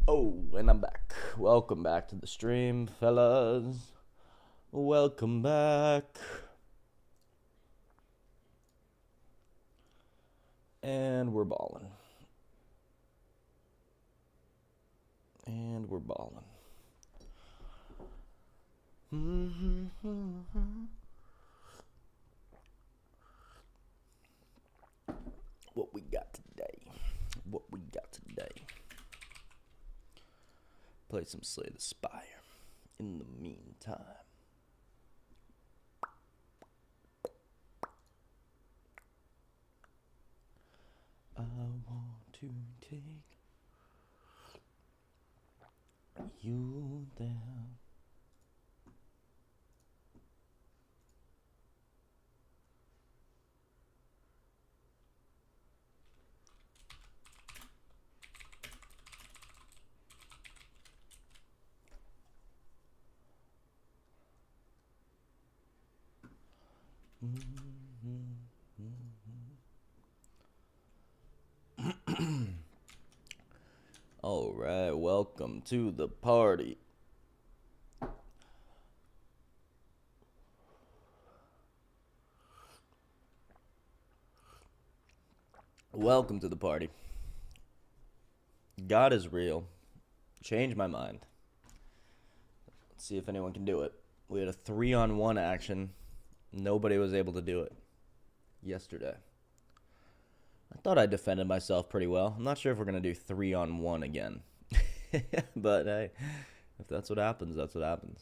Oh, and I'm back. Welcome back to the stream, fellas. Welcome back. And we're balling. And we're balling. What we got today? What we got today? Play some Slay the Spire. In the meantime. I want to take you there. All right, welcome to the party. Welcome to the party. God is real. Change my mind. Let's see if anyone can do it. We had a 3-on-1 action. Nobody was able to do it yesterday. I thought I defended myself pretty well. I'm not sure if we're going to do 3-on-1 again. But hey, if that's what happens, that's what happens.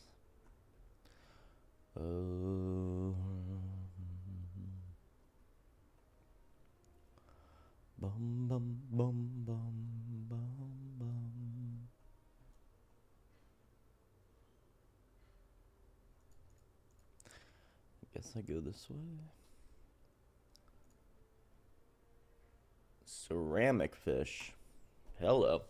Bum, bum, bum, bum, bum, bum. I guess I go this way. Ceramic fish. Hello.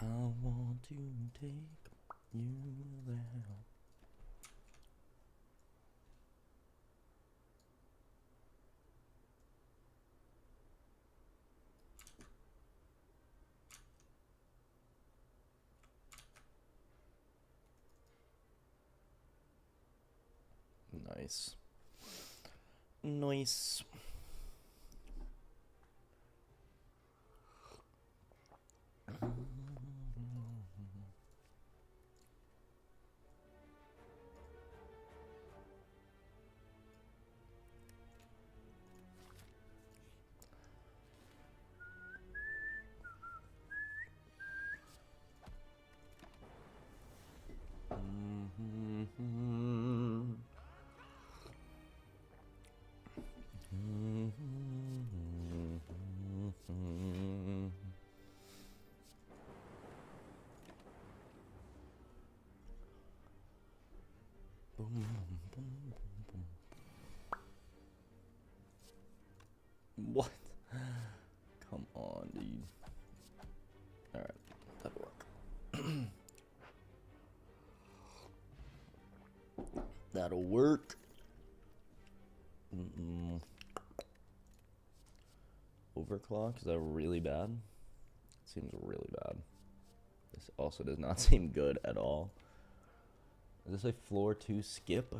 I want to take you there. Nice. Nice. What? Come on, dude. Alright, that'll work. That'll work. Overclock? Is that really bad? It seems really bad. This also does not seem good at all. Is this a floor 2 skip?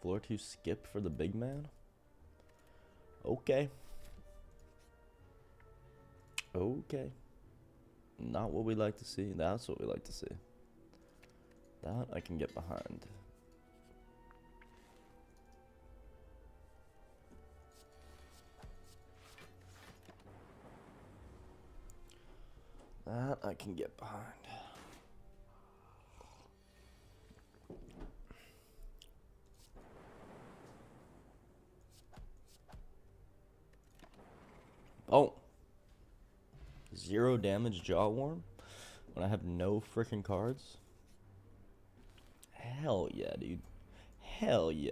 Floor 2 skip for the big man? Okay. Okay. Not what we like to see. That's what we like to see. That I can get behind. That I can get behind. Oh. 0 damage jaw worm? When I have no freaking cards? Hell yeah, dude. Hell yeah.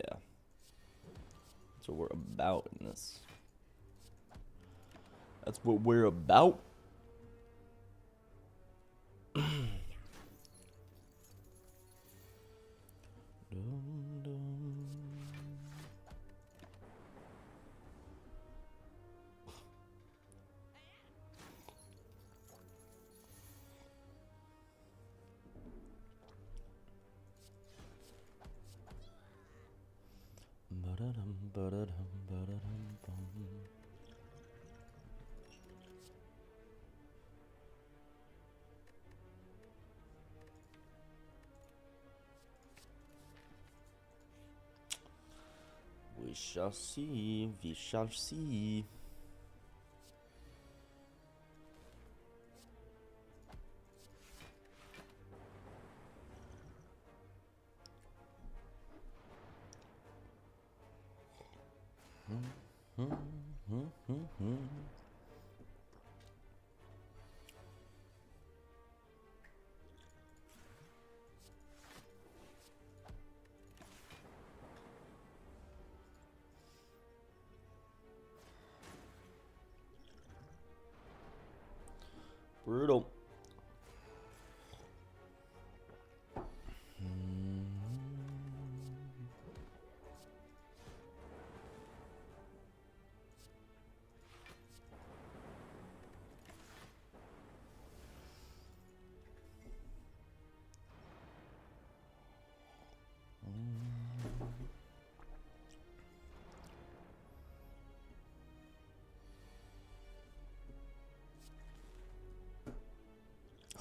That's what we're about in this. That's what we're about. We shall see, we shall see. Brutal.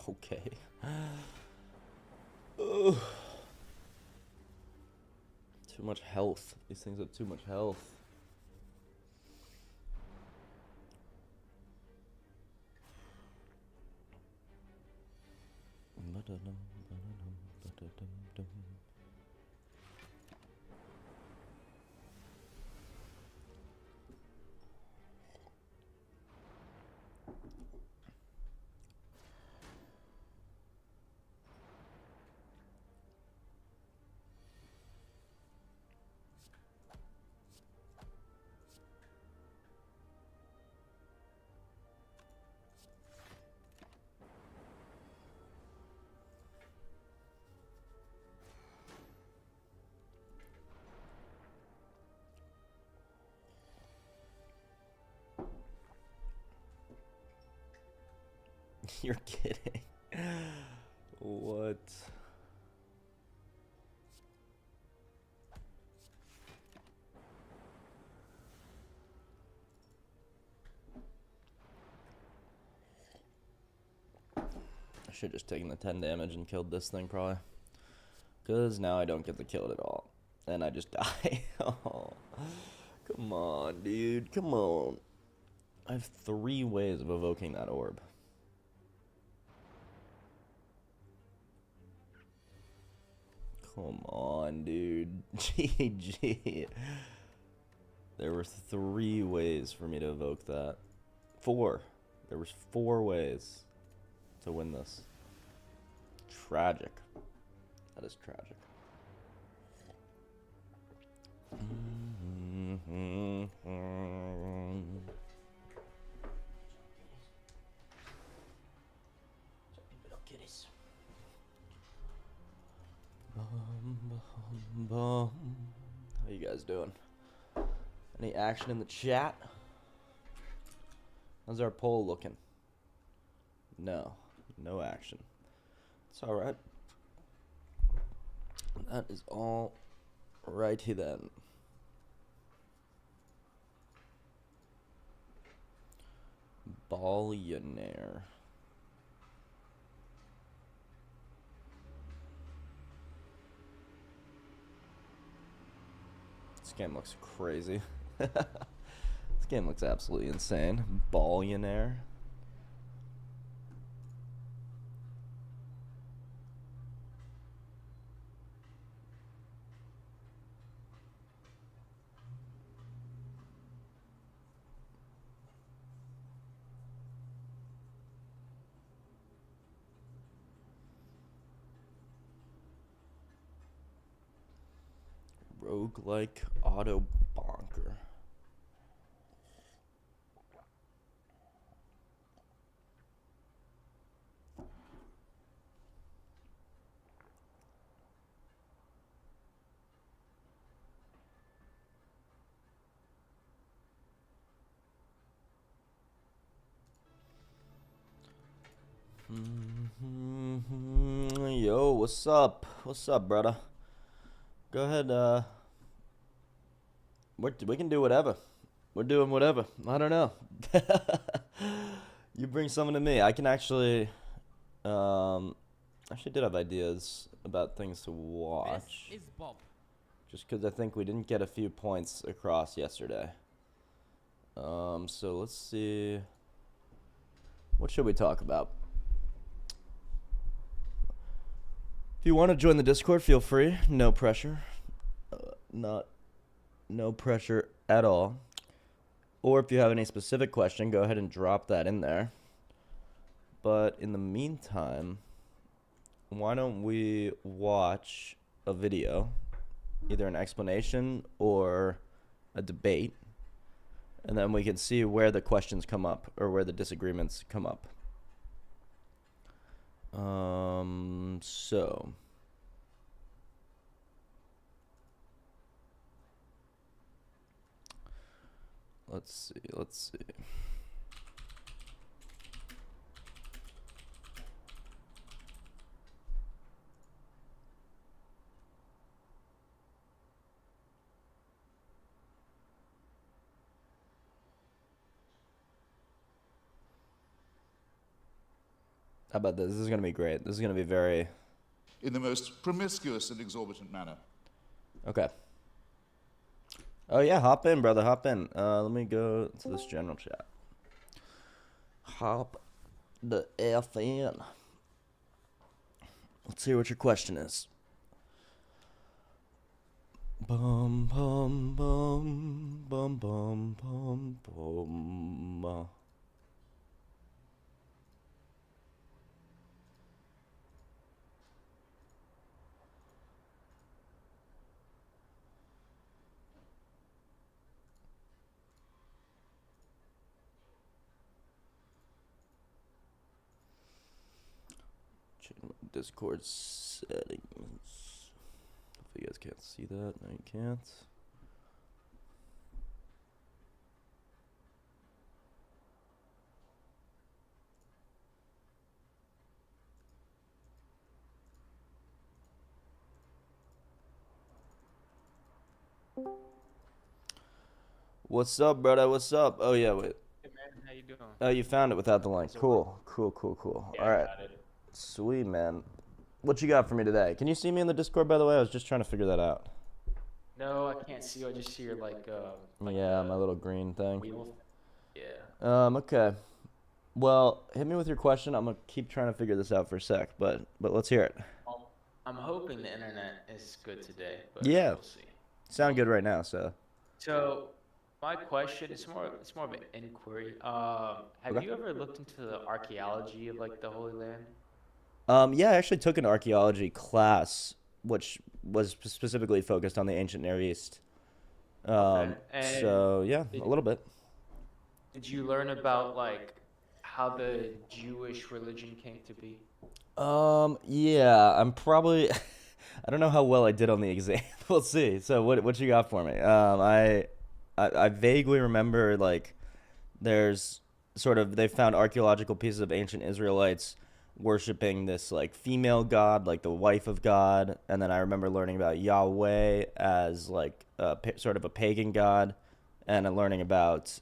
Okay. Ugh. Too much health. These things have too much health. You're kidding. What? I should have just taken the 10 damage and killed this thing probably. Because now I don't get to kill it at all. And I just die. Oh, come on, dude. Come on. I have 3 ways of evoking that orb. Come on, dude. GG. There were 3 ways for me to evoke that. 4. There was 4 ways to win this. Tragic. That is tragic. How you guys doing? Any action in the chat? How's our poll looking? No action. It's all right. That is all righty then. Billionaire. This game looks crazy. This game looks absolutely insane. Billionaire. Roguelike auto bonk. conquer. Yo, what's up? What's up, brother? Go ahead. We can do whatever. We're doing whatever. I don't know. You bring something to me. I can actually did have ideas about things to watch. This is Bob. Just because I think we didn't get a few points across yesterday. So let's see. What should we talk about? If you want to join the Discord, feel free. No pressure. No pressure at all. Or if you have any specific question, go ahead and drop that in there. But in the meantime, why don't we watch a video, either an explanation or a debate, and then we can see where the questions come up or where the disagreements come up. So let's see. How about this? This is going to be great. This is going to be very... in the most promiscuous and exorbitant manner. Okay. Oh, yeah, hop in, brother, hop in. Let me go to this general chat. Hop the F in. Let's hear what your question is. Bum, bum, bum, bum, bum, bum, bum. Discord settings. If you guys can't see that, no, you can't. What's up, brother? What's up? Oh yeah, wait. Hey man, how you doing? Oh, you found it without the link. Cool. Yeah, All right. I got it. Sweet, man. What you got for me today? Can you see me in the Discord, by the way? I was just trying to figure that out. No, I can't see you. I just see your Yeah, my little green thing. wheel. Yeah. Okay. Well, hit me with your question. I'm gonna keep trying to figure this out for a sec, but let's hear it. I'm hoping the internet is good today, but Yeah. we'll see. Sound good right now, so. So, my question it's more of an inquiry. Have Okay. you ever looked into the archaeology of like the Holy Land? Yeah, I actually took an archaeology class, which was specifically focused on the ancient Near East. Okay. And So yeah, did, a little bit. did you learn about like how the Jewish religion came to be? Yeah, I'm probably. I don't know how well I did on the exam. We'll see. So what you got for me? I vaguely remember like there's sort of they found archaeological pieces of ancient Israelites worshiping this like female god, like the wife of God, and then I remember learning about Yahweh as like sort of a pagan god, and I'm learning about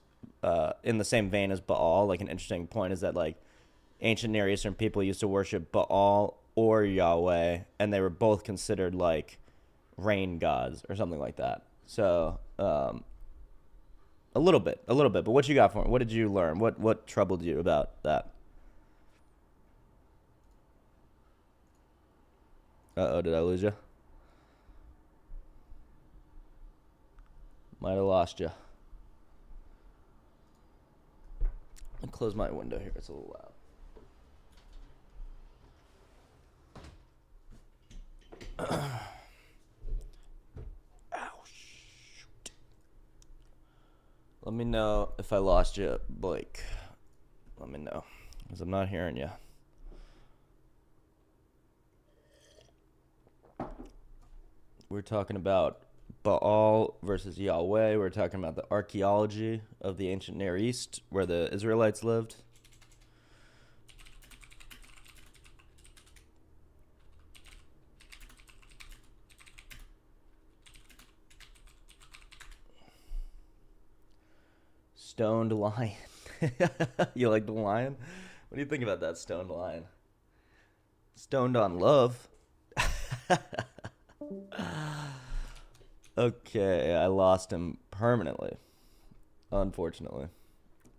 in the same vein as Baal. Like an interesting point is that like ancient Near Eastern people used to worship Baal or Yahweh, and they were both considered like rain gods or something like that. So a little bit. But what you got for me? What did you learn? What troubled you about that? Uh-oh, did I lose you? Might have lost you. I'll close my window here. It's a little loud. Ow, shoot. if I lost you, Blake. Let me know, because I'm not hearing you. We're talking about Baal versus Yahweh. We're talking about the archaeology of the ancient Near East, where the Israelites lived. Stoned lion. You like the lion? What do you think about that stoned lion? Stoned on love. Okay, I lost him permanently, unfortunately.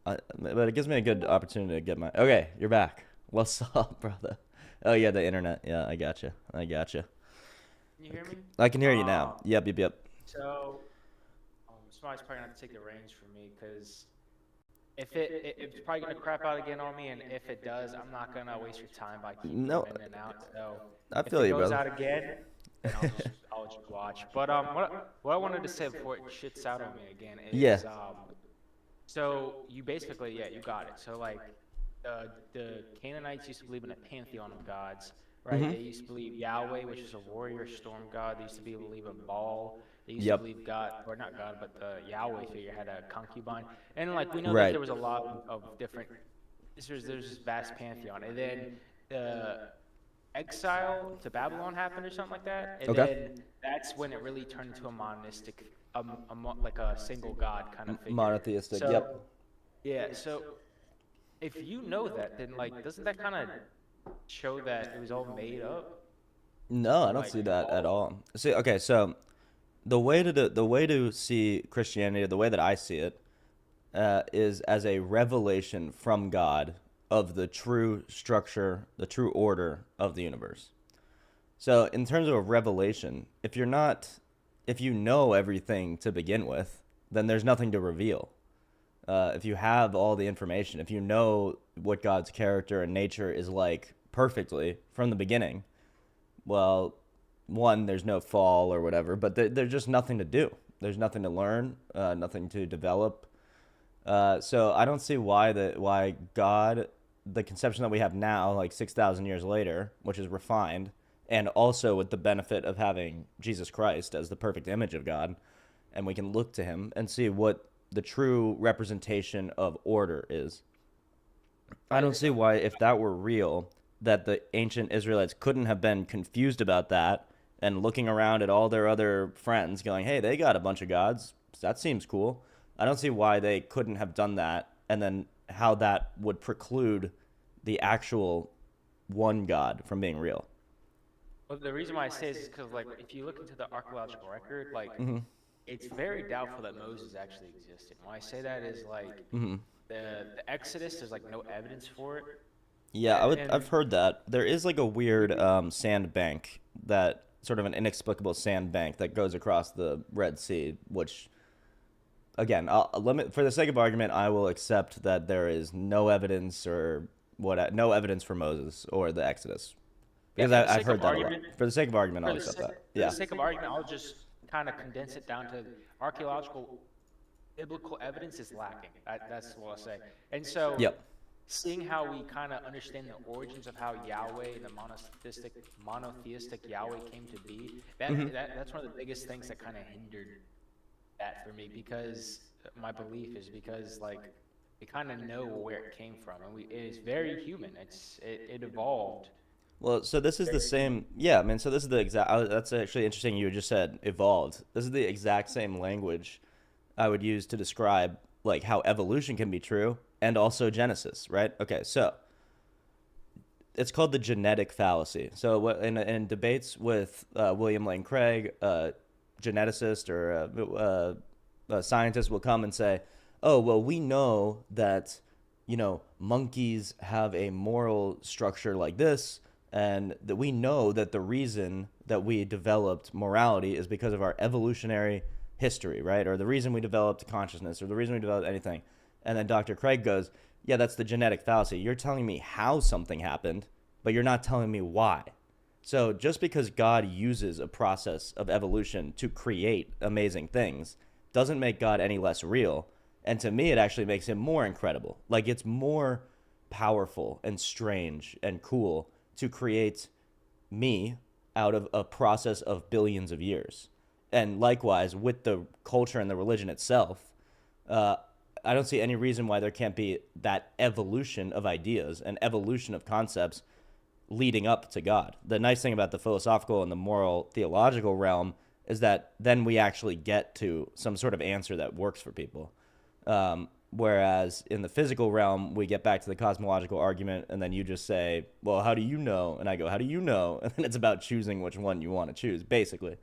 But it gives me a good opportunity to get my... Okay, you're back. What's up, brother? Oh, yeah, the internet. Yeah, I gotcha. Can you hear me? I can hear you now. Yep. So, somebody's probably gonna have to take the reins for me, because if it's probably gonna crap out again on me, and if it does, I'm not gonna waste your time by keeping in and out. So I feel you, brother. If it goes out again, then I'll just watch. But what I wanted to say before it shits out on me again is so you basically you got it. So like the Canaanites used to believe in a pantheon of gods, right? Mm-hmm. They used to believe Yahweh, which is a warrior storm god. They used to believe in Baal. They used to believe God, or not God, but the Yahweh figure had a concubine. And like we know that there was a lot of different. There's this vast pantheon, and then the exile to Babylon happened or something like that, and then that's when it really turned into a monistic, like a single god kind of figure. Monotheistic. So, yeah. So if you know that, then like, doesn't that kind of show that it was all made up? No, I don't see that at all. See, okay, so the way to see Christianity, the way that I see it, is as a revelation from God of the true structure, the true order of the universe. So in terms of a revelation, if you know everything to begin with, then there's nothing to reveal. If you have all the information, if you know what God's character and nature is like perfectly from the beginning, well, one, there's no fall or whatever, but there's just nothing to do. There's nothing to learn, nothing to develop. So I don't see why God, the conception that we have now, like 6,000 years later, which is refined, and also with the benefit of having Jesus Christ as the perfect image of God, and we can look to him and see what the true representation of order is. I don't see why, if that were real, that the ancient Israelites couldn't have been confused about that and looking around at all their other friends going, hey, they got a bunch of gods. That seems cool. I don't see why they couldn't have done that, and then how that would preclude the actual one God from being real. Well, the reason why I say this is because, like, if you look into the archaeological record, like, it's very doubtful that Moses actually existed. Why I say that is, like, the Exodus, there's, like, no evidence for it. Yeah, I've heard that. There is, like, a weird sand bank, that sort of an inexplicable sand bank that goes across the Red Sea, which, again, for the sake of argument, I will accept that there is no evidence for Moses or the Exodus. Because I've heard that a lot. For the sake of argument, I'll accept that. For the sake of argument, I'll just kind of condense it down to archaeological, biblical evidence is lacking. That's what I'll say. And so, seeing how we kind of understand the origins of how Yahweh, the monotheistic Yahweh came to be, that's one of the biggest things that kind of hindered that for me, because my belief is because, like, we kind of know where it came from, and it is very human. It evolved. Well, so this is the same, I mean, so this is the exact, that's actually interesting you just said, evolved. This is the exact same language I would use to describe, like, how evolution can be true, and also Genesis, right? Okay, so it's called the genetic fallacy. So in debates with William Lane Craig, geneticist or a scientist will come and say, oh, well, we know that, monkeys have a moral structure like this, and that we know that the reason that we developed morality is because of our evolutionary history, right? Or the reason we developed consciousness, or the reason we developed anything. And then Dr. Craig goes, yeah, that's the genetic fallacy. You're telling me how something happened, but you're not telling me why. So just because God uses a process of evolution to create amazing things doesn't make God any less real. And to me, it actually makes him more incredible. Like, it's more powerful and strange and cool to create me out of a process of billions of years. And likewise, with the culture and the religion itself, I don't see any reason why there can't be that evolution of ideas and evolution of concepts leading up to God. The nice thing about the philosophical and the moral theological realm is that then we actually get to some sort of answer that works for people. Whereas in the physical realm, we get back to the cosmological argument, and then you just say, well, how do you know? And I go, how do you know? And then it's about choosing which one you want to choose, basically.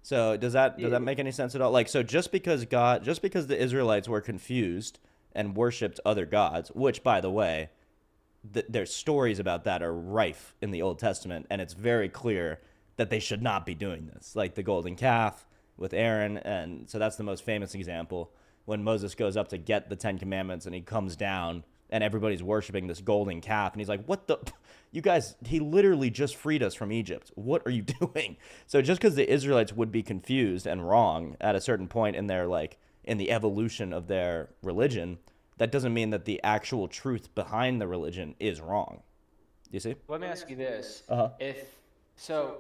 So does that make any sense at all? Like, so just because the Israelites were confused and worshipped other gods, which, by the way, there's stories about that are rife in the Old Testament, and it's very clear that they should not be doing this, like the golden calf with Aaron. And so that's the most famous example, when Moses goes up to get the 10 Commandments and he comes down and everybody's worshiping this golden calf. And he's like, what the, you guys, he literally just freed us from Egypt. What are you doing? So just because the Israelites would be confused and wrong at a certain point in their, like, in the evolution of their religion, that doesn't mean that the actual truth behind the religion is wrong. Do you see? Let me ask you this. So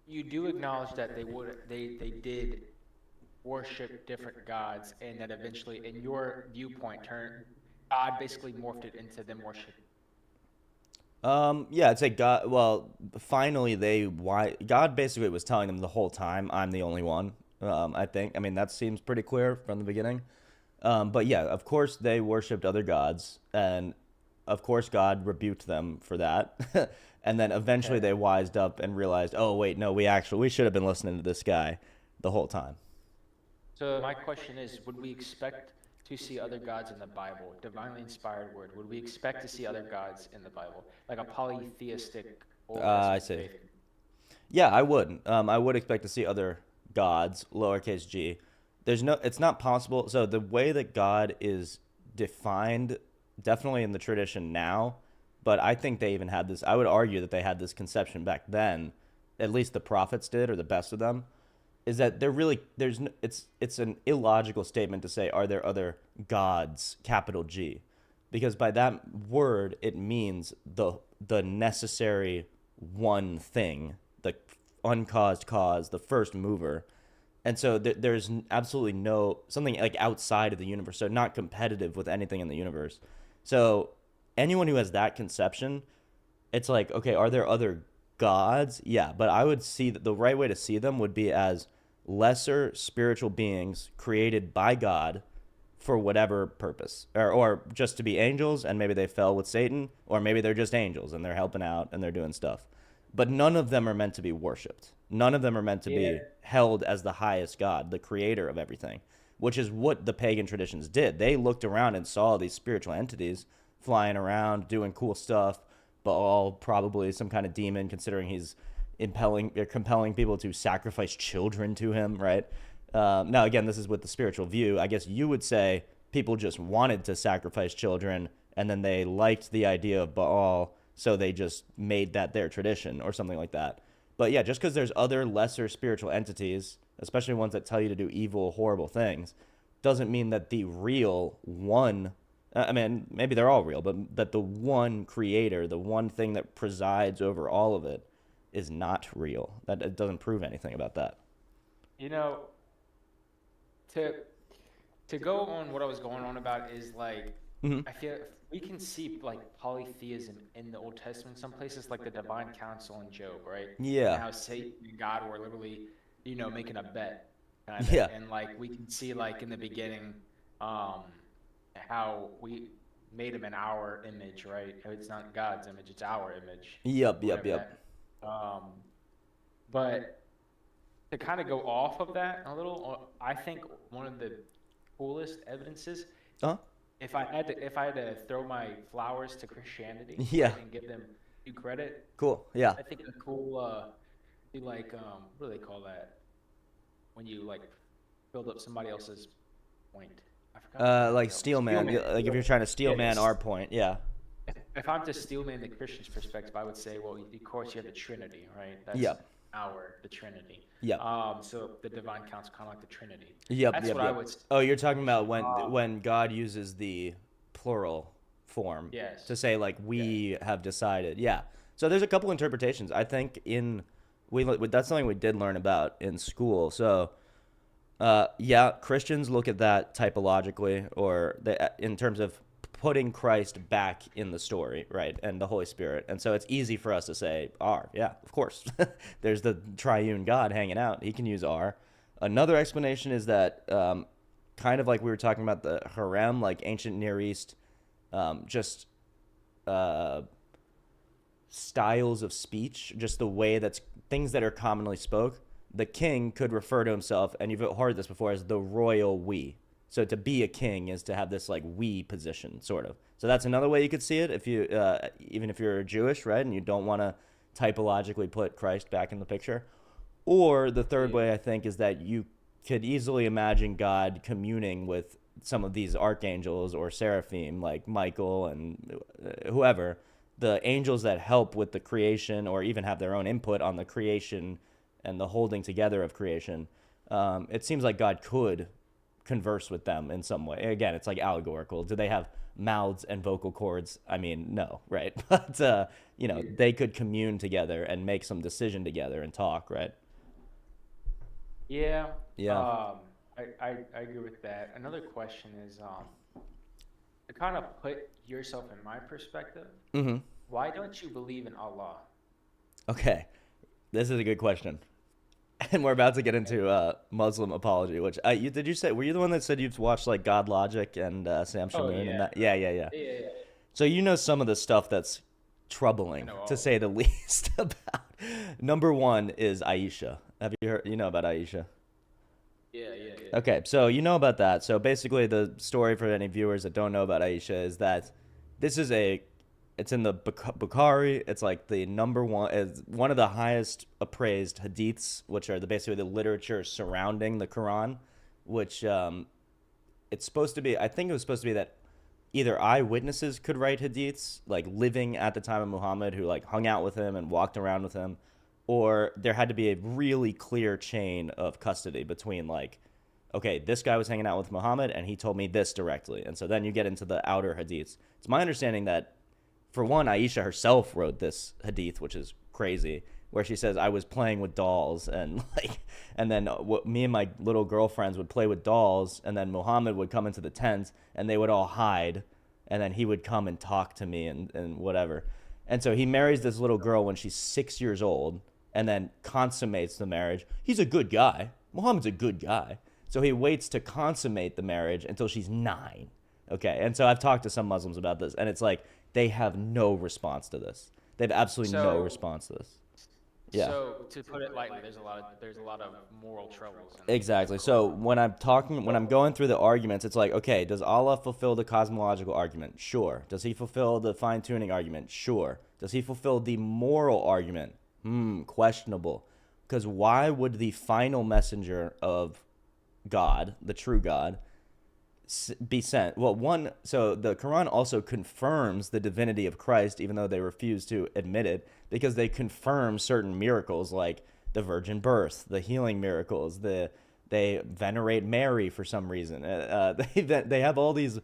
you do acknowledge that they did worship different gods, and that eventually, in your viewpoint, God basically morphed it into them worship. Yeah, I'd say God. Well, finally, God basically was telling them the whole time, "I'm the only one." I think. I mean, that seems pretty clear from the beginning. But yeah, of course, they worshipped other gods, and of course, God rebuked them for that. And then eventually, they wised up and realized, "Oh, wait, no, we should have been listening to this guy the whole time." So my question is, would we expect to see other gods in the Bible, divinely inspired word? Would we expect to see other gods in the Bible, like a polytheistic Old I Testament see. faith? Yeah, I would. I would expect to see other gods, lowercase g. It's not possible. So the way that God is defined, definitely in the tradition now, but I think they even had this. I would argue that they had this conception back then. At least the prophets did, or the best of them. Is that it's an illogical statement to say, are there other gods, capital G? Because by that word, it means the necessary one thing, the uncaused cause, the first mover. And so there's absolutely something like outside of the universe, so not competitive with anything in the universe. So anyone who has that conception, it's like, okay, are there other gods? Yeah, but I would see that the right way to see them would be as lesser spiritual beings created by God for whatever purpose, or just to be angels, and maybe they fell with Satan, or maybe they're just angels and they're helping out and they're doing stuff. But none of them are meant to be worshipped. None of them are meant to be held as the highest God, the creator of everything, which is what the pagan traditions did. They looked around and saw these spiritual entities flying around, doing cool stuff, but all probably some kind of demon, considering he's compelling people to sacrifice children to him, right? Now, again, this is with the spiritual view. I guess you would say people just wanted to sacrifice children, and then they liked the idea of Baal, so they just made that their tradition or something like that. But yeah, just because there's other lesser spiritual entities, especially ones that tell you to do evil, horrible things, doesn't mean that the real one, I mean, maybe they're all real, but that the one creator, the one thing that presides over all of it, is not real. That it doesn't prove anything about that. You know, to go on what I was going on about is like, I feel we can see like polytheism in the Old Testament. Some places like the Divine Council and Job, right? Yeah. And how Satan and God were literally, making a bet. Yeah. And like we can see like in the beginning, how we made him in our image, right? It's not God's image; it's our image. Yep. But to kind of go off of that a little, I think one of the coolest evidences, if I had to throw my flowers to Christianity, and give them due credit, cool, yeah, I think a cool, what do they call that? When you like build up somebody else's point. I forgot. Like steel man, like if you're trying to steel man our point, yeah. If I'm to steel man the Christian's perspective, I would say, well, of course you have the Trinity, right? hour, the Trinity. Yep. So the divine council, kind of like the Trinity. Yep. That's Yep. what I Yep. would. Oh, you're talking about when God uses the plural form Yes. to say like Yeah. we have decided. Yeah. So there's a couple interpretations. I think that's something we did learn about in school. So yeah, Christians look at that typologically, or in terms of putting Christ back in the story, right, and the Holy Spirit. And so it's easy for us to say R. Yeah, of course. There's the triune God hanging out. He can use R. Another explanation is that kind of like we were talking about the harem, like ancient Near East, just styles of speech, just the way that's things that are commonly spoke. The king could refer to himself, and you've heard this before, as the royal we. So to be a king is to have this like we position, sort of. So that's another way you could see it. If you even if you're Jewish, right, and you don't want to typologically put Christ back in the picture. Or the third way, I think, is that you could easily imagine God communing with some of these archangels or seraphim, like Michael and whoever, the angels that help with the creation or even have their own input on the creation and the holding together of creation. It seems like God could converse with them in some way. Again, it's like allegorical. Do they have mouths and vocal cords? I mean, no, right? But they could commune together and make some decision together and talk, right? Yeah. Yeah. I agree with that. Another question is to kind of put yourself in my perspective. Mm-hmm. Why don't you believe in Allah? Okay, this is a good question. And we're about to get into Muslim apology, which did you say, were you the one that said you've watched like God Logic and Sam Oh Shamoon and yeah. that? Yeah. Yeah. So you know some of the stuff that's I troubling, know to all. say the least. About number one is Aisha. Have you heard? You know about Aisha? Yeah. Okay, so you know about that. So basically, the story for any viewers that don't know about Aisha is that this is it's in the Bukhari. It's like the number one, is one of the highest appraised hadiths, which are basically the literature surrounding the Quran, which it's supposed to be. I think it was supposed to be that either eyewitnesses could write hadiths, like living at the time of Muhammad, who like hung out with him and walked around with him, or there had to be a really clear chain of custody between like, okay, this guy was hanging out with Muhammad and he told me this directly. And so then you get into the outer hadiths. It's my understanding that, for one, Aisha herself wrote this hadith, which is crazy, where she says, I was playing with dolls, and like, and then me and my little girlfriends would play with dolls, and then Muhammad would come into the tent and they would all hide, and then he would come and talk to me and whatever. And so he marries this little girl when she's 6 years old, and then consummates the marriage. He's a good guy. Muhammad's a good guy. So he waits to consummate the marriage until she's 9. Okay. And so I've talked to some Muslims about this, and it's like they have no response to this. They have absolutely no response to this. Yeah. So to put it lightly, there's a lot of moral troubles. In Exactly. So when I'm going through the arguments, it's like, okay, does Allah fulfill the cosmological argument? Sure. Does he fulfill the fine-tuning argument? Sure. Does he fulfill the moral argument? Questionable. Because why would the final messenger of God, the true God, be sent? Well, so the Quran also confirms the divinity of Christ, even though they refuse to admit it, because they confirm certain miracles like the virgin birth, the healing miracles, they venerate Mary for some reason. They have all these.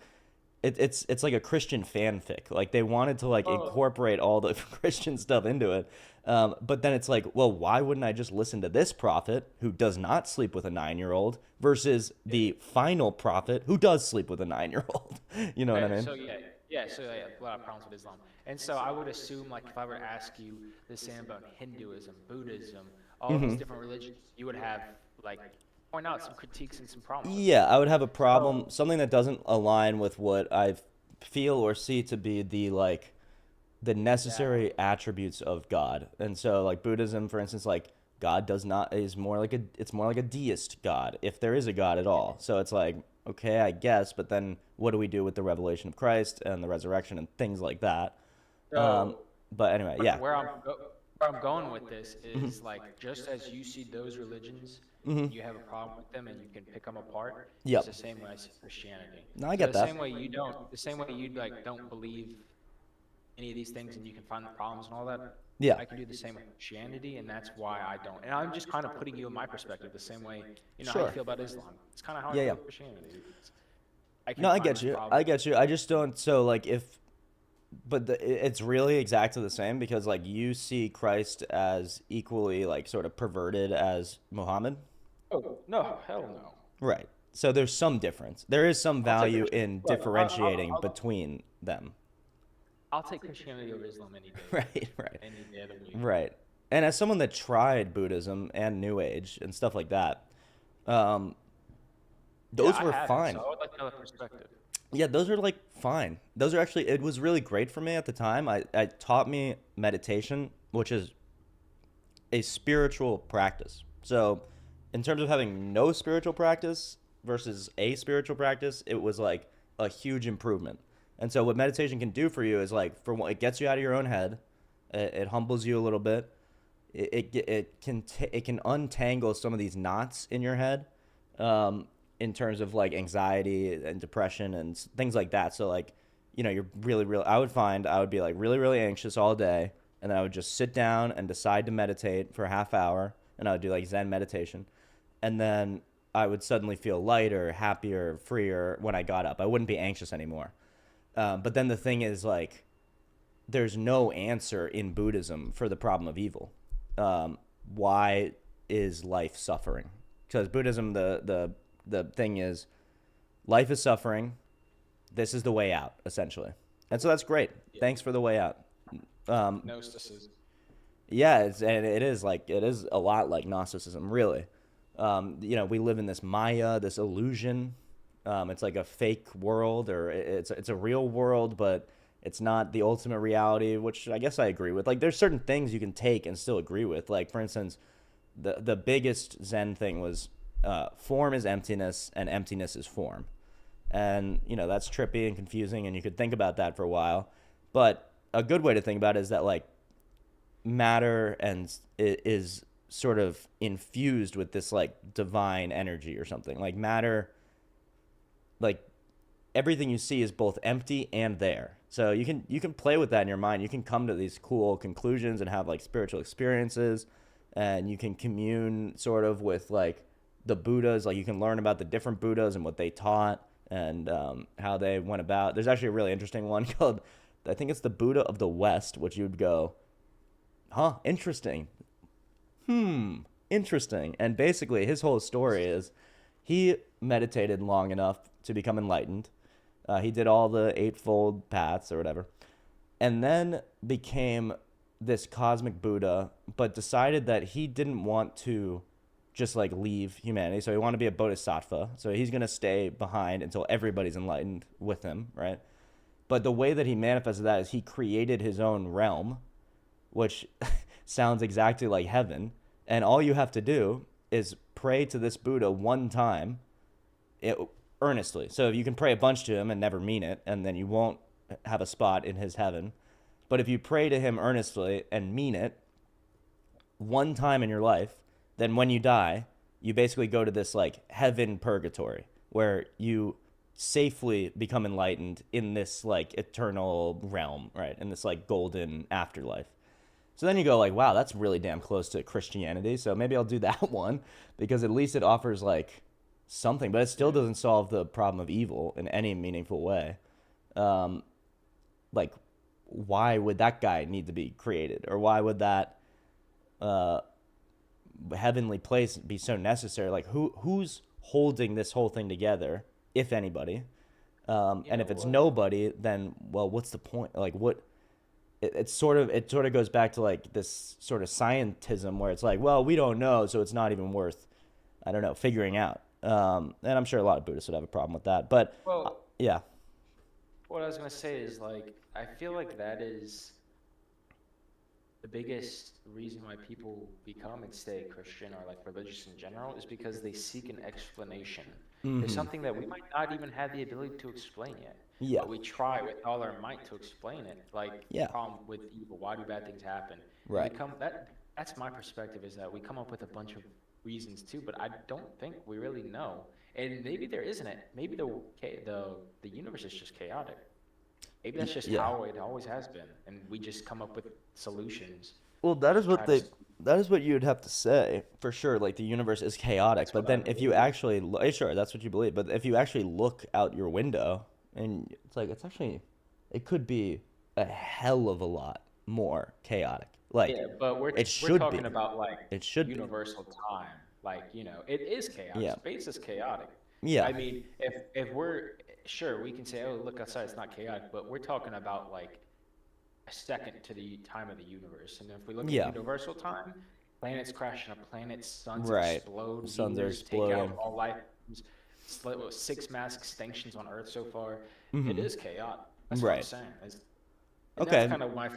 It's like a Christian fanfic. Like they wanted to like incorporate all the Christian stuff into it. But then it's like, well, why wouldn't I just listen to this prophet who does not sleep with a 9-year-old versus the final prophet who does sleep with a 9-year-old? You know what I mean? So a lot of problems with Islam. And so I would assume, like, if I were to ask you the same about Hinduism, Buddhism, all these different religions, you would have like point out some critiques and some problems. Yeah, I would have a problem, something that doesn't align with what I feel or see to be the necessary attributes of God. And so like Buddhism, for instance, like God it's more like a deist God, if there is a God at all. So it's like, okay, I guess, but then what do we do with the revelation of Christ and the resurrection and things like that? But anyway, yeah. Where I'm going with this is like, just as you see those religions, you have a problem with them and you can pick them apart. Yep. It's the same way I see Christianity. No, I get that. The same way you like don't believe any of these things and you can find the problems and all that. Yeah. I can do the same with Christianity, and that's why I don't. And I'm just kind of putting you in my perspective the same way, how you Sure. feel about Islam. It's kind of how I Yeah, feel yeah. with Christianity. I can No, I find get those you. problems. I get you. I just don't. So like it's really exactly the same because like you see Christ as equally like sort of perverted as Muhammad. Oh, no, hell no. Right. So there's some difference. There is some I'll take value Christianity. in Look, differentiating between them. I'll take Christianity over Islam any day. Right, right. Any day of the week. Right. And as someone that tried Buddhism and New Age and stuff like that, um, those Yeah, I were haven't, fine. so I would like another perspective. Yeah, those are like fine. Those are actually, it was really great for me at the time. It taught me meditation, which is a spiritual practice. So, in terms of having no spiritual practice versus a spiritual practice, it was like a huge improvement. And so, what meditation can do for you is like, for one, it gets you out of your own head, it humbles you a little bit. It can untangle some of these knots in your head, in terms of like anxiety and depression and things like that. So like, you're really. I would be like really anxious all day, and then I would just sit down and decide to meditate for a half hour, and I would do like Zen meditation, and then I would suddenly feel lighter, happier, freer when I got up. I wouldn't be anxious anymore. But then the thing is like, there's no answer in Buddhism for the problem of evil. Why is life suffering? Because Buddhism, the thing is, life is suffering. This is the way out, essentially. And so that's great. Thanks for the way out. Gnosticism. Yeah, it is a lot like Gnosticism, really. We live in this Maya, this illusion. It's like a fake world, or it's a real world, but it's not the ultimate reality, which I guess I agree with. Like, there's certain things you can take and still agree with. Like, for instance, the biggest Zen thing was form is emptiness and emptiness is form. And, that's trippy and confusing, and you could think about that for a while. But a good way to think about it is that, like, matter is sort of infused with this, like, divine energy or something. Like, matter, like, everything you see is both empty and there. So you can play with that in your mind. You can come to these cool conclusions and have, like, spiritual experiences, and you can commune sort of with, like, the Buddhas. Like, you can learn about the different Buddhas and what they taught and how they went about. There's actually a really interesting one called, I think it's the Buddha of the West, which you'd go, huh, interesting. Interesting. And basically his whole story is he meditated long enough to become enlightened. He did all the eightfold paths or whatever, and then became this cosmic Buddha, but decided that he didn't want to just like leave humanity. So he wanted to be a bodhisattva. So he's going to stay behind until everybody's enlightened with him, right? But the way that he manifested that is he created his own realm, which sounds exactly like heaven. And all you have to do is pray to this Buddha one time, earnestly. So if you can pray a bunch to him and never mean it, and then you won't have a spot in his heaven. But if you pray to him earnestly and mean it one time in your life, then when you die, you basically go to this like heaven purgatory where you safely become enlightened in this like eternal realm, right? In this like golden afterlife. So then you go like, wow, that's really damn close to Christianity. So maybe I'll do that one because at least it offers like something, but it still doesn't solve the problem of evil in any meaningful way. Like, why would that guy need to be created? Or why would that heavenly place be so necessary? Like, who's holding this whole thing together, if anybody? And if it's nobody, then, well, what's the point? Like, what? It sort of goes back to like this sort of scientism where it's like, well, we don't know, so it's not even worth, I don't know, figuring out. And I'm sure a lot of Buddhists would have a problem with that. But yeah. What I was going to say is like, I feel like that is the biggest reason why people become and stay Christian or like religious in general is because they seek an explanation. There's something that we might not even have the ability to explain yet. Yeah. But we try with all our might to explain it. Like the problem with evil, why do bad things happen? Right. That's my perspective, is that we come up with a bunch of reasons too, but I don't think we really know. And maybe there isn't it. Maybe the universe is just chaotic. Maybe that's just Yeah. how it always has been, and we just come up with solutions Well, to try to. that is what you would have to say for sure. Like the universe is chaotic, That's but what I then if you believe. actually sure, that's what you believe. But if you actually look out your window, and it's like it's actually, it could be a hell of a lot more chaotic. Like Yeah, but it we're should talking be. about like It should be. universal time. Like, it is chaotic. Yeah. Space is chaotic. Yeah. I mean, if we're sure we can say, oh, look outside, it's not chaotic, but we're talking about like a second to the time of the universe. And if we look at Yeah. universal time, planets crash into planets, suns Right. explode, Suns are meteors take out exploding. all life. Six mass extinctions on Earth so far. It Hmm. is chaotic. That's what I'm Right. saying. And that's Okay. kind of my.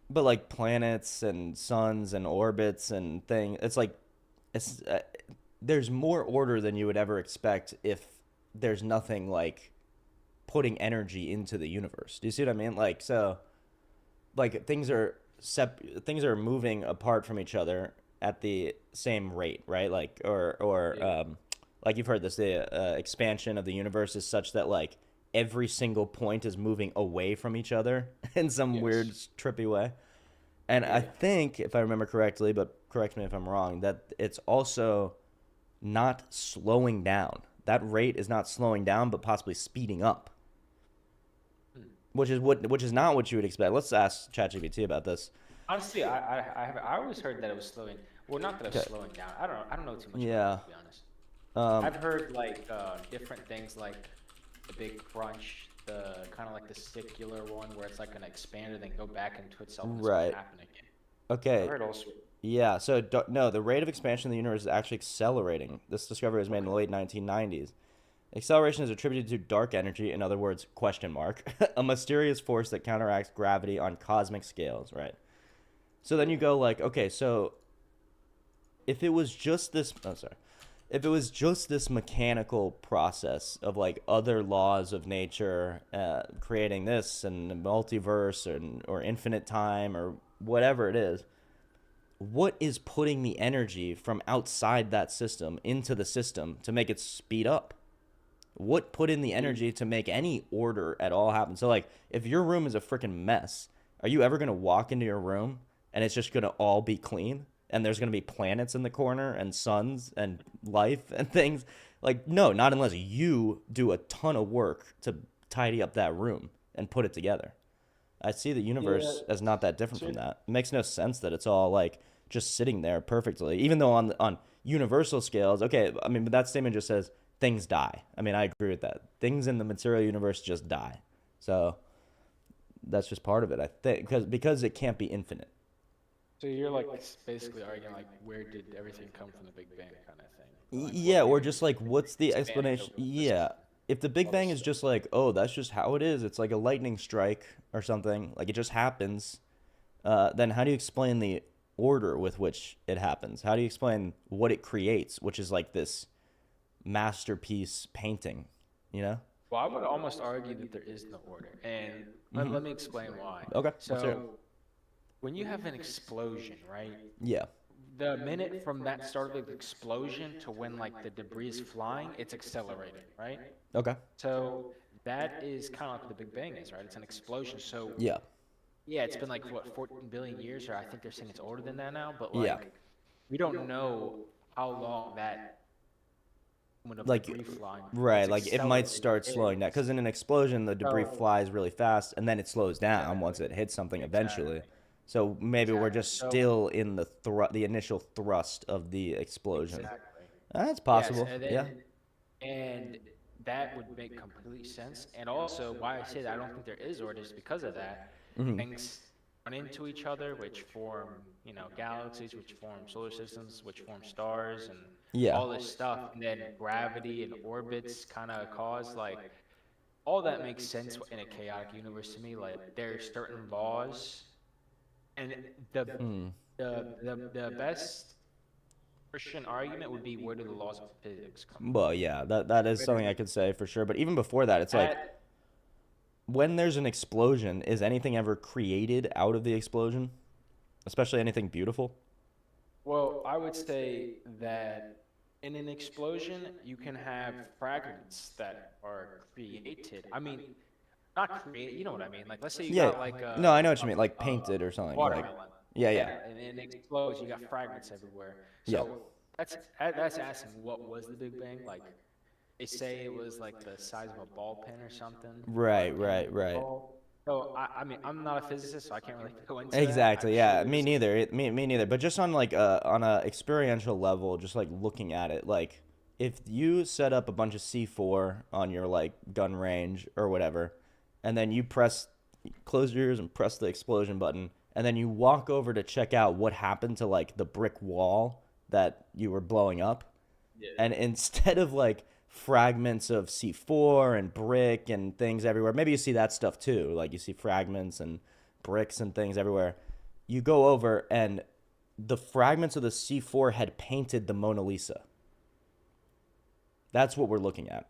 But like planets and suns and orbits and thing, it's like it's there's more order than you would ever expect if there's nothing like putting energy into the universe. Do you see what I mean? Like so, like things are moving apart from each other at the same rate, right? Like or Yeah. like you've heard this, the expansion of the universe is such that like every single point is moving away from each other in some weird Yes. trippy way. And I Yeah. think, if I remember correctly, but correct me if I'm wrong, that it's also not slowing down. That rate is not slowing down, but possibly speeding up, Hmm. which is not what you would expect. Let's ask ChatGPT about this. Honestly, I always heard that it was slowing. Well, not that it was Okay. slowing down. I don't know too much about it, Yeah. to be honest. Um. I've heard like different things like the big crunch, the kind of like the secular one where it's like gonna expand and then go back into itself and it's gonna Right. happen again. I've Okay. heard all sorts. Yeah. So no, the rate of expansion of the universe is actually accelerating. This discovery was made in Okay. the late 1990s. Acceleration is attributed to dark energy, in other words, question mark, a mysterious force that counteracts gravity on cosmic scales, right? So then you go like, okay, so if it was just this, oh sorry, if it was just this mechanical process of like other laws of nature creating this and the multiverse or infinite time or whatever it is, what is putting the energy from outside that system into the system to make it speed up? What put in the See, energy to make any order at all happen? So like if your room is a freaking mess, are you ever going to walk into your room and it's just going to all be clean and there's going to be planets in the corner and suns and life and things? Like no, not unless you do a ton of work to tidy up that room and put it together. I see the yeah, universe as not that different from sure. that. It makes no sense that it's all like just sitting there perfectly. Even though on universal scales, okay, I mean, but that statement just says things die. I mean, I agree with that. Things in the material universe just die. So that's just part of it, I think, because it can't be infinite. So you're like basically arguing like where did everything come from the Big Bang kind of thing, or like Yeah, what or made it just like what's the expand explanation? over Yeah. If the Big all this Bang is stuff? just like, oh, that's just how it is. It's like a lightning strike or something. Like it just happens. Then how do you explain the order with which it happens? How do you explain what it creates, which is like this masterpiece painting, you know? Well, I would almost argue that there is no order, and Hmm. let me explain why. Okay, let's hear it. So when you have an explosion, right? Yeah. The minute from that start of the explosion to when like the debris is flying, it's accelerating, right? Okay. So that is kind of like what the Big Bang is, right? It's an explosion. So Yeah. yeah, it's been like what 14 billion years, or I think they're saying it's older than that now. But Yeah. like we don't know how long that when of Like, debris flying, right, it's like it might accelerating start slowing down is. because in an explosion, the debris So flies really fast and then it slows down exactly, once it hits something eventually. exactly, So maybe we're exactly. just So still in the initial thrust of the explosion. exactly. That's Yes, possible. Yeah. and that would make complete sense. And also, why I say that I don't think there is order is because of that. Hmm. Things run into each other, which form, galaxies, which form solar systems, which form stars, and Yeah. all this stuff. And then gravity and orbits kind of cause like all that makes sense in a chaotic universe to me. Like there are certain laws, and the Mm. the best Christian argument would be where do the laws of physics come from? Well, yeah, that is Where something do I could say for sure. But even before that, it's like that when there's an explosion, is anything ever created out of the explosion? Especially anything beautiful? Well, I would say that in an explosion, you can have fragments that are created. I mean, not create. You know what I mean? Like, let's say you Yeah. got like No, I know what a, you mean. Like a painted or something. Like, watermelon. yeah, yeah, Yeah, and it explodes. You got fragments everywhere. yeah. So that's asking what was the Big Bang? Like they say it was like the size of a ball pen or something, or a Right, pin right, right. ball. So I mean, I'm not a physicist, so I can't really go into that. I'm Exactly. sure Yeah. Me there's neither. Me neither. But just on a experiential level, just like looking at it, like if you set up a bunch of C4 on your like gun range or whatever, and then you close your ears and press the explosion button, and then you walk over to check out what happened to like the brick wall that you were blowing up, yeah. and instead of like fragments of C4 and brick and things everywhere, maybe you see that stuff too. Like you see fragments and bricks and things everywhere. You go over and the fragments of the C4 had painted the Mona Lisa. That's what we're looking at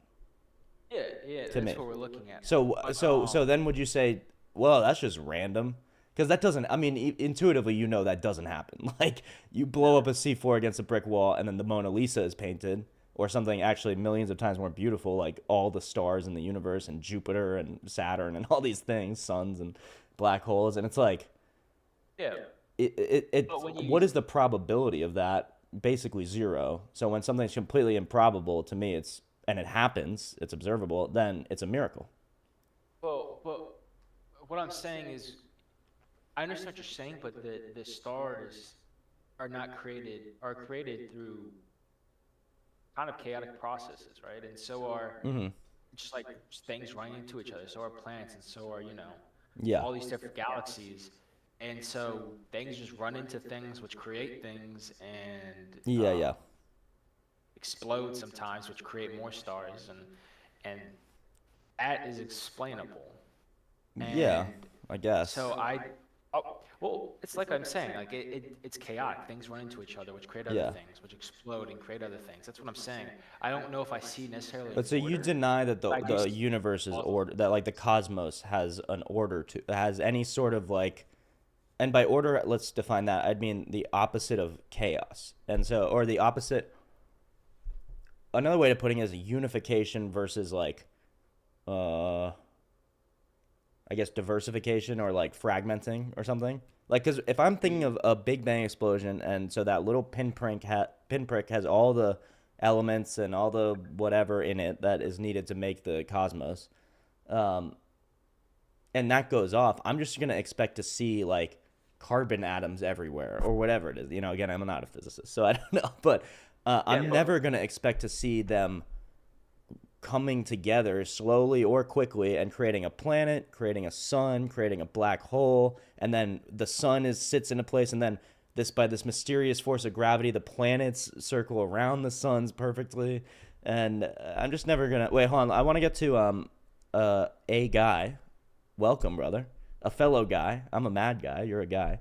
Yeah, yeah, to that's me. what we're looking at. So then would you say, well, that's just random? Because that doesn't, I mean, intuitively, you know that doesn't happen. Like, you blow up a C4 against a brick wall, and then the Mona Lisa is painted, or something actually millions of times more beautiful, like all the stars in the universe, and Jupiter, and Saturn, and all these things, suns, and black holes. And it's like, Yeah, but when you what is the probability of that? Basically zero. So when something's completely improbable, to me, and it happens, it's observable, then it's a miracle. but what I'm saying is I understand what you're saying, but the stars are created through kind of chaotic processes, right? And so are Mm-hmm. just like things running into each other. So are planets, and so are Yeah. all these different galaxies. And so things just run into things, which create things, and Yeah, yeah. explode sometimes, which create more stars, and that is explainable. Yeah, And I guess. so well, it's like I'm saying, like it's chaotic. Things run into each other, which create other Yeah. things, which explode and create other things. That's what I'm saying. I don't know if I see necessarily an But so you order, deny that but I do the see universe is plausible. order, that like the cosmos has an order to, has any sort of like, and by order, let's define that. I'd mean the opposite of chaos. And so, or the opposite, another way of putting it is a unification versus like, uh, I guess diversification or like fragmenting or something. Like, because if I'm thinking of a Big Bang explosion, and so that little pinprick has all the elements and all the whatever in it that is needed to make the cosmos, um, and that goes off, I'm just gonna expect to see like carbon atoms everywhere or whatever it is. You know, again, I'm not a physicist, so I don't know, but Yeah, I'm but never gonna expect to see them coming together slowly or quickly and creating a planet, creating a sun, creating a black hole, and then the sun sits in a place, and then by this mysterious force of gravity, the planets circle around the suns perfectly. And I'm just never gonna wait. Hold on, I want to get to a guy. Welcome, brother. A fellow guy. I'm a mad guy. You're a guy.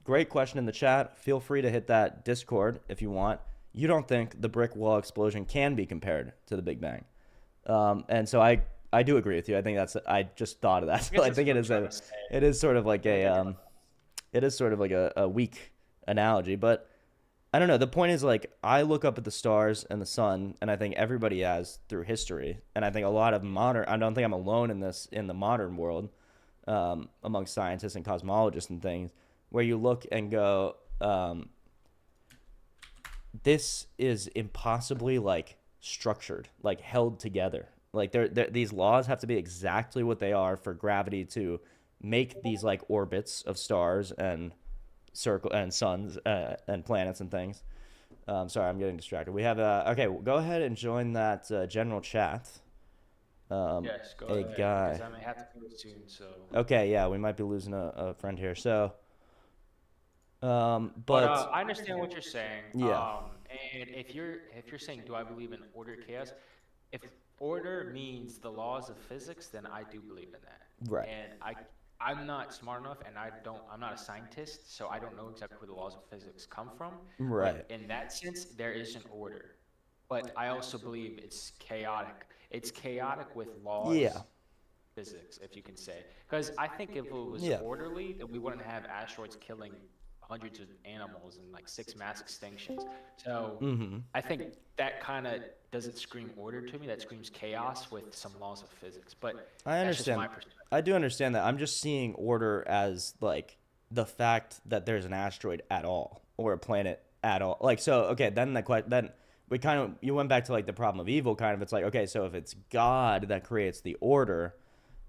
Great question in the chat. Feel free to hit that Discord if you want. You don't think the brick wall explosion can be compared to the Big Bang. And so I do agree with you. I think I just thought of that. I So guess I that's think what I'm trying to say. it is sort of like Yeah, it is sort of like a weak analogy, but I don't know. The point is like I look up at the stars and the sun, and I think everybody has through history, and I think a lot of I don't think I'm alone in this in the modern world, among scientists and cosmologists and things, where you look and go, this is impossibly like structured, like held together. Like these laws have to be exactly what they are for gravity to make these like orbits of stars and circle and suns and planets and things. Sorry, I'm getting distracted. We have okay. Well, go ahead and join that general chat. yes, go A ahead, because guy. I may have to go soon. So, Okay, yeah, we might be losing a friend here. So, but but I understand what you're saying. yeah, And if you're saying, do I believe in order chaos? If order means the laws of physics, then I do believe in that. right, And I'm not smart enough, and I'm not a scientist, so I don't know exactly where the laws of physics come from. right, But in that sense, there is an order. But I also believe it's chaotic. It's chaotic with yeah, laws, physics, if you can say. Because I think if it was yeah, orderly, then we wouldn't have asteroids killing hundreds of animals and like 6 mass extinctions. So Mm-hmm. I think that kind of doesn't scream order to me. That screams chaos with some laws of physics. But I that's just understand. my perspective. I do understand that. I'm just seeing order as like the fact that there's an asteroid at all or a planet at all. Like so, okay, then we kind of you went back to like the problem of evil kind of. It's like, okay, so if it's God that creates the order,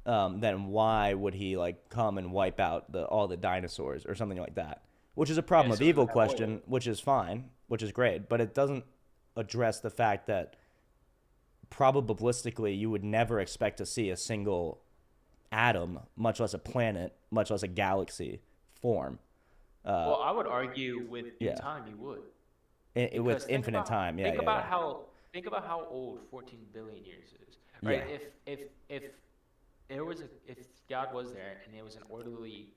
then why would he like come and wipe out all the dinosaurs or something like that? Which is a problem Yeah, of so evil avoid it. question, which is fine, which is great, but it doesn't address the fact that probabilistically you would never expect to see a single atom, much less a planet, much less a galaxy form. Well, I would argue with in Yeah, time you would. with Because infinite time. Yeah, think yeah, about yeah. how old 14 billion years is, Yeah. right? If there was a if God was there and it was an orderly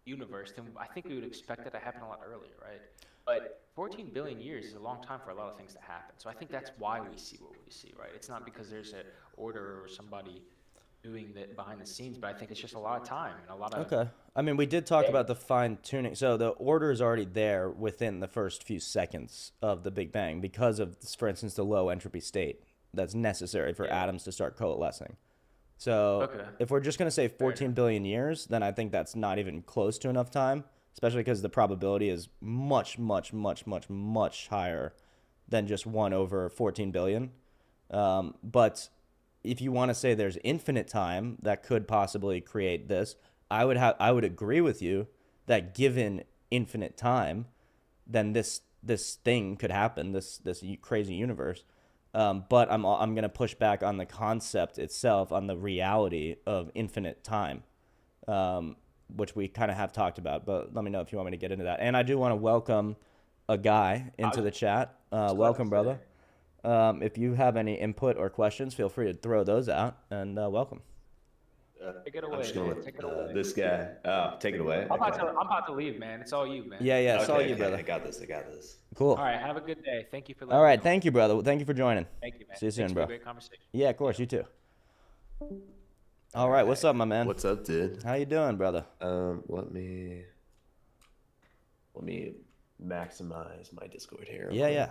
universe, then I think we would expect that to happen a lot earlier, right? But 14 billion years is a long time for a lot of things to happen. So I think that's why we see what we see, right? It's not because there's an order or somebody doing that behind the scenes, but I think it's just a lot of time and a lot of Okay. I mean, we did talk about the fine tuning. So the order is already there within the first few seconds of the Big Bang because of, for instance, the low entropy state that's necessary for atoms to start coalescing. So Okay. if we're just going to say 14 billion years, then I think that's not even close to enough time, especially because the probability is much, much, much, much, much higher than just 1 over 14 billion. But if you want to say there's infinite time that could possibly create this, I would agree with you that given infinite time, then this thing could happen, this crazy universe. But I'm gonna push back on the concept itself, on the reality of infinite time, which we kind of have talked about. But let me know if you want me to get into that. And I do want to welcome a guy into the chat. Welcome, brother. If you have any input or questions, feel free to throw those out, and welcome. Take it I'm away, just gonna man. let Take it away. this guy. Oh, take it away. Okay. I'm about to leave, man. It's all you, man. Yeah, yeah, it's all Okay, you, okay, brother. I got this. I got this. Cool. All right. Have a good day. Thank you for All right, me know. thank you, brother. Thank you for joining. Thank you, man. See you soon, Thanks for bro. a great conversation. Yeah, of course, you too. All right, what's up, my man? What's up, dude? How you doing, brother? Let me maximize my Discord here. Yeah, yeah.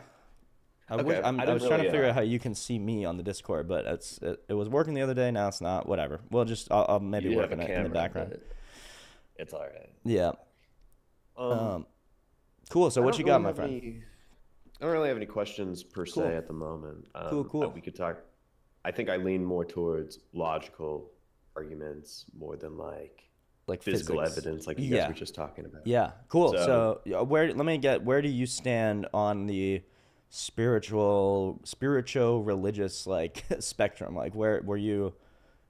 I Okay, was I didn't trying to really, figure out how you can see me on the Discord, but it was working the other day. Now it's not. Whatever. I'll maybe You work have on a it in the camera, background. but it's all right. Yeah. Cool. So I what don't you got, really my have friend? I don't really have any questions per Cool. se at the moment. Cool. We could talk. I think I lean more towards logical arguments more than like physical physics. evidence, like you guys were just talking about. Yeah. Cool. So- So where do you stand on the spiritual religious like spectrum? Like where were you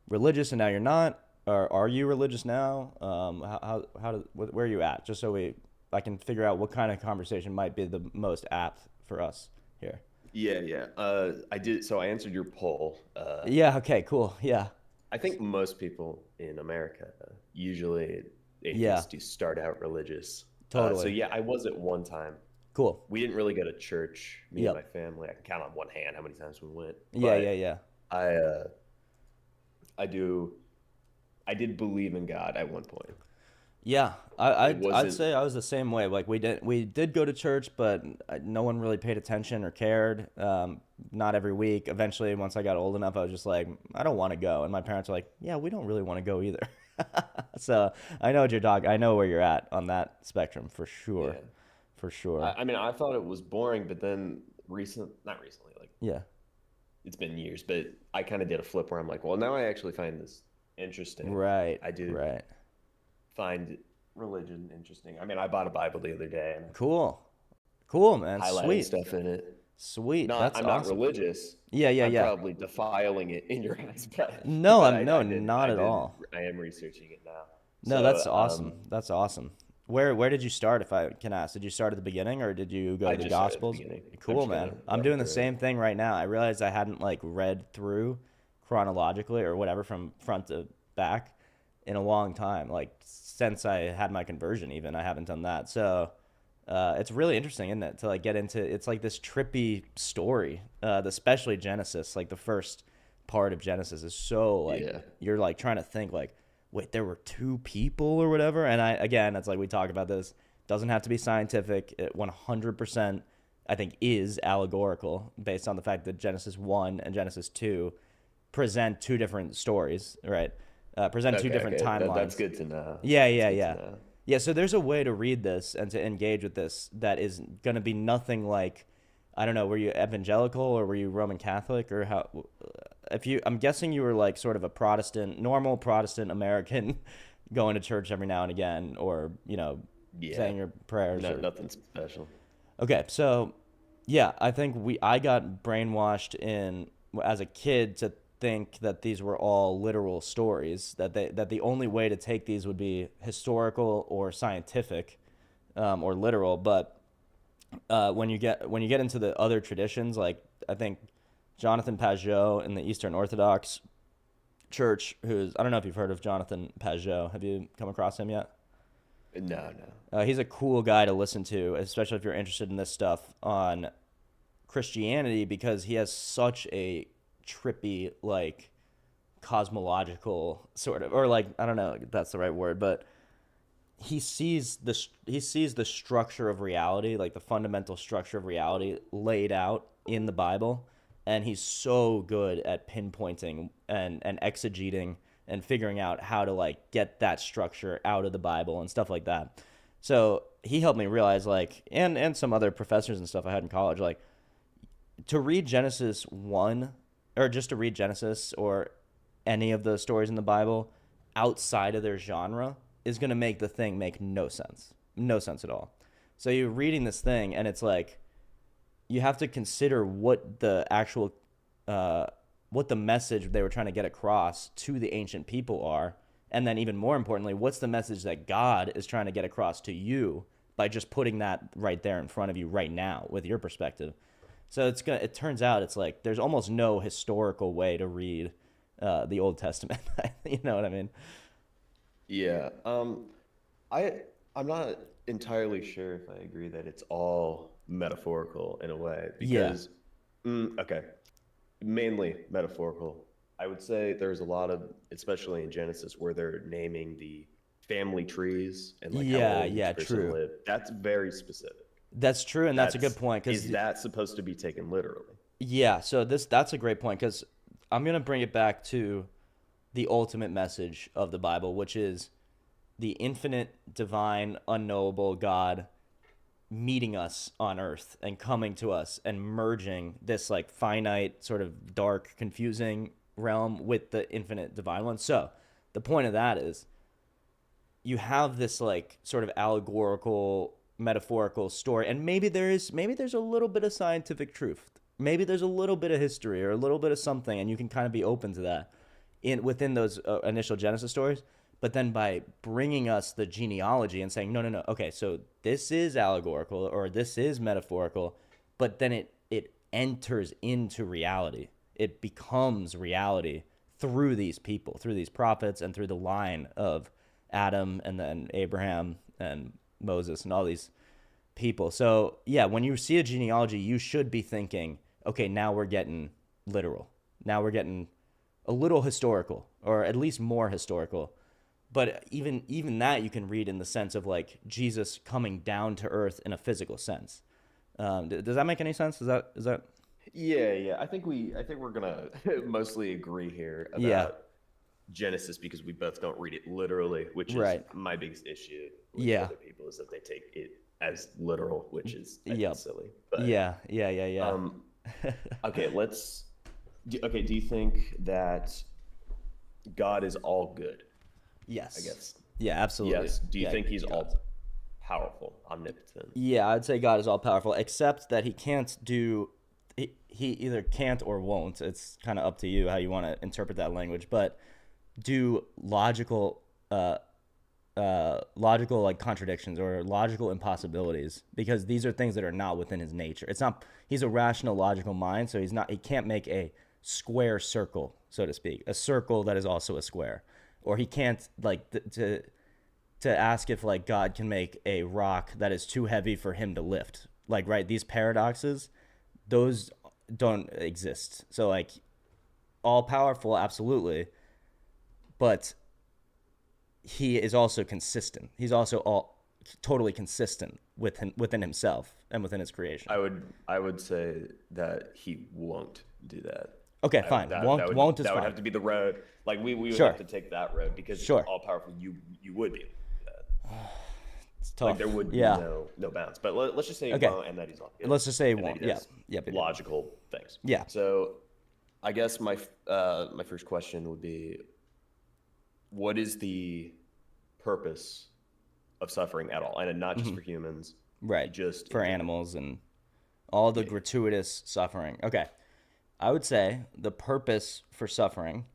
religious and now you're not, or are you religious now? Where are you at? Just so I can figure out what kind of conversation might be the most apt for us here. Yeah. I did. So I answered your poll. Yeah. Okay. Cool. Yeah. I think most people in America, usually atheists, Yeah. do start out religious. Totally. So yeah, I was at one time. Cool. We didn't really go to church, me Yep. and my family. I can count on one hand how many times we went. Yeah. But Yeah. I did believe in God at one point. Yeah, I'd wasn't- say I was the same way. Like we did go to church, but no one really paid attention or cared. Not every week. Eventually, once I got old enough, I was just like, I don't want to go. And my parents were like, yeah, we don't really want to go either. So I know what you're talking. I know where you're at on that spectrum for sure. Yeah. For sure. I mean, I thought it was boring, but then not recently, like Yeah. it's been years, but I kind of did a flip where I'm like, well, now I actually find this interesting. Right. I do. Right. Find religion interesting. I mean, I bought a Bible the other day and Cool, man. highlighting Sweet. stuff in it. Sweet. I'm That's not awesome. religious. Yeah. I'm probably defiling it in your eyes, but No, but not at all. I am reaching it now. No, So, that's awesome. That's awesome. Where did you start, if I can ask? Did you start at the beginning or did you go I to the just started at the Gospels? beginning. I'm Cool, just man. gonna I'm go doing the through it. same thing right now. I realized I hadn't like read through chronologically or whatever from front to back in a long time. Like since I had my conversion, even I haven't done that. So it's really interesting, isn't it, to like get into? It's like this trippy story, especially Genesis. Like the first part of Genesis is so like Yeah. you're like trying to think like, wait, there were two people or whatever. And again, it's like we talk about this. Doesn't have to be scientific. It 100%, I think, is allegorical based on the fact that Genesis 1 and Genesis 2 present two different stories, right? Present two different timelines. That's good to know. Yeah. Yeah, so there's a way to read this and to engage with this that is going to be nothing like, I don't know, were you evangelical or were you Roman Catholic, or how? I'm guessing you were like sort of a Protestant, normal Protestant American, going to church every now and again, or saying your prayers. Nothing special. Okay, so yeah, I think I got brainwashed as a kid to think that these were all literal stories, that the only way to take these would be historical or scientific, or literal. But when you get into the other traditions, like I think Jonathan Pageau in the Eastern Orthodox Church, I don't know if you've heard of Jonathan Pageau. Have you come across him yet? No. He's a cool guy to listen to, especially if you're interested in this stuff on Christianity, because he has such a trippy, like, cosmological sort of, or like, I don't know if that's the right word, but he sees the structure of reality, like the fundamental structure of reality laid out in the Bible, and he's so good at pinpointing and exegeting and figuring out how to like get that structure out of the Bible and stuff like that. So he helped me realize, like, and some other professors and stuff I had in college, like, to read Genesis 1, or just to read Genesis or any of the stories in the Bible outside of their genre is going to make the thing make no sense at all. So you're reading this thing and it's like, you have to consider what the actual, what the message they were trying to get across to the ancient people are. And then even more importantly, what's the message that God is trying to get across to you by just putting that right there in front of you right now with your perspective. So it turns out it's like there's almost no historical way to read the Old Testament. You know what I mean? Yeah. I'm not entirely sure if I agree that it's all metaphorical in a way, because okay, mainly metaphorical. I would say there's a lot of, especially in Genesis, where they're naming the family trees and like how long each person lived. That's very specific. That's true, and that's a good point. Is that supposed to be taken literally? Yeah, so that's a great point, because I'm going to bring it back to the ultimate message of the Bible, which is the infinite, divine, unknowable God meeting us on earth and coming to us and merging this like finite, sort of dark, confusing realm with the infinite divine one. So the point of that is you have this like sort of allegorical, metaphorical story, and maybe there's a little bit of scientific truth, maybe there's a little bit of history or a little bit of something, and you can kind of be open to that within those initial Genesis stories. But then by bringing us the genealogy and saying, no, okay, so this is allegorical or this is metaphorical, but then it enters into reality. It becomes reality through these people, through these prophets, and through the line of Adam and then Abraham and Moses and all these people. So yeah, when you see a genealogy, you should be thinking, okay, now we're getting literal. Now we're getting a little historical, or at least more historical. But even that you can read in the sense of like Jesus coming down to earth in a physical sense. Does that make any sense? Is that? Yeah. I think we're gonna mostly agree here about Genesis, because we both don't read it literally, which is my biggest issue with other people, is that they take it as literal, which is silly. But, yeah. Okay, do you think that God is all good? Yes. I guess. Yeah, absolutely. Yes. Do you think he's all powerful, omnipotent? Yeah, I'd say God is all powerful, except that he can't do. He either can't or won't. It's kind of up to you how you want to interpret that language. But do logical like contradictions or logical impossibilities, because these are things that are not within his nature. It's not. He's a rational, logical mind, so he can't make a square circle, so to speak, a circle that is also a square. Or he can't, like, to ask if, like, God can make a rock that is too heavy for him to lift. Like, right, these paradoxes, those don't exist. So, like, all-powerful, absolutely. But he is also consistent. He's also totally consistent within himself and within his creation. I would say that he won't do that. Okay, fine. That won't is that fine. would have to be the road. Like we would Sure. have to take that road because Sure. all powerful you would be able to do that. It's tough. Like there would be no bounds. But let's just say he won't and that he's on. Let's just say he and won't. that he does Yeah. logical things. Yeah. So I guess my first question would be, what is the purpose of suffering at all? And not just for humans. Right. Just for animals and all the gratuitous suffering. Okay. I would say the purpose for suffering,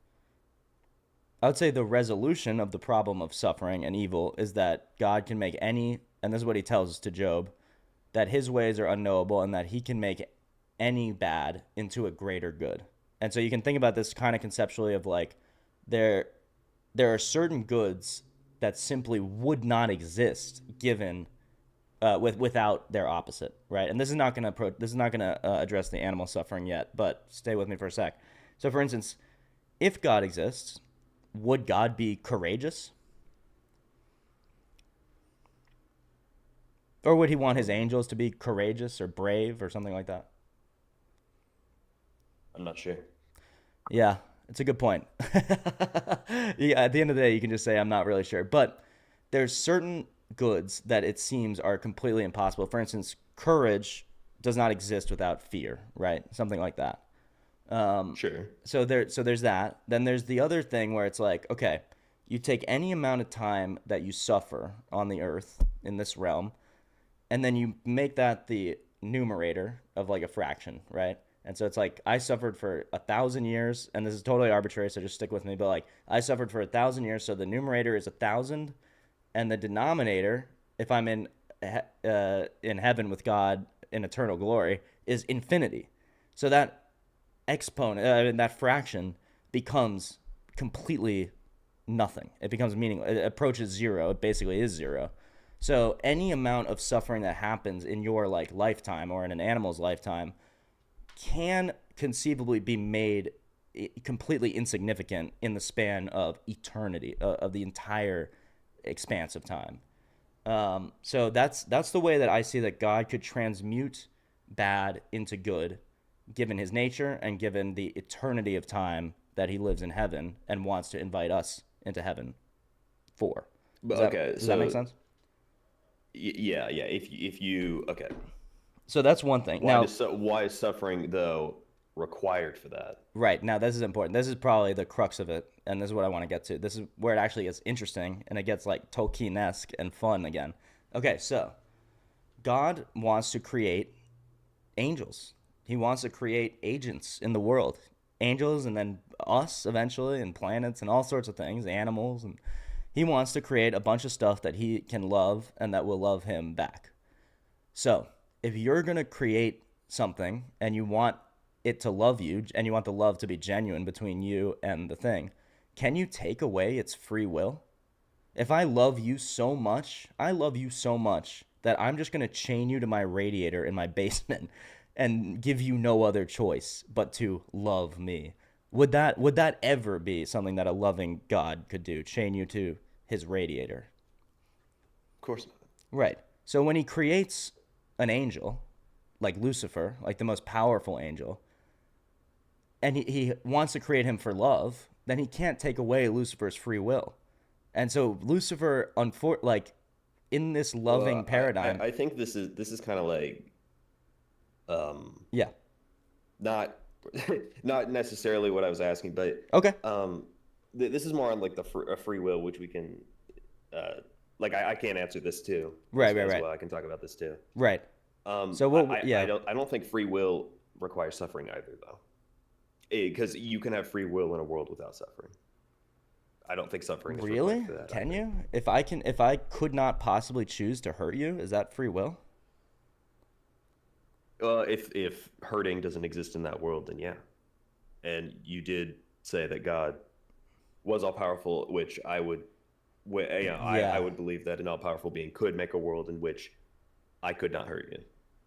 I would say the resolution of the problem of suffering and evil is that God can make any, and this is what he tells to Job, that his ways are unknowable and that he can make any bad into a greater good. And so you can think about this kind of conceptually of like there are certain goods that simply would not exist given without their opposite, right? And this is not going to address the animal suffering yet, but stay with me for a sec. So, for instance, if God exists, would God be courageous, or would he want his angels to be courageous or brave or something like that? I'm not sure. Yeah, it's a good point. Yeah, at the end of the day, you can just say I'm not really sure, but there's certain goods that it seems are completely impossible. For instance, courage does not exist without fear, right? Something like that. Sure. So there's that. Then there's the other thing where it's like, okay, you take any amount of time that you suffer on the earth in this realm, and then you make that the numerator of like a fraction, right? And so it's like I suffered for 1,000 years, and this is totally arbitrary, so just stick with me. But like I suffered for 1,000 years, so the numerator is 1,000. And the denominator, if I'm in heaven with God in eternal glory, is infinity. So that exponent, that fraction, becomes completely nothing. It becomes meaningless. It approaches zero. It basically is zero. So any amount of suffering that happens in your like lifetime or in an animal's lifetime can conceivably be made completely insignificant in the span of eternity, of the entire expanse of time. So that's the way that I see that God could transmute bad into good, given his nature and given the eternity of time that he lives in heaven and wants to invite us into heaven for. Does that make sense? Yeah. If you okay. So that's one thing. Why is suffering though required for that? Right. Now this is important. This is probably the crux of it, and this is what I want to get to. This is where it actually gets interesting and it gets like Tolkien-esque and fun again. Okay, so God wants to create angels. He wants to create agents in the world. Angels and then us eventually and planets and all sorts of things, animals, and he wants to create a bunch of stuff that he can love and that will love him back. So, if you're going to create something and you want it to love you and you want the love to be genuine between you and the thing, can you take away its free will? If I love you so much that I'm just going to chain you to my radiator in my basement and give you no other choice but to love me. Would that ever be something that a loving God could do? Chain you to his radiator? Of course not. Right. So when he creates an angel, like Lucifer, like the most powerful angel, and he wants to create him for love, then he can't take away Lucifer's free will. And so Lucifer, in this loving paradigm, I think this is kind of like, yeah, not necessarily what I was asking, but okay, this is more on like a free will, which we can, I can't answer this too. Right. Well, I can talk about this too. Right. I don't think free will requires suffering either, though, because you can have free will in a world without suffering. I don't think suffering is really for that. Can you? If I could not possibly choose to hurt you, is that free will? If hurting doesn't exist in that world, then yeah. And you did say that God was all powerful, which I would believe that an all powerful being could make a world in which I could not hurt you.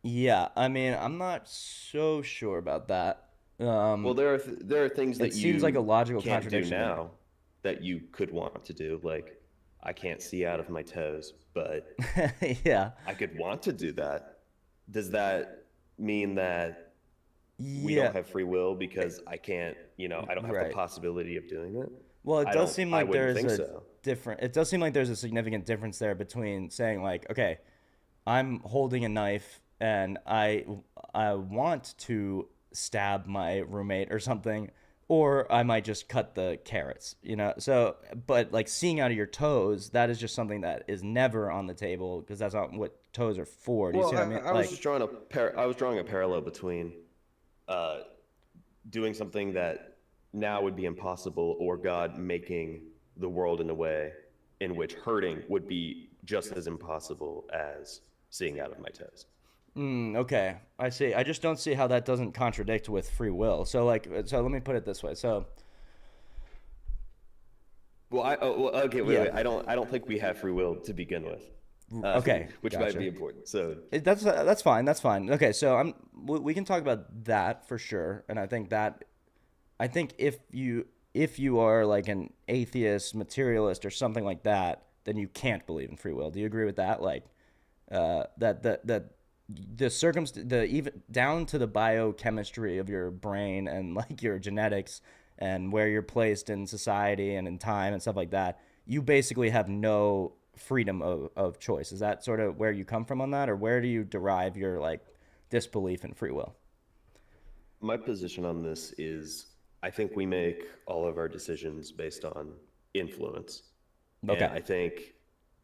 Yeah, I mean, I'm not so sure about that. Well, there are things that it seems like a logical can't contradiction do now that you could want to do, like I can't see out of my toes, but Yeah. I could want to do that. Does that mean that we don't Yeah. have free will because I can't, I don't have the Right. possibility of doing it? Well, it does seem I like wouldn't there's think a so. it does seem like there's a significant difference there between saying like, okay, I'm holding a knife and I want to stab my roommate or something, or I might just cut the carrots, you know? So, but like seeing out of your toes, that is just something that is never on the table because that's not what toes are for. Do you Well, see what I mean? I was Like, just I was drawing a parallel between uh, doing something that now would be impossible, or God making the world in a way in which hurting would be just as impossible as seeing out of my toes. okay, I see. I just don't see how that doesn't contradict with free will. So like, so let me put it this way. So, Okay, yeah. wait. I don't think we have free will to begin with, Okay, which might gotcha. be important. So, That's fine. That's fine. Okay, so we can talk about that for sure. And I think if you are like an atheist, materialist, or something like that, then you can't believe in free will. Do you agree with that? Like, that the even down to the biochemistry of your brain and like your genetics and where you're placed in society and in time and stuff like that, you basically have no freedom of choice. Is that sort of where you come from on that, or where do you derive your like disbelief in free will? my position on this is I think we make all of our decisions based on influence. And Okay. I think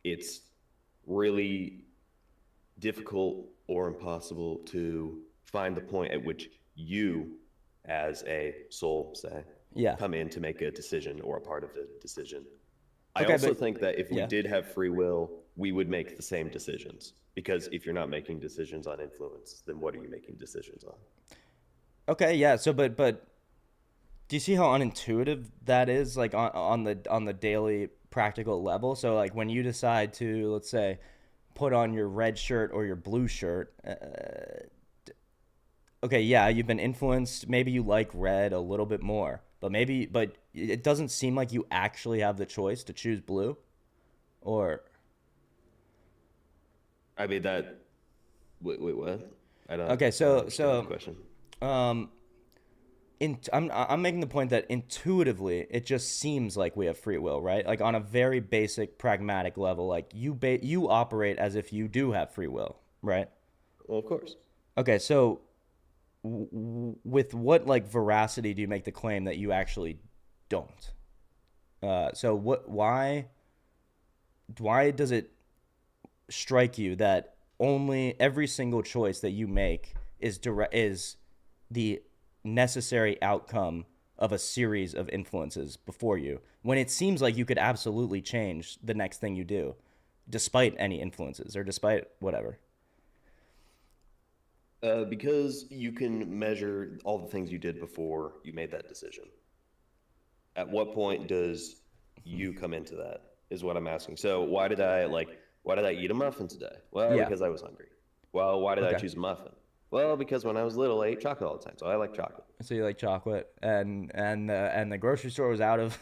it's really difficult or impossible to find the point at which you, as a soul, say, Yeah. come in to make a decision or a part of the decision. I Okay, also but think that if we yeah. did have free will, we would make the same decisions. Because if you're not making decisions on influence, then what are you making decisions on? Okay, yeah. So but do you see how unintuitive that is like on the daily practical level? So like when you decide to, let's say, put on your red shirt or your blue shirt, okay, yeah, you've been influenced. Maybe you like red a little bit more, but it doesn't seem like you actually have the choice to choose blue. Or I mean that. Wait, what? okay, I don't so understand the question. um, I'm making the point that intuitively it just seems like we have free will, right? Like on a very basic pragmatic level, like you operate as if you do have free will, right? Well, of course. Okay, so with what like veracity do you make the claim that you actually don't? So why does it strike you that only every single choice that you make is the necessary outcome of a series of influences before you, when it seems like you could absolutely change the next thing you do despite any influences or despite whatever? Because you can measure all the things you did before you made that decision. At what point does you come into that? Is what I'm asking. So why did I eat a muffin today? Well, Yeah. because I was hungry. Well, why did I Okay. choose a muffin? Well, because when I was little, I ate chocolate all the time, so I like chocolate. So you like chocolate, and the grocery store was out of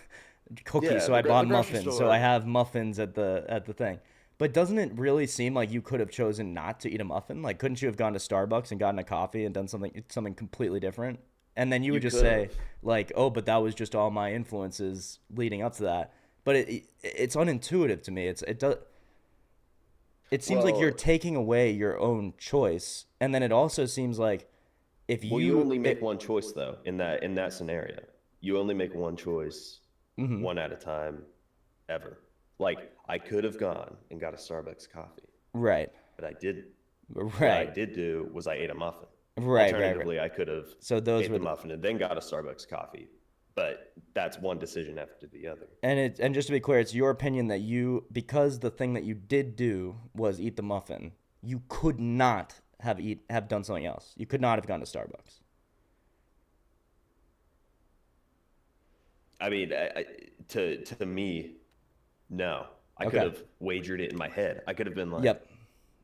cookies, Yeah, so I the bought grocery muffins. So I store. have muffins at the thing. But doesn't it really seem like you could have chosen not to eat a muffin? Like, couldn't you have gone to Starbucks and gotten a coffee and done something completely different? And then you You would just could say have. like, "Oh, but that was just all my influences leading up to that." But it's unintuitive to me. It seems like you're Well, taking away your own choice, and then it also seems like if well, you you only make one choice though in that scenario. You only make one choice, mhm, one at a time, ever. Like I could have gone and got a Starbucks coffee, right. but I didn't. What I Right, did do was I ate a muffin. right. Alternatively, I could have So those ate were the the, muffin and then got a Starbucks coffee, but that's one decision after the other. and just to be clear, it's your opinion that because the thing that you did do was eat the muffin, you could not have done something else. You could not have gone to Starbucks. I mean, to me, no. I could Okay. have wagered it in my head. I could have been like, Yep.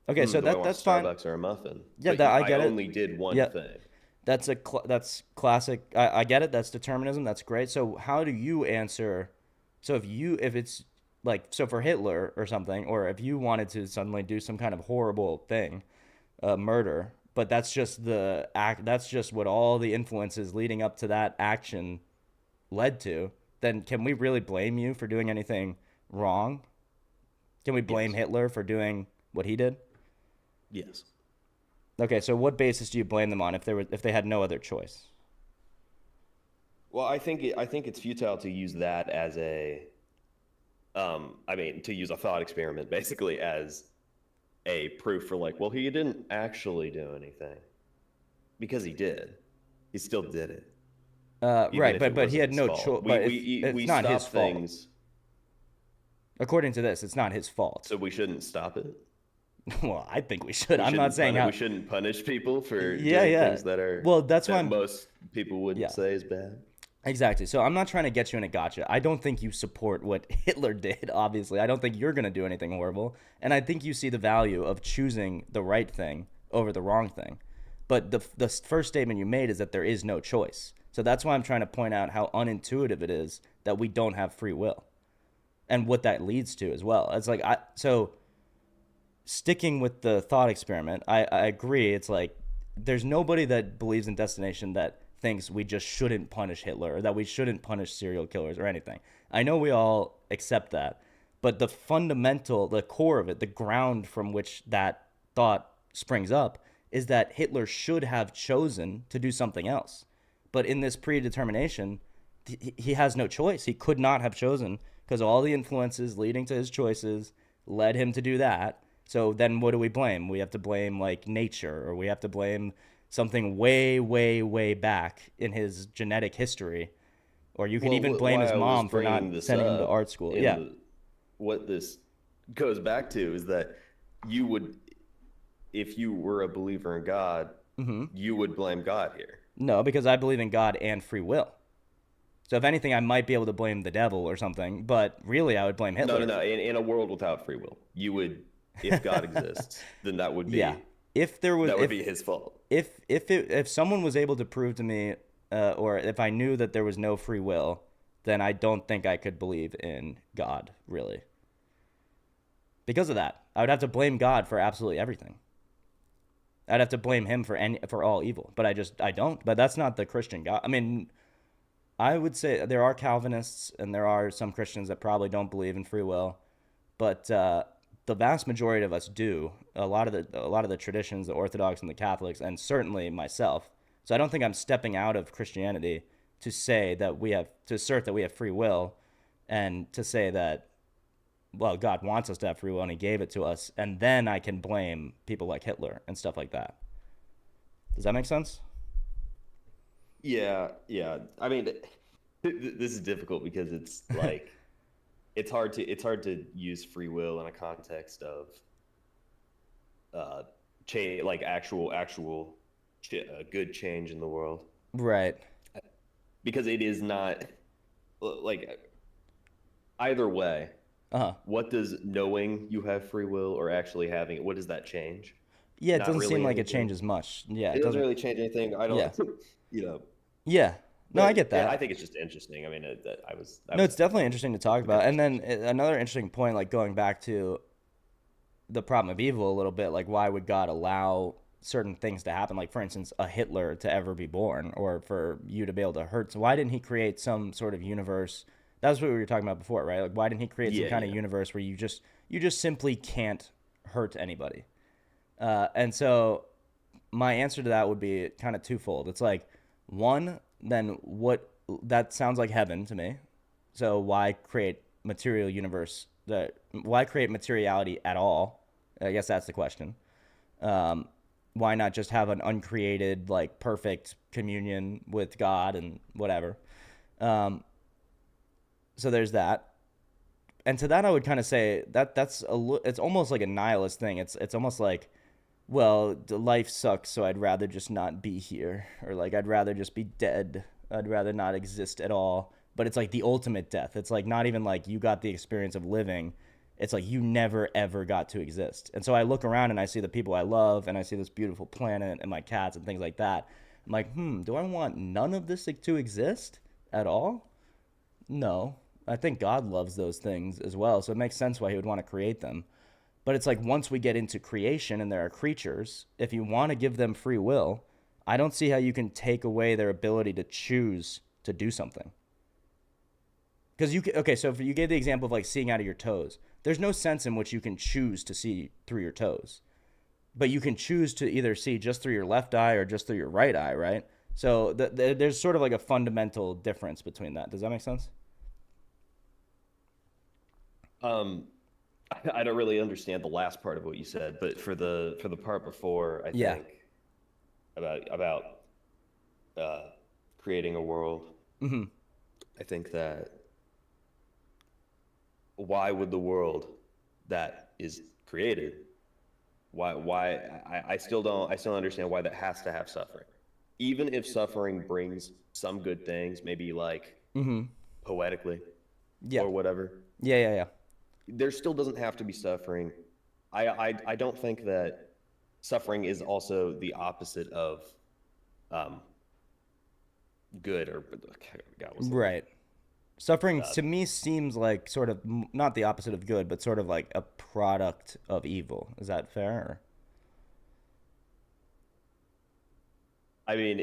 Okay, so do I want that's fine. Starbucks or a muffin? Yeah, But I I get it. only did one Yep. thing. That's classic. I get it. That's determinism. That's great. So how do you answer? So if it's like, so for Hitler or something, or if you wanted to suddenly do some kind of horrible thing, murder, but that's just the act, that's just what all the influences leading up to that action led to, then can we really blame you for doing anything wrong? Can we blame Yes. Hitler for doing what he did? Yes. Okay, so what basis do you blame them on if they had no other choice? Well, I think it's futile to use that as a, I mean, to use a thought experiment basically as a proof for like, well, he didn't actually do anything, because he did. He still did it, even Right, if it but he wasn't had his no fault. choice. But it's We not his stop fault. things, According to this, it's not his fault. so we shouldn't stop it. Well, I think we should. We I'm not shouldn't saying how. we shouldn't punish people for Yeah, doing yeah. things that are Well, that's why that I'm. most people wouldn't Yeah. say is bad. Exactly. So I'm not trying to get you in a gotcha. I don't think you support what Hitler did, obviously. I don't think you're going to do anything horrible. And I think you see the value of choosing the right thing over the wrong thing. But the first statement you made is that there is no choice. So that's why I'm trying to point out how unintuitive it is that we don't have free will and what that leads to as well. It's like, so sticking with the thought experiment, I agree. It's like there's nobody that believes in destination that thinks we just shouldn't punish Hitler or that we shouldn't punish serial killers or anything. I know we all accept that, but the fundamental, the core of it, the ground from which that thought springs up is that Hitler should have chosen to do something else. But in this predetermination, he has no choice. He could not have chosen because all the influences leading to his choices led him to do that. So then what do we blame? We have to blame like nature, or we have to blame something way, way, way back in his genetic history. Or you could even blame why his I was mom for not bringing this sending him to up art school. in Yeah. What this goes back to is that you would, if you were a believer in God, you would blame God here. No, because I believe in God and free will. So if anything, I might be able to blame the devil or something, but really I would blame Hitler. No. In a world without free will, you would, if God exists, then that would be Yeah. If there was, that would be his fault. If someone was able to prove to me, or if I knew that there was no free will, then I don't think I could believe in God, really. Because of that, I would have to blame God for absolutely everything. I'd have to blame him for all evil, but I don't. But that's not the Christian God. I mean, I would say there are Calvinists and there are some Christians that probably don't believe in free will, but the vast majority of us do. A lot of the traditions, the Orthodox and the Catholics, and certainly myself. So I don't think I'm stepping out of Christianity to say that to assert that we have free will, and to say that, well, God wants us to have free will and he gave it to us, and then I can blame people like Hitler and stuff like that. Does that make sense? Yeah. I mean, this is difficult because it's like it's hard to use free will in a context of change, like actual good change in the world, Right. because it is not like either way. Uh-huh. What does knowing you have free will or actually having it, what does that change? Yeah, it Not doesn't really seem like it anything. changes much. Yeah, It doesn't really change anything. I don't, Yeah. you know. Yeah. No, I get that. I think it's just interesting. I mean, No, it's definitely interesting to talk about. And then another interesting point, like going back to the problem of evil a little bit, like why would God allow certain things to happen? Like, for instance, a Hitler to ever be born, or for you to be able to hurt. So why didn't he create some sort of universe? That was what we were talking about before, right? Like, why didn't he create some kind of universe where you just simply can't hurt anybody? And so my answer to that would be kind of twofold. It's like, one, then that sounds like heaven to me. So why create material universe? Why create materiality at all? I guess that's the question. Why not just have an uncreated, like, perfect communion with God and whatever? So there's that. And to that, I would kind of say it's almost like a nihilist thing. It's almost like, well, life sucks, so I'd rather just not be here, or like I'd rather just be dead. I'd rather not exist at all. But it's like the ultimate death. It's like not even like you got the experience of living. It's like you never ever got to exist. And so I look around and I see the people I love, and I see this beautiful planet and my cats and things like that. I'm like, do I want none of this to exist at all? No. I think God loves those things as well, so it makes sense why he would want to create them. But it's like once we get into creation and there are creatures, if you want to give them free will, I don't see how you can take away their ability to choose to do something. Because so if you gave the example of like seeing out of your toes, there's no sense in which you can choose to see through your toes. But you can choose to either see just through your left eye or just through your right eye, right? So there's sort of like a fundamental difference between that. Does that make sense? I don't really understand the last part of what you said, but for the part before, I think about creating a world. Mm-hmm. I think that why would the world that is created, why I still don't understand why that has to have suffering. Even if suffering brings some good things, maybe like poetically or whatever. Yeah. There still doesn't have to be suffering. I don't think that suffering is also the opposite of good or God, right. Suffering to me seems like sort of not the opposite of good, but sort of like a product of evil. Is that fair? Or? I mean,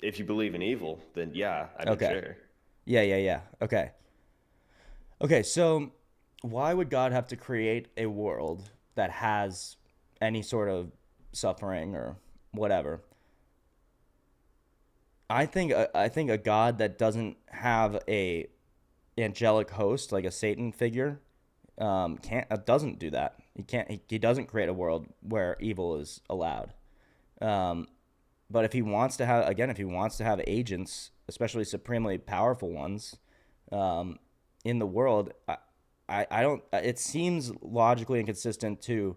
if you believe in evil, then yeah, I'm sure. Yeah. Okay, so why would God have to create a world that has any sort of suffering or whatever? I think a God that doesn't have a angelic host like a Satan figure doesn't do that. He doesn't create a world where evil is allowed. But if he wants to have agents, especially supremely powerful ones, in the world, I don't. It seems logically inconsistent to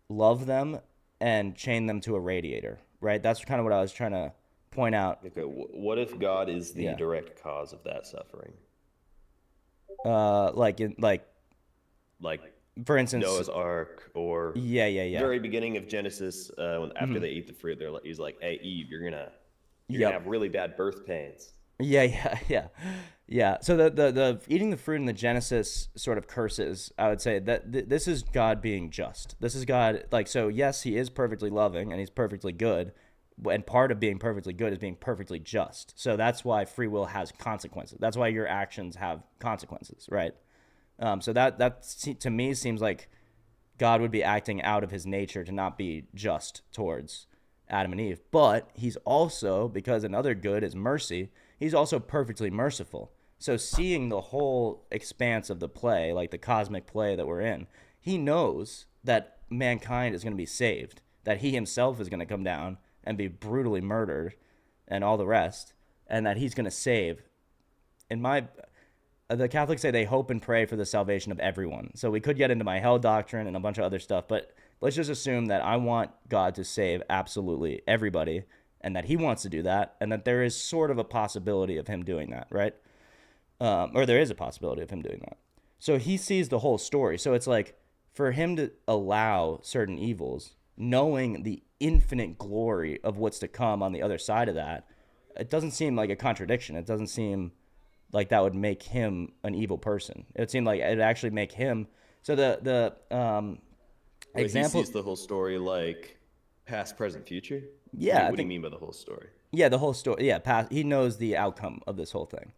love them and chain them to a radiator, right? That's kind of what I was trying to point out. Okay, what if God is the direct cause of that suffering? Like for instance, Noah's Ark, or very beginning of Genesis, after they eat the fruit, he's like, "Hey Eve, you're gonna have really bad birth pains." Yeah. So the eating the fruit in the Genesis sort of curses, I would say that this is God being just. This is God, like, so yes, he is perfectly loving and he's perfectly good, and part of being perfectly good is being perfectly just. So that's why free will has consequences. That's why your actions have consequences, right? So that to me seems like God would be acting out of his nature to not be just towards Adam and Eve. But he's also, because another good is mercy, he's also perfectly merciful. So seeing the whole expanse of the play, like the cosmic play that we're in, he knows that mankind is going to be saved, that he himself is going to come down and be brutally murdered and all the rest, and that he's going to save. The Catholics say they hope and pray for the salvation of everyone. So we could get into my hell doctrine and a bunch of other stuff, but let's just assume that I want God to save absolutely everybody, and that he wants to do that, and that there is sort of a possibility of him doing that, right? Or there is a possibility of him doing that. So he sees the whole story. So it's like, for him to allow certain evils, knowing the infinite glory of what's to come on the other side of that, it doesn't seem like a contradiction. It doesn't seem like that would make him an evil person. It would seem like it'd actually make him. So the example. He sees the whole story like past, present, future. Yeah. What do you mean by the whole story? Yeah, the whole story. Yeah, past. He knows the outcome of this whole thing.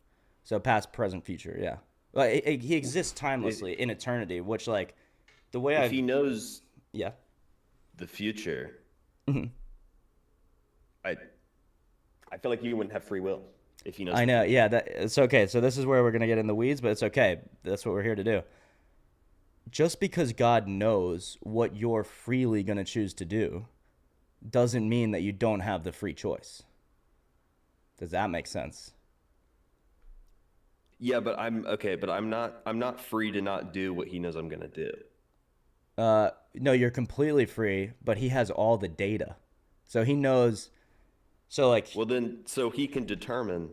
So past, present, future. Yeah. Well, he exists timelessly in eternity, which, like, the way if he knows. Yeah. The future. Mm-hmm. I feel like you wouldn't have free will if he knows. I know. Yeah. It's okay. So this is where we're gonna get in the weeds, but it's okay. That's what we're here to do. Just because God knows what you're freely gonna choose to do, doesn't mean that you don't have the free choice. Does that make sense? Yeah, but I'm not free to not do what he knows I'm gonna do. No, you're completely free, but he has all the data. So he knows. So, like. Well, then, so he can determine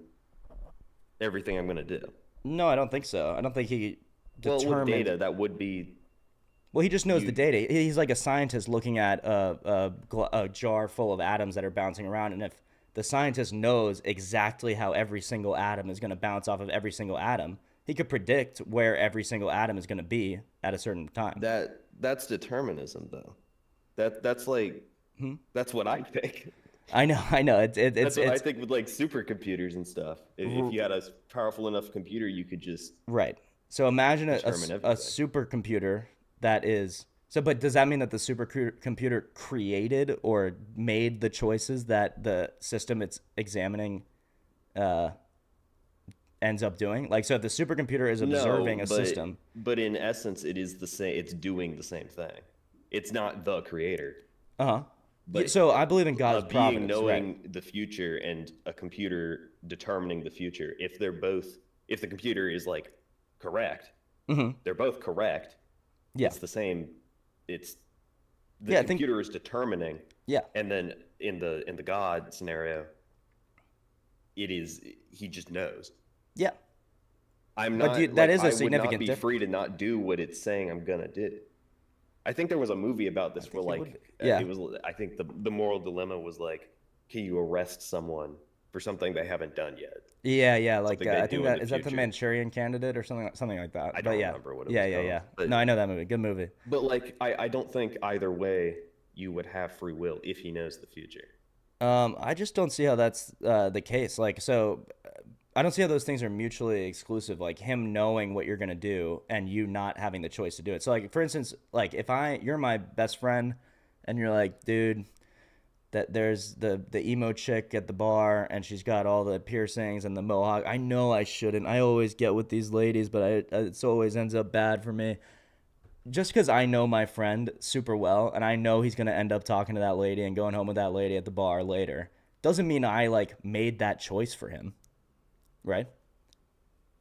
everything I'm gonna do. No, I don't think so. I don't think he determined. Well, with data, that would be. Well, he just knows the data. He's like a scientist looking at a jar full of atoms that are bouncing around, and if the scientist knows exactly how every single atom is going to bounce off of every single atom, He could predict where every single atom is going to be at a certain time. That's determinism, though. That's like that's what I think. I know. That's what I think with like supercomputers and stuff. If you had a powerful enough computer, you could just right. So imagine a determine supercomputer that is so. But does that mean that the supercomputer created or made the choices that the system it's examining ends up doing? Like, so if the supercomputer is observing a system, but in essence, it is the same. It's doing the same thing. It's not the creator. But so I believe in God's providence, being knowing right? the future and a computer determining the future. If the computer is like correct, they're both correct. Yeah, it's the same. It's the computer is determining. Yeah, and then in the God scenario, he just knows. Yeah, I'm not. But that is a significant I would not be free to not do what it's saying I'm gonna do. I think there was a movie about this where like it was. I think the moral dilemma was like, can you arrest someone for something they haven't done yet? Yeah. Like I think that is that the Manchurian Candidate or something like that. I don't remember what it was. Yeah. But, no, I know that movie. Good movie. But like, I don't think either way you would have free will if he knows the future. I just don't see how that's the case. Like, so I don't see how those things are mutually exclusive. Like him knowing what you're gonna do and you not having the choice to do it. So like, for instance, like if you're my best friend and you're like, dude, that there's the emo chick at the bar and she's got all the piercings and the mohawk. I know I shouldn't. I always get with these ladies, but it always ends up bad for me. Just because I know my friend super well and I know he's gonna end up talking to that lady and going home with that lady at the bar later, doesn't mean I like made that choice for him. Right?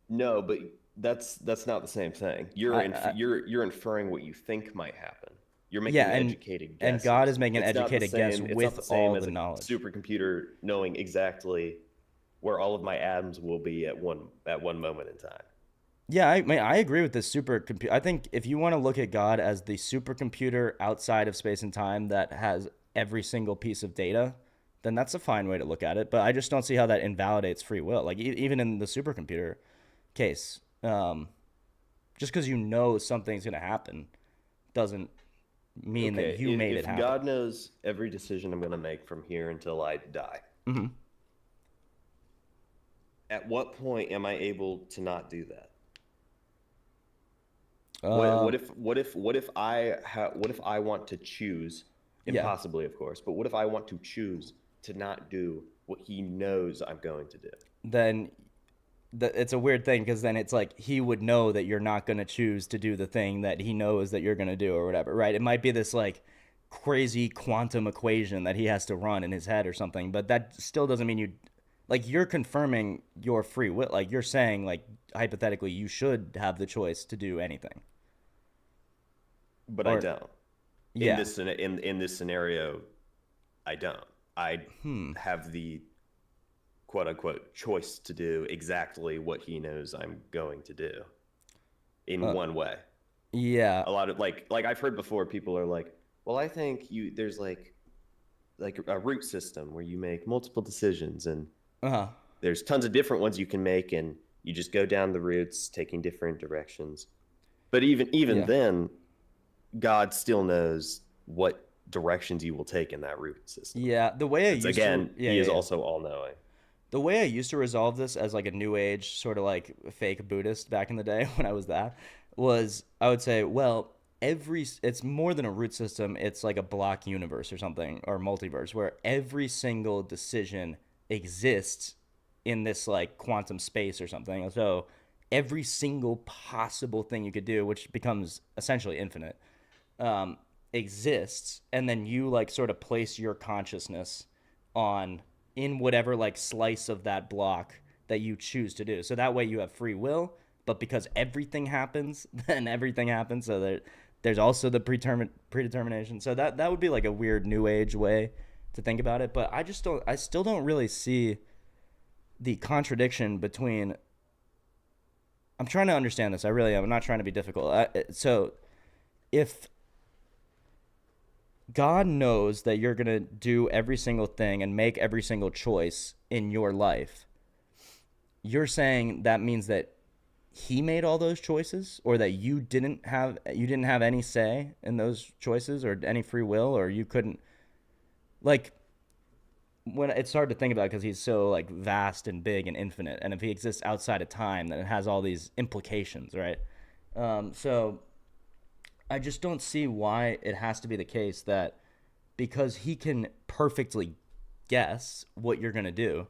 No, but that's not the same thing. You're inferring what you think might happen. You're making an educated guess. And God is making an educated guess with all the knowledge. Supercomputer knowing exactly where all of my atoms will be at one moment in time. Yeah, I agree with this supercomputer. I think if you want to look at God as the supercomputer outside of space and time that has every single piece of data, then that's a fine way to look at it. But I just don't see how that invalidates free will. Like even in the supercomputer case, just because you know something's going to happen doesn't mean that you made it happen. If God knows every decision I'm going to make from here until I die, at what point am I able to not do that? What if I want to choose? Impossibly, of course. But what if I want to choose to not do what he knows I'm going to do? Then it's a weird thing because then it's like he would know that you're not going to choose to do the thing that he knows that you're going to do or whatever, right? It might be this like crazy quantum equation that he has to run in his head or something, but that still doesn't mean you're confirming your free will. Like you're saying like hypothetically you should have the choice to do anything. But I don't. In this scenario, I don't. I have the quote unquote choice to do exactly what he knows I'm going to do in one way. Yeah. A lot of like I've heard before people are like, well, I think there's like a root system where you make multiple decisions and there's tons of different ones you can make and you just go down the routes taking different directions. But even then, God still knows what directions you will take in that root system. Yeah, the way I used to... he is also all-knowing. The way I used to resolve this as like a new age sort of like fake Buddhist back in the day when I was that was I would say, well, it's more than a root system. It's like a block universe or something or multiverse where every single decision exists in this like quantum space or something. So every single possible thing you could do, which becomes essentially infinite, exists, and then you like sort of place your consciousness in whatever like slice of that block that you choose to do. So that way you have free will, but because everything happens, then everything happens. So there's also the predetermination. So that would be like a weird new age way to think about it. But I still don't really see the contradiction between. I'm trying to understand this. I really am. I'm not trying to be difficult. So if God knows that you're going to do every single thing and make every single choice in your life, you're saying that means that he made all those choices, or that you didn't have any say in those choices or any free will, or you couldn't, like, when it's hard to think about because he's so like vast and big and infinite, and if he exists outside of time, then it has all these implications, right? So I just don't see why it has to be the case that because he can perfectly guess what you're gonna do,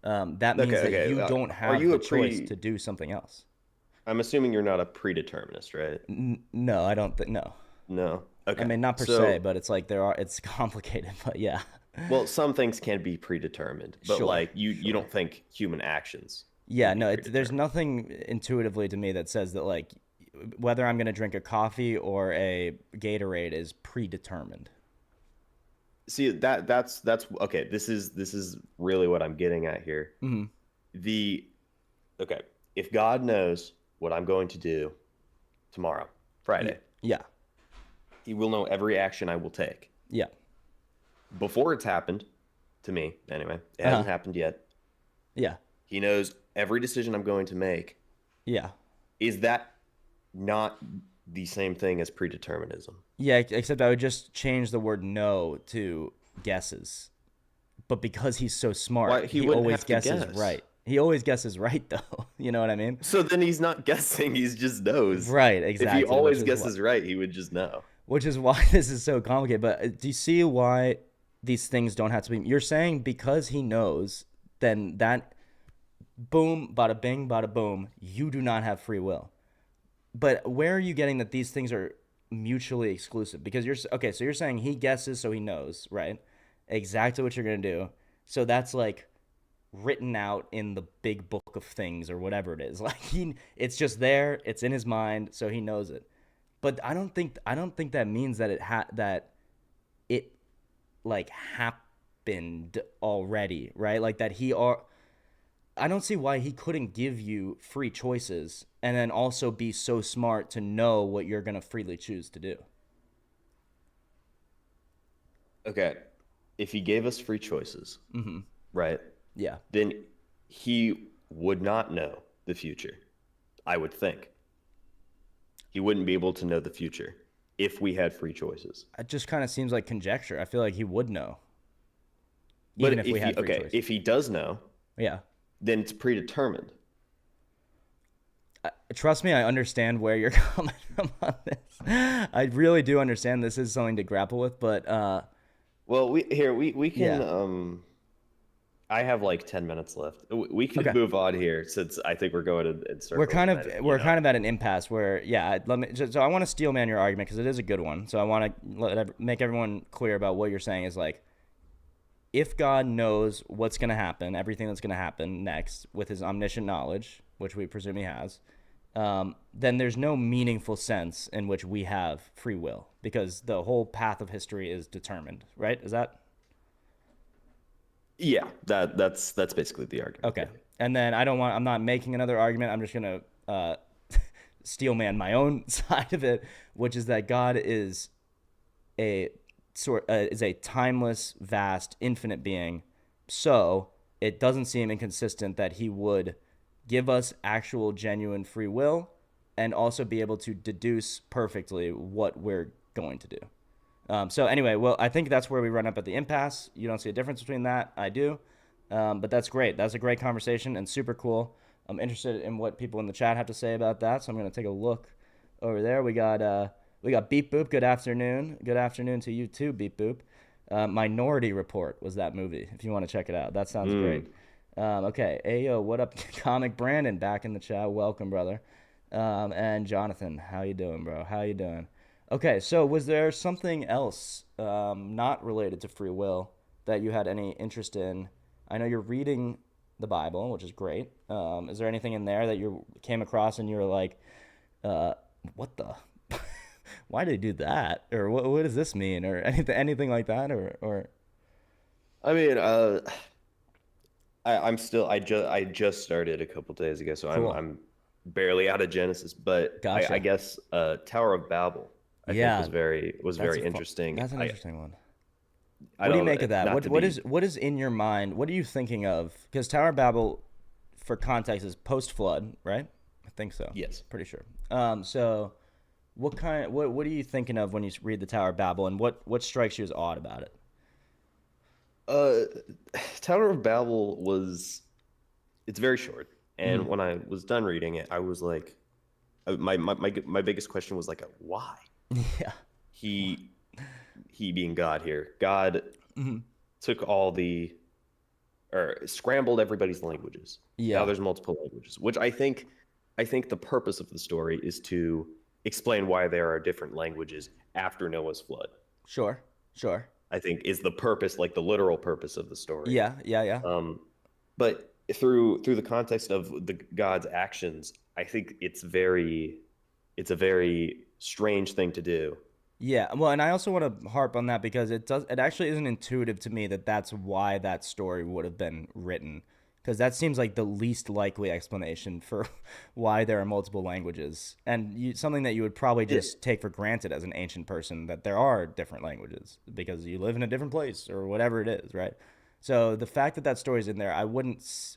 that means that you don't have the choice to do something else. I'm assuming you're not a predeterminist, right? No, I don't think. No. No. Okay. I mean, not per se, but it's like it's complicated, but yeah. Well, some things can be predetermined, but Sure, like you don't think human actions. Yeah, no, there's nothing intuitively to me that says that like whether I'm going to drink a coffee or a Gatorade is predetermined. See, that's okay. This is really what I'm getting at here. Okay, if God knows what I'm going to do tomorrow, Friday, Yeah. he will know every action I will take. Yeah. Before it's happened, to me anyway, it hasn't happened yet. Yeah. He knows every decision I'm going to make. Yeah. Is that not the same thing as predeterminism? Yeah, except I would just change the word "no" to guesses. But because he's so smart, he always guesses right. He always guesses right, though. You know what I mean? So then he's not guessing; he's just knows. Right, exactly. If he always guesses right, he would just know. Which is why this is so complicated. But do you see why these things don't have to be? You're saying because he knows, then that boom, bada bing, bada boom, you do not have free will. But where are you getting that these things are mutually exclusive? Because so you're saying he guesses, so he knows, right? Exactly what you're going to do. So that's like written out in the big book of things or whatever it is. Like it's just there, it's in his mind, so he knows it. But I don't think that means that it like happened already, right? Like that I don't see why he couldn't give you free choices and then also be so smart to know what you're going to freely choose to do. Okay. If he gave us free choices, right? Yeah. Then he would not know the future, I would think. He wouldn't be able to know the future if we had free choices. It just kind of seems like conjecture. I feel like he would know. But even if we had free choices. If he does know, yeah, then it's predetermined. Trust me, I understand where you're coming from on this. I really do understand this is something to grapple with, but well, we can. Yeah. I have like 10 minutes left. We can move on here since I think we're going in circles. We're kind of at an impasse where so I want to steel man your argument because it is a good one. So I want to make everyone clear about what you're saying is like, if God knows what's going to happen, everything that's going to happen next with his omniscient knowledge, which we presume he has, then there's no meaningful sense in which we have free will because the whole path of history is determined, right? Is that? Yeah, that's basically the argument. Okay. And then I'm not making another argument. I'm just going to steel man my own side of it, which is that God is a timeless, vast, infinite being. So it doesn't seem inconsistent that he would give us actual, genuine free will and also be able to deduce perfectly what we're going to do. So anyway, well, I think that's where we run up at the impasse. You don't see a difference between that. I do. But that's great. That's a great conversation and super cool. I'm interested in what people in the chat have to say about that. So I'm going to take a look over there. We got Beep Boop. Good afternoon. Good afternoon to you too, Beep Boop. Minority Report was that movie, if you want to check it out. That sounds great. Okay. Ayo, what up? Comic Brandon back in the chat. Welcome, brother. And Jonathan, how you doing, bro? How you doing? Okay, so was there something else not related to free will that you had any interest in? I know you're reading the Bible, which is great. Is there anything in there that you came across and you were like, what the? Why did they do that? Or what does this mean? Or anything like that? Or? I mean, I just started a couple days ago, so cool. I'm barely out of Genesis, but gotcha. I guess Tower of Babel. I think was very interesting. That's an interesting one. What do you make of that? What is in your mind? What are you thinking of? Because Tower of Babel, for context, is post-flood, right? I think so. Yes. Pretty sure. So what are you thinking of when you read the Tower of Babel, and what strikes you as odd about it? Uh, Tower of Babel it's very short. And Hmm. when I was done reading it, I was like, my biggest question was like, why? Yeah. He he being God here. God Hmm. took all the or scrambled everybody's languages. Now Yeah. there's multiple languages, which I think the purpose of the story is to explain why there are different languages after Noah's flood. Sure. Sure. I think is the purpose, like the literal purpose of the story. Yeah. Yeah. Yeah. Um, but through the context of the God's actions, I think it's a very strange thing to do. Yeah, well, and I also want to harp on that because it actually isn't intuitive to me that that's why that story would have been written, because that seems like the least likely explanation for why there are multiple languages, and something that you would probably It, just take for granted as an ancient person, that there are different languages because you live in a different place or whatever it is, right? So the fact that that story's in there,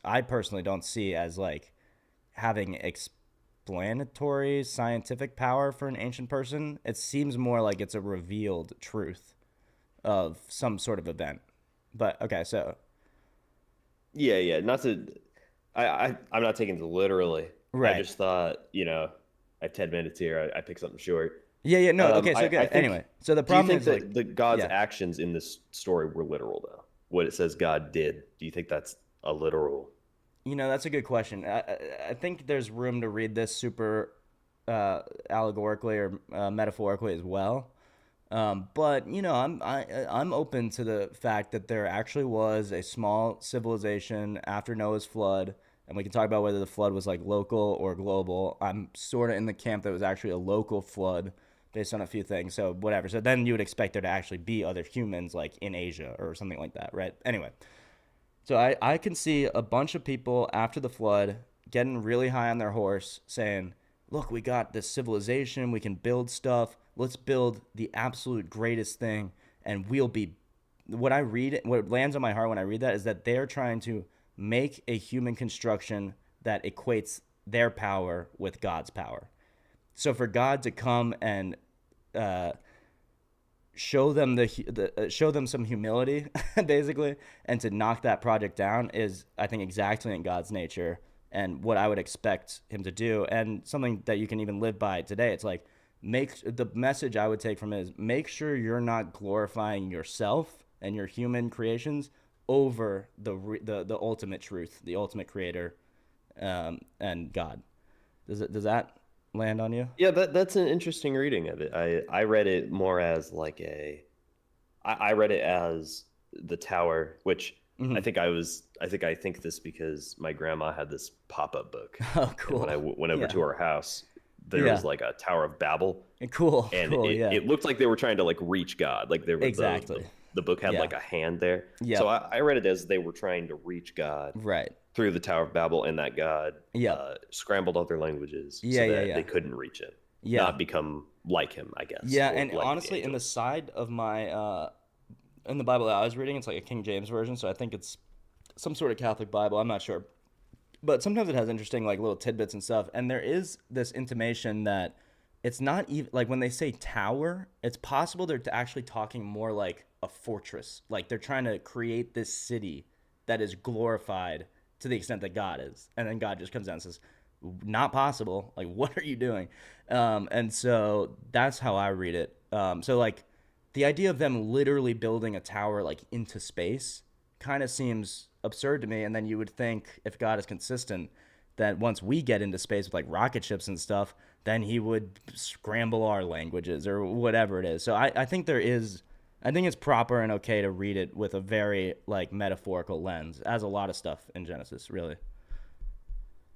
I personally don't see as like having explanatory scientific power for an ancient person. It seems more like it's a revealed truth of some sort of event. But okay, so yeah. Not to, I'm not taking it literally. I right. just thought, I have 10 minutes here. I picked something short. Yeah, no, okay, so I good. think. Anyway, so the Do you problem think is like that the God's yeah. actions in this story were literal though? What it says God did. Do you think that's a literal? That's a good question. I think there's room to read this super allegorically or metaphorically as well. But I'm open to the fact that there actually was a small civilization after Noah's flood, and we can talk about whether the flood was like local or global. I'm sort of in the camp that it was actually a local flood based on a few things. So whatever. So then you would expect there to actually be other humans like in Asia or something like that, right? Anyway, so I can see a bunch of people after the flood getting really high on their horse saying, look, we got this civilization, we can build stuff. Let's build the absolute greatest thing, and we'll be. What lands on my heart when I read that is that they're trying to make a human construction that equates their power with God's power. So for God to come and uh, show them some humility, basically, and to knock that project down is, I think, exactly in God's nature and what I would expect him to do, and something that you can even live by today. It's like, the message I would take from it is make sure you're not glorifying yourself and your human creations over the ultimate truth, the ultimate creator, and God. Does that land on you? Yeah, that's an interesting reading of it. I read it more as like I read it as the tower, which Hmm. I think this because my grandma had this pop-up book, Oh, and when cool. I went over Yeah. to her house, there Yeah. was like a Tower of Babel, Cool. and Cool. it, Yeah. it looked like they were trying to like reach God, like there were Exactly. the book had Yeah. like a hand there. So Yep. I read it as they were trying to reach God Right. through the Tower of Babel, and that God Yep. scrambled other languages Yeah. so Yeah. that Yeah. they couldn't reach him, Yeah. not become like him, I guess, Yeah. or And like the honestly, in the angels. side of my in the Bible that I was reading, it's like a King James version, so I think it's some sort of Catholic Bible. I'm not sure, but sometimes it has interesting like little tidbits and stuff. And there is this intimation that it's not even like when they say tower, it's possible they're actually talking more like a fortress. Like they're trying to create this city that is glorified to the extent that God is, and then God just comes down and says, "Not possible. Like, what are you doing?" And so that's how I read it. So like the idea of them literally building a tower like into space kind of seems absurd to me. And then you would think if God is consistent, that once we get into space with like rocket ships and stuff, then he would scramble our languages or whatever it is. So I think it's proper and okay to read it with a very like metaphorical lens, as a lot of stuff in Genesis, really.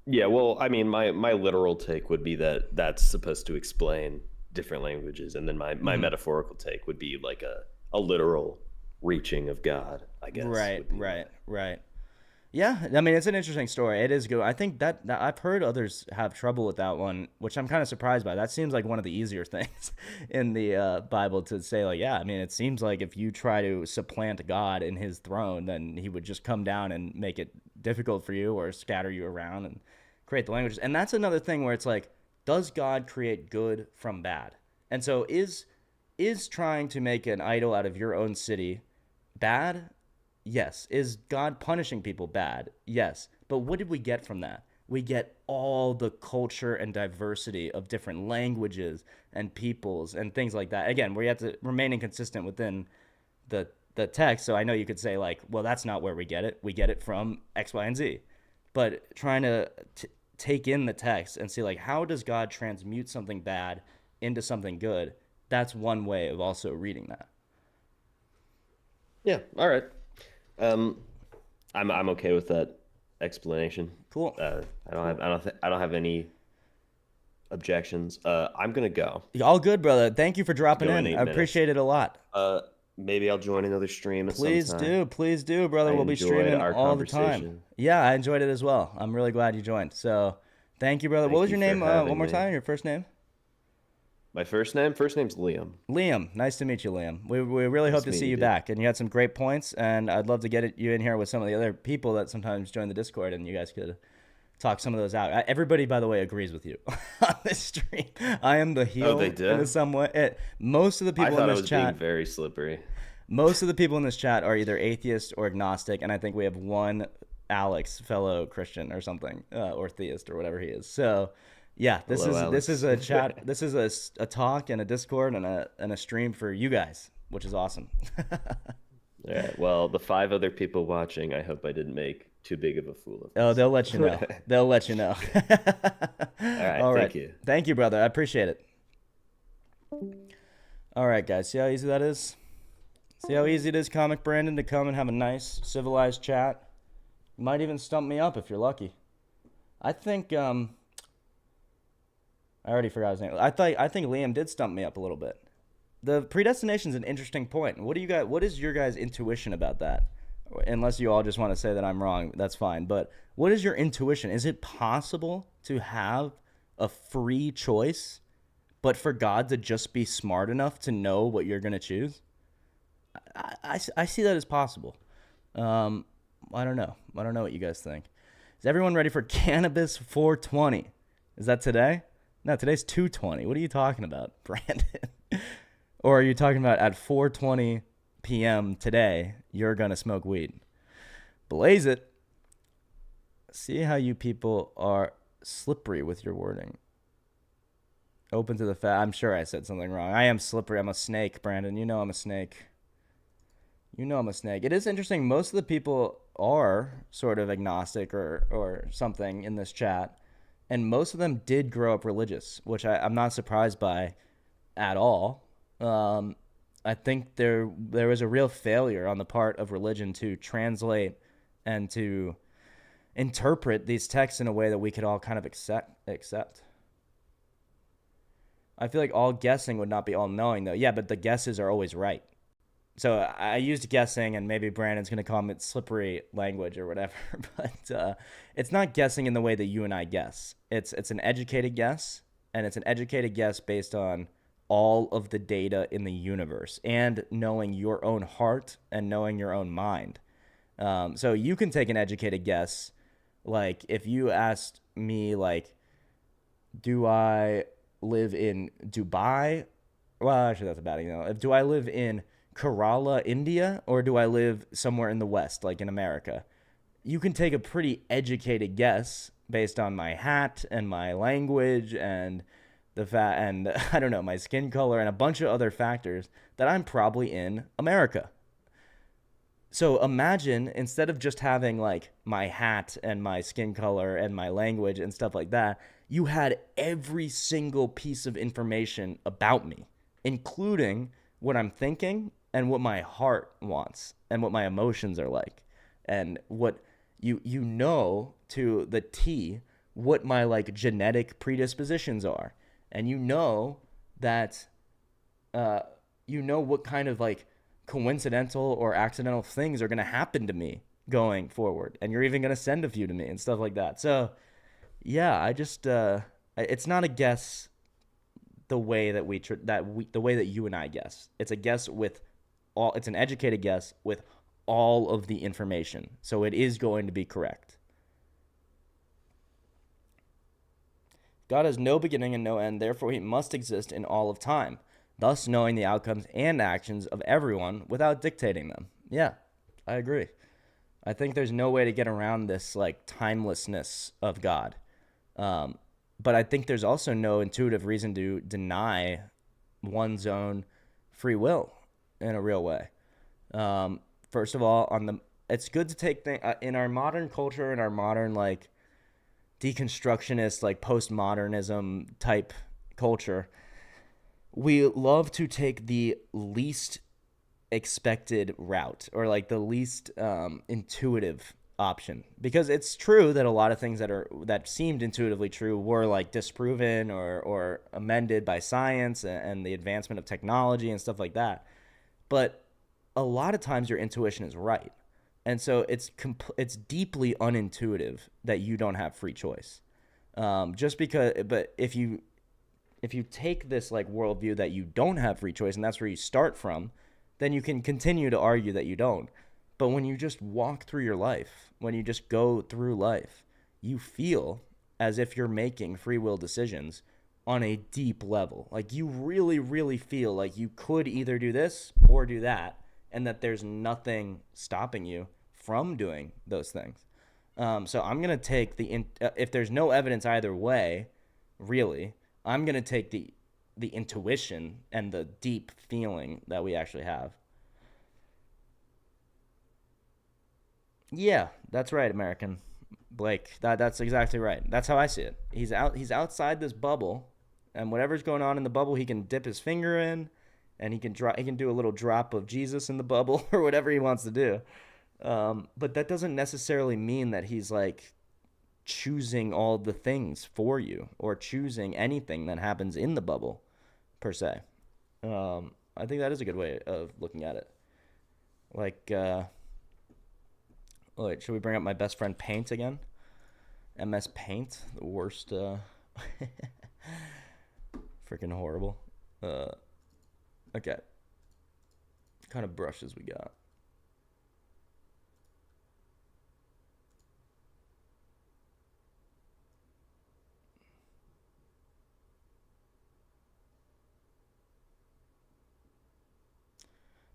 Yeah, well, I mean, my literal take would be that that's supposed to explain different languages, and then my Hmm. metaphorical take would be like a literal reaching of God, I guess, Right, would be my. right. Yeah, I mean it's an interesting story. It is good. I think that I've heard others have trouble with that one, which I'm kind of surprised by. That seems like one of the easier things in the Bible to say. Like, yeah, I mean, it seems like if you try to supplant God in His throne, then He would just come down and make it difficult for you or scatter you around. And create the languages. And that's another thing where it's like, does God create good from bad? And so is trying to make an idol out of your own city bad? Yes. Is God punishing people bad? Yes. But what did we get from that? We get all the culture and diversity of different languages and peoples and things like that. Again, we have to remain inconsistent within the text. So I know you could say like, well, that's not where we get it. We get it from X, Y, and Z. But trying to take in the text and see like, how does God transmute something bad into something good? That's one way of also reading that. Yeah. All right. I'm okay with that explanation. Cool. I don't have any objections. I'm gonna go. All good, brother. Thank you for dropping in. I 8 appreciate it a lot. Maybe I'll join another stream at some time. Please do, brother. We'll be streaming all the time. Yeah, I enjoyed it as well. I'm really glad you joined. So, thank you, brother. What was your name? One more time. Your first name? My first name's Liam. Liam, nice to meet you, Liam. We really hope to see you back, and you had some great points, and I'd love to get you in here with some of the other people that sometimes join the Discord, and you guys could talk some of those out. Everybody, by the way, agrees with you on this stream. I am the heel in some way. Most of the people in this chat, being very slippery. Most of the people in this chat are either atheist or agnostic, and I think we have one Alex, fellow Christian or something, or theist or whatever he is. So. Yeah, this is a chat. This is a talk and a Discord and a stream for you guys, which is awesome. All right. Well, the 5 other people watching, I hope I didn't make too big of a fool of this. Oh, they'll let you know. They'll let you know. All right. Thank you. Thank you, brother. I appreciate it. All right, guys. See how easy that is? See how easy it is, Comic Brandon, to come and have a nice, civilized chat? You might even stump me up if you're lucky. I think I already forgot his name. I think Liam did stump me up a little bit. The predestination is an interesting point. What is your guys' intuition about that? Unless you all just want to say that I'm wrong, that's fine. But what is your intuition? Is it possible to have a free choice, but for God to just be smart enough to know what you're going to choose? I see that as possible. I don't know. I don't know what you guys think. Is everyone ready for Cannabis 420? Is that today? No, today's 2:20. What are you talking about, Brandon? Or are you talking about at 4:20 p.m. today, you're going to smoke weed? Blaze it. See how you people are slippery with your wording. Open to the fact. I'm sure I said something wrong. I am slippery. I'm a snake, Brandon. You know I'm a snake. You know I'm a snake. It is interesting. Most of the people are sort of agnostic or something in this chat. And most of them did grow up religious, which I'm not surprised by at all. I think there was a real failure on the part of religion to translate and to interpret these texts in a way that we could all kind of accept. I feel like all guessing would not be all knowing, though. Yeah, but the guesses are always right. So I used guessing, and maybe Brandon's going to call it slippery language or whatever, but it's not guessing in the way that you and I guess. It's an educated guess, and it's an educated guess based on all of the data in the universe and knowing your own heart and knowing your own mind. So you can take an educated guess. Like if you asked me, like, do I live in Dubai? Well, actually, that's a bad example. Do I live in Kerala, India, or do I live somewhere in the West, like in America? You can take a pretty educated guess based on my hat and my language and I don't know, my skin color and a bunch of other factors that I'm probably in America. So imagine instead of just having like my hat and my skin color and my language and stuff like that, you had every single piece of information about me, including what I'm thinking and what my heart wants and what my emotions are like and what you know to the T what my like genetic predispositions are. And you know that what kind of like coincidental or accidental things are going to happen to me going forward. And you're even going to send a few to me and stuff like that. So yeah, I just it's not a guess the way that the way that you and I guess. It's a guess it's an educated guess with all of the information. So it is going to be correct. God has no beginning and no end, therefore he must exist in all of time, thus knowing the outcomes and actions of everyone without dictating them. Yeah, I agree. I think there's no way to get around this like timelessness of God. But I think there's also no intuitive reason to deny one's own free will in a real way. First of all, it's good to take in our modern culture, in our modern like deconstructionist, like postmodernism type culture, we love to take the least expected route, or like the least intuitive option, because it's true that a lot of things that seemed intuitively true were like disproven or amended by science and the advancement of technology and stuff like that. But a lot of times your intuition is right, and so it's deeply unintuitive that you don't have free choice. Just because, but if you take this like worldview that you don't have free choice, and that's where you start from, then you can continue to argue that you don't. But when you just walk through your life, when you just go through life, you feel as if you're making free will decisions on a deep level. Like you really, really feel like you could either do this or do that, and that there's nothing stopping you from doing those things. So I'm going to take if there's no evidence either way, really, I'm going to take the intuition and the deep feeling that we actually have. Yeah, that's right, American Blake. That's exactly right. That's how I see it. He's outside this bubble, and whatever's going on in the bubble, he can dip his finger in, and he can do a little drop of Jesus in the bubble or whatever he wants to do. But that doesn't necessarily mean that he's like choosing all the things for you or choosing anything that happens in the bubble per se. I think that is a good way of looking at it. Like, wait, should we bring up my best friend Paint again? MS Paint, the worst, freaking horrible. Okay. What kind of brushes we got?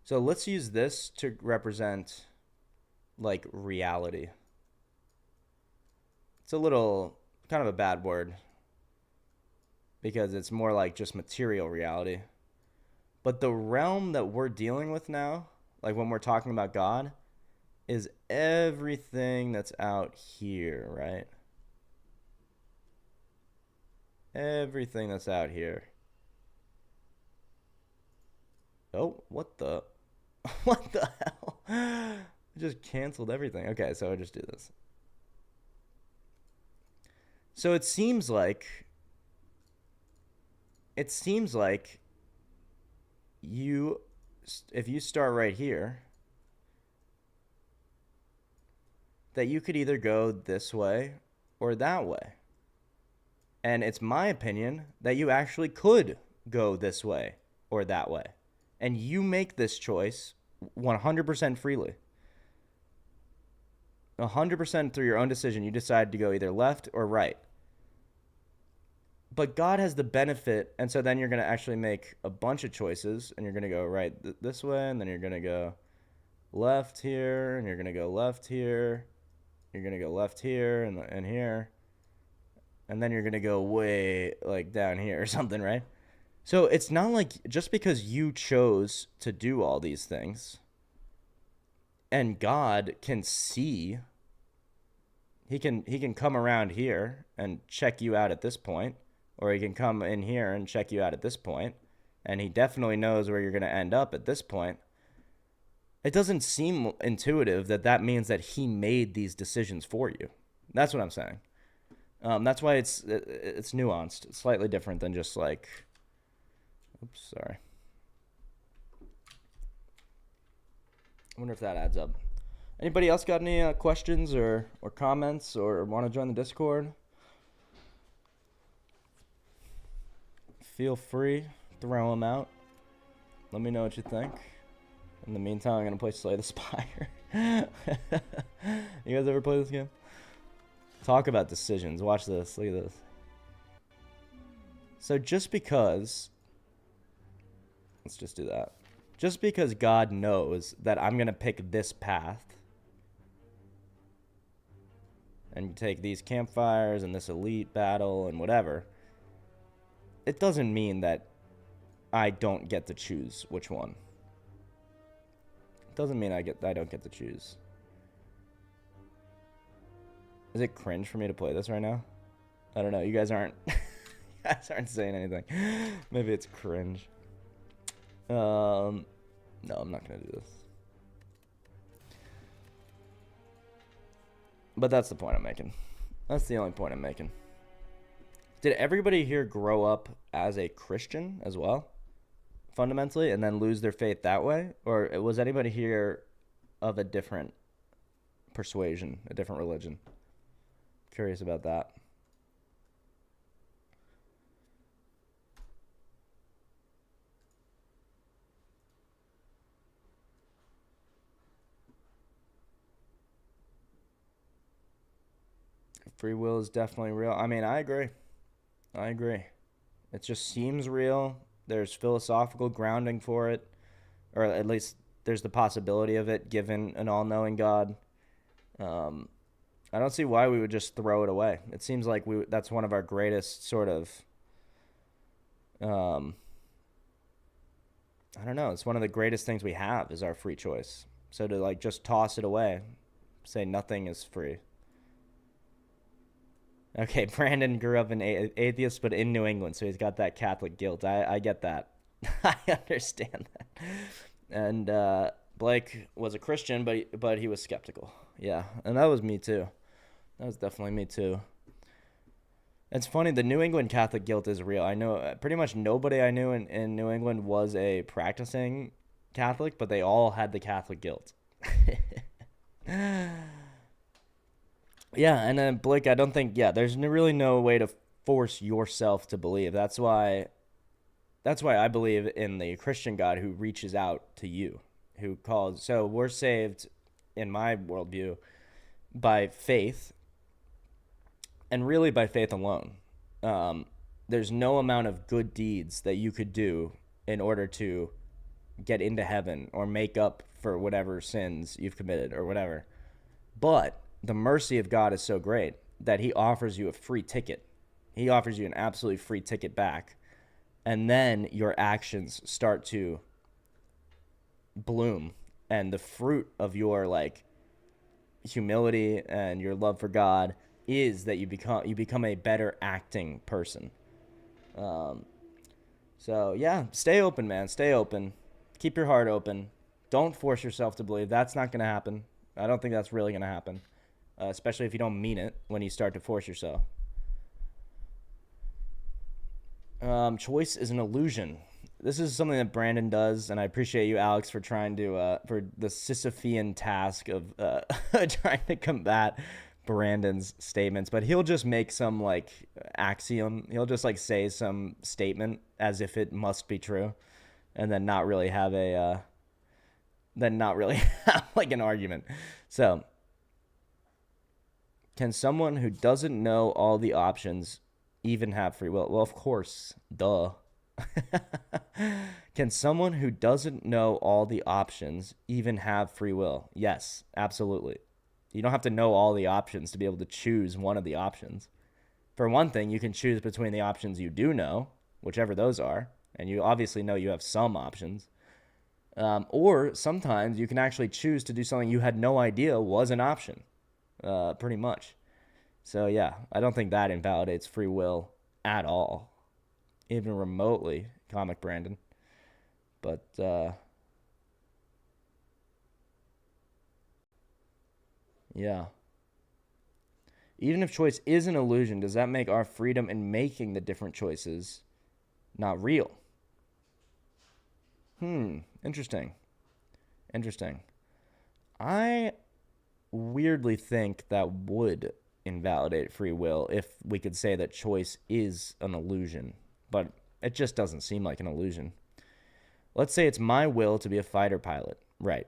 So let's use this to represent like reality. It's a little kind of a bad word because it's more like just material reality. But the realm that we're dealing with now, like when we're talking about God, is everything that's out here, right? Everything that's out here. Oh, what the? What the hell? I just canceled everything. Okay, so I'll just do this. So it seems like if you start right here, that you could either go this way or that way. And it's my opinion that you actually could go this way or that way. And you make this choice 100% freely. 100% through your own decision, you decide to go either left or right. But God has the benefit, and so then you're going to actually make a bunch of choices, and you're going to go right this way, and then you're going to go left here, and you're going to go left here, you're going to go left here and here, and then you're going to go way like down here or something, right? So it's not like just because you chose to do all these things and God can see, he can come around here and check you out at this point, or he can come in here and check you out at this point, and he definitely knows where you're going to end up at this point. It doesn't seem intuitive that means that he made these decisions for you. That's what I'm saying. That's why it's nuanced. It's slightly different than just like... Oops, sorry. I wonder if that adds up. Anybody else got any questions or comments or want to join the Discord? Feel free, throw them out. Let me know what you think. In the meantime, I'm going to play Slay the Spire. You guys ever play this game? Talk about decisions. Watch this. Look at this. So just because, let's just do that. Just because God knows that I'm going to pick this path and take these campfires and this elite battle and whatever, it doesn't mean that I don't get to choose which one. It doesn't mean I don't get to choose. Is it cringe for me to play this right now? I don't know. You guys aren't saying anything. Maybe it's cringe. No, I'm not gonna do this. But that's the point I'm making. That's the only point I'm making. Did everybody here grow up as a Christian as well, fundamentally, and then lose their faith that way? Or was anybody here of a different persuasion, a different religion? Curious about that. Free will is definitely real. I mean, I agree. It just seems real. There's philosophical grounding for it, or at least there's the possibility of it given an all-knowing God. I don't see why we would just throw it away. It seems like that's one of our greatest sort of, I don't know, it's one of the greatest things we have is our free choice. So to like just toss it away, say nothing is free. Okay, Brandon grew up an atheist, but in New England, so he's got that Catholic guilt. I get that. I understand that. And Blake was a Christian, but he was skeptical. Yeah, and that was me too. That was definitely me too. It's funny, the New England Catholic guilt is real. I know pretty much nobody I knew in New England was a practicing Catholic, but they all had the Catholic guilt. Yeah, and then Blake, I don't think, there's really no way to force yourself to believe. That's why I believe in the Christian God who reaches out to you, who calls. So we're saved, in my worldview, by faith, and really by faith alone. There's no amount of good deeds that you could do in order to get into heaven or make up for whatever sins you've committed or whatever. But the mercy of God is so great that he offers you a free ticket. He offers you an absolutely free ticket back. And then your actions start to bloom. And the fruit of your like humility and your love for God is that you become a better acting person. So yeah, stay open, man. Stay open. Keep your heart open. Don't force yourself to believe. That's not going to happen. I don't think that's really going to happen. Especially if you don't mean it when you start to force yourself. Choice is an illusion. This is something that Brandon does, and I appreciate you, Alex, for trying to for the Sisyphean task of trying to combat Brandon's statements. But he'll just make some like axiom. He'll just like say some statement as if it must be true, and then not really have like an argument. So, can someone who doesn't know all the options even have free will? Well, of course, duh. Can someone who doesn't know all the options even have free will? Yes, absolutely. You don't have to know all the options to be able to choose one of the options. For one thing, you can choose between the options you do know, whichever those are, and you obviously know you have some options. Or sometimes you can actually choose to do something you had no idea was an option, pretty much. So yeah, I don't think that invalidates free will at all, even remotely, Comic Brandon. But yeah. Even if choice is an illusion, does that make our freedom in making the different choices not real? Interesting. I weirdly think that would invalidate free will if we could say that choice is an illusion, but it just doesn't seem like an illusion. Let's say it's my will to be a fighter pilot, right?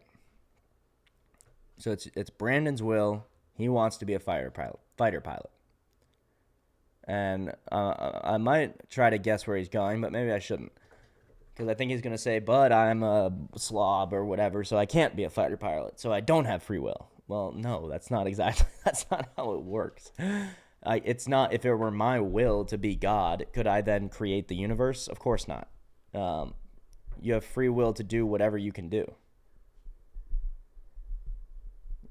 So it's Brandon's will. He wants to be a fighter pilot. and I might try to guess where he's going, but maybe I shouldn't, because I think he's going to say, but I'm a slob or whatever, so I can't be a fighter pilot, so I don't have free will. Well, no, that's not how it works. It's not, if it were my will to be God, could I then create the universe? Of course not. You have free will to do whatever you can do.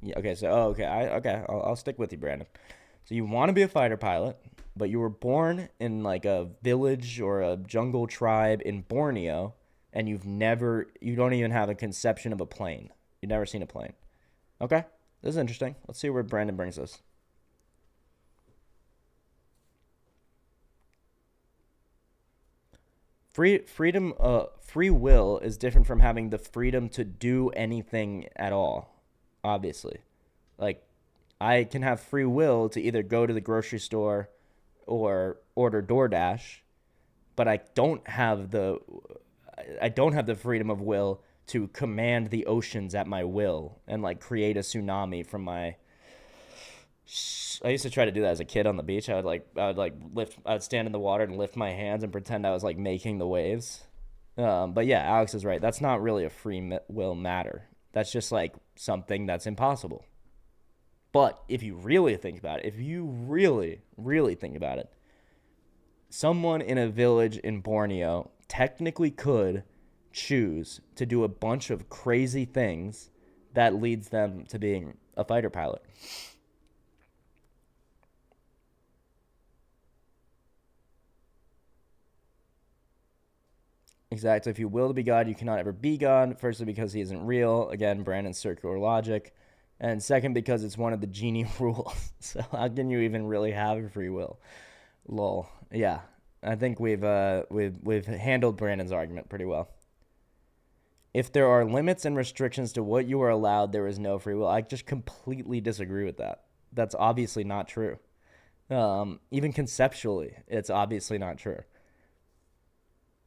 Yeah, okay, so, I'll stick with you, Brandon. So you want to be a fighter pilot, but you were born in like a village or a jungle tribe in Borneo, and you don't even have a conception of a plane. You've never seen a plane. Okay, this is interesting. Let's see where Brandon brings us. Free will is different from having the freedom to do anything at all. Obviously, like, I can have free will to either go to the grocery store or order DoorDash, but I don't have the freedom of will to command the oceans at my will and like create a tsunami from my. I used to try to do that as a kid on the beach. I would stand in the water and lift my hands and pretend I was like making the waves. But yeah, Alex is right. That's not really a free will matter. That's just like something that's impossible. But if you really think about it, someone in a village in Borneo technically could choose to do a bunch of crazy things that leads them to being a fighter pilot. Exactly. If you will to be God, you cannot ever be God. Firstly, because he isn't real. Again, Brandon's circular logic. And second, because it's one of the genie rules. So how can you even really have free will? Lol. Yeah, I think we've handled Brandon's argument pretty well. If there are limits and restrictions to what you are allowed, there is no free will. I just completely disagree with that. That's obviously not true. Even conceptually, it's obviously not true.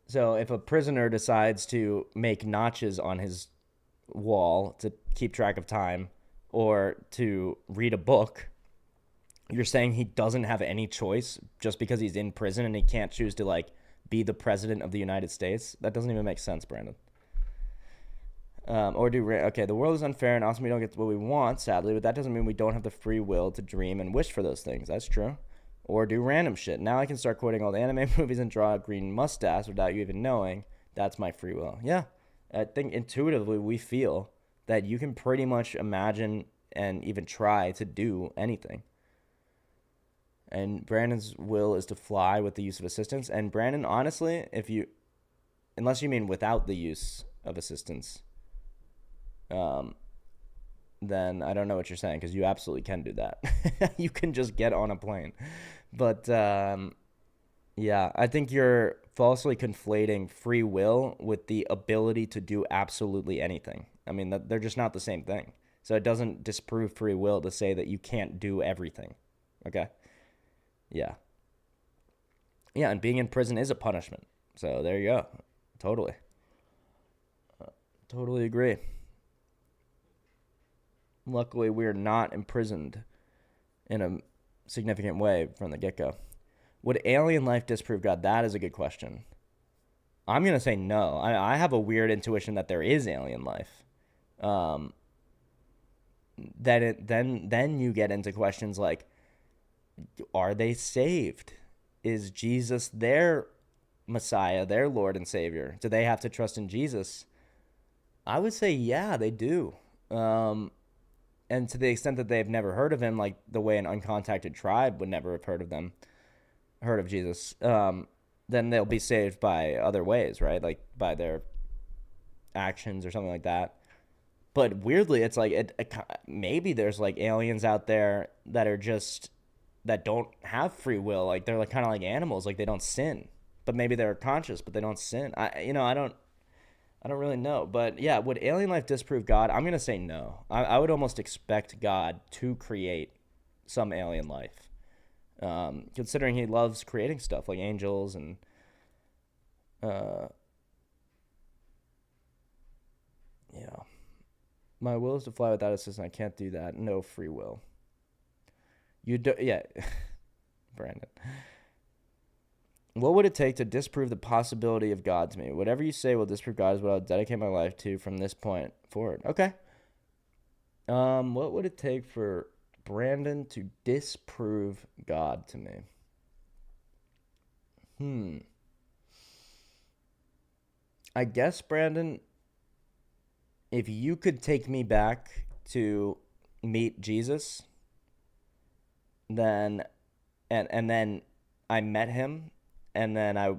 So if a prisoner decides to make notches on his wall to keep track of time or to read a book, you're saying he doesn't have any choice just because he's in prison and he can't choose to like be the president of the United States? That doesn't even make sense, Brandon. The world is unfair and awesome. We don't get what we want, sadly, but that doesn't mean we don't have the free will to dream and wish for those things. That's true. Or do random shit. Now I can start quoting all the anime movies and draw a green mustache without you even knowing. That's my free will. Yeah. I think intuitively we feel that you can pretty much imagine and even try to do anything. And Brandon's will is to fly with the use of assistance. And Brandon, honestly, unless you mean without the use of assistance, then I don't know what you're saying, because you absolutely can do that. You can just get on a plane. But, yeah, I think you're falsely conflating free will with the ability to do absolutely anything. I mean, they're just not the same thing. So it doesn't disprove free will to say that you can't do everything. Okay? Yeah. Yeah, and being in prison is a punishment. So there you go. Totally. Totally agree. Luckily, we're not imprisoned in a significant way from the get-go. Would alien life disprove God? That is a good question. I'm going to say no. I have a weird intuition that there is alien life. Then you get into questions like, are they saved? Is Jesus their Messiah, their Lord and Savior? Do they have to trust in Jesus? I would say, yeah, they do. And to the extent that they've never heard of him, like the way an uncontacted tribe would never have heard of Jesus, then they'll be saved by other ways, right? Like by their actions or something like that. But weirdly, it's like maybe there's like aliens out there that don't have free will. Like they're like kind of like animals, like they don't sin, but maybe they're conscious, but they don't sin. I don't really know. But yeah, would alien life disprove God? I'm going to say no. I would almost expect God to create some alien life, considering he loves creating stuff like angels and yeah. My will is to fly without assistance. I can't do that. No free will. You do, yeah. Brandon. What would it take to disprove the possibility of God to me? Whatever you say will disprove God is what I'll dedicate my life to from this point forward. Okay. What would it take for Brandon to disprove God to me? I guess, Brandon, if you could take me back to meet Jesus, then and then I met him, and then I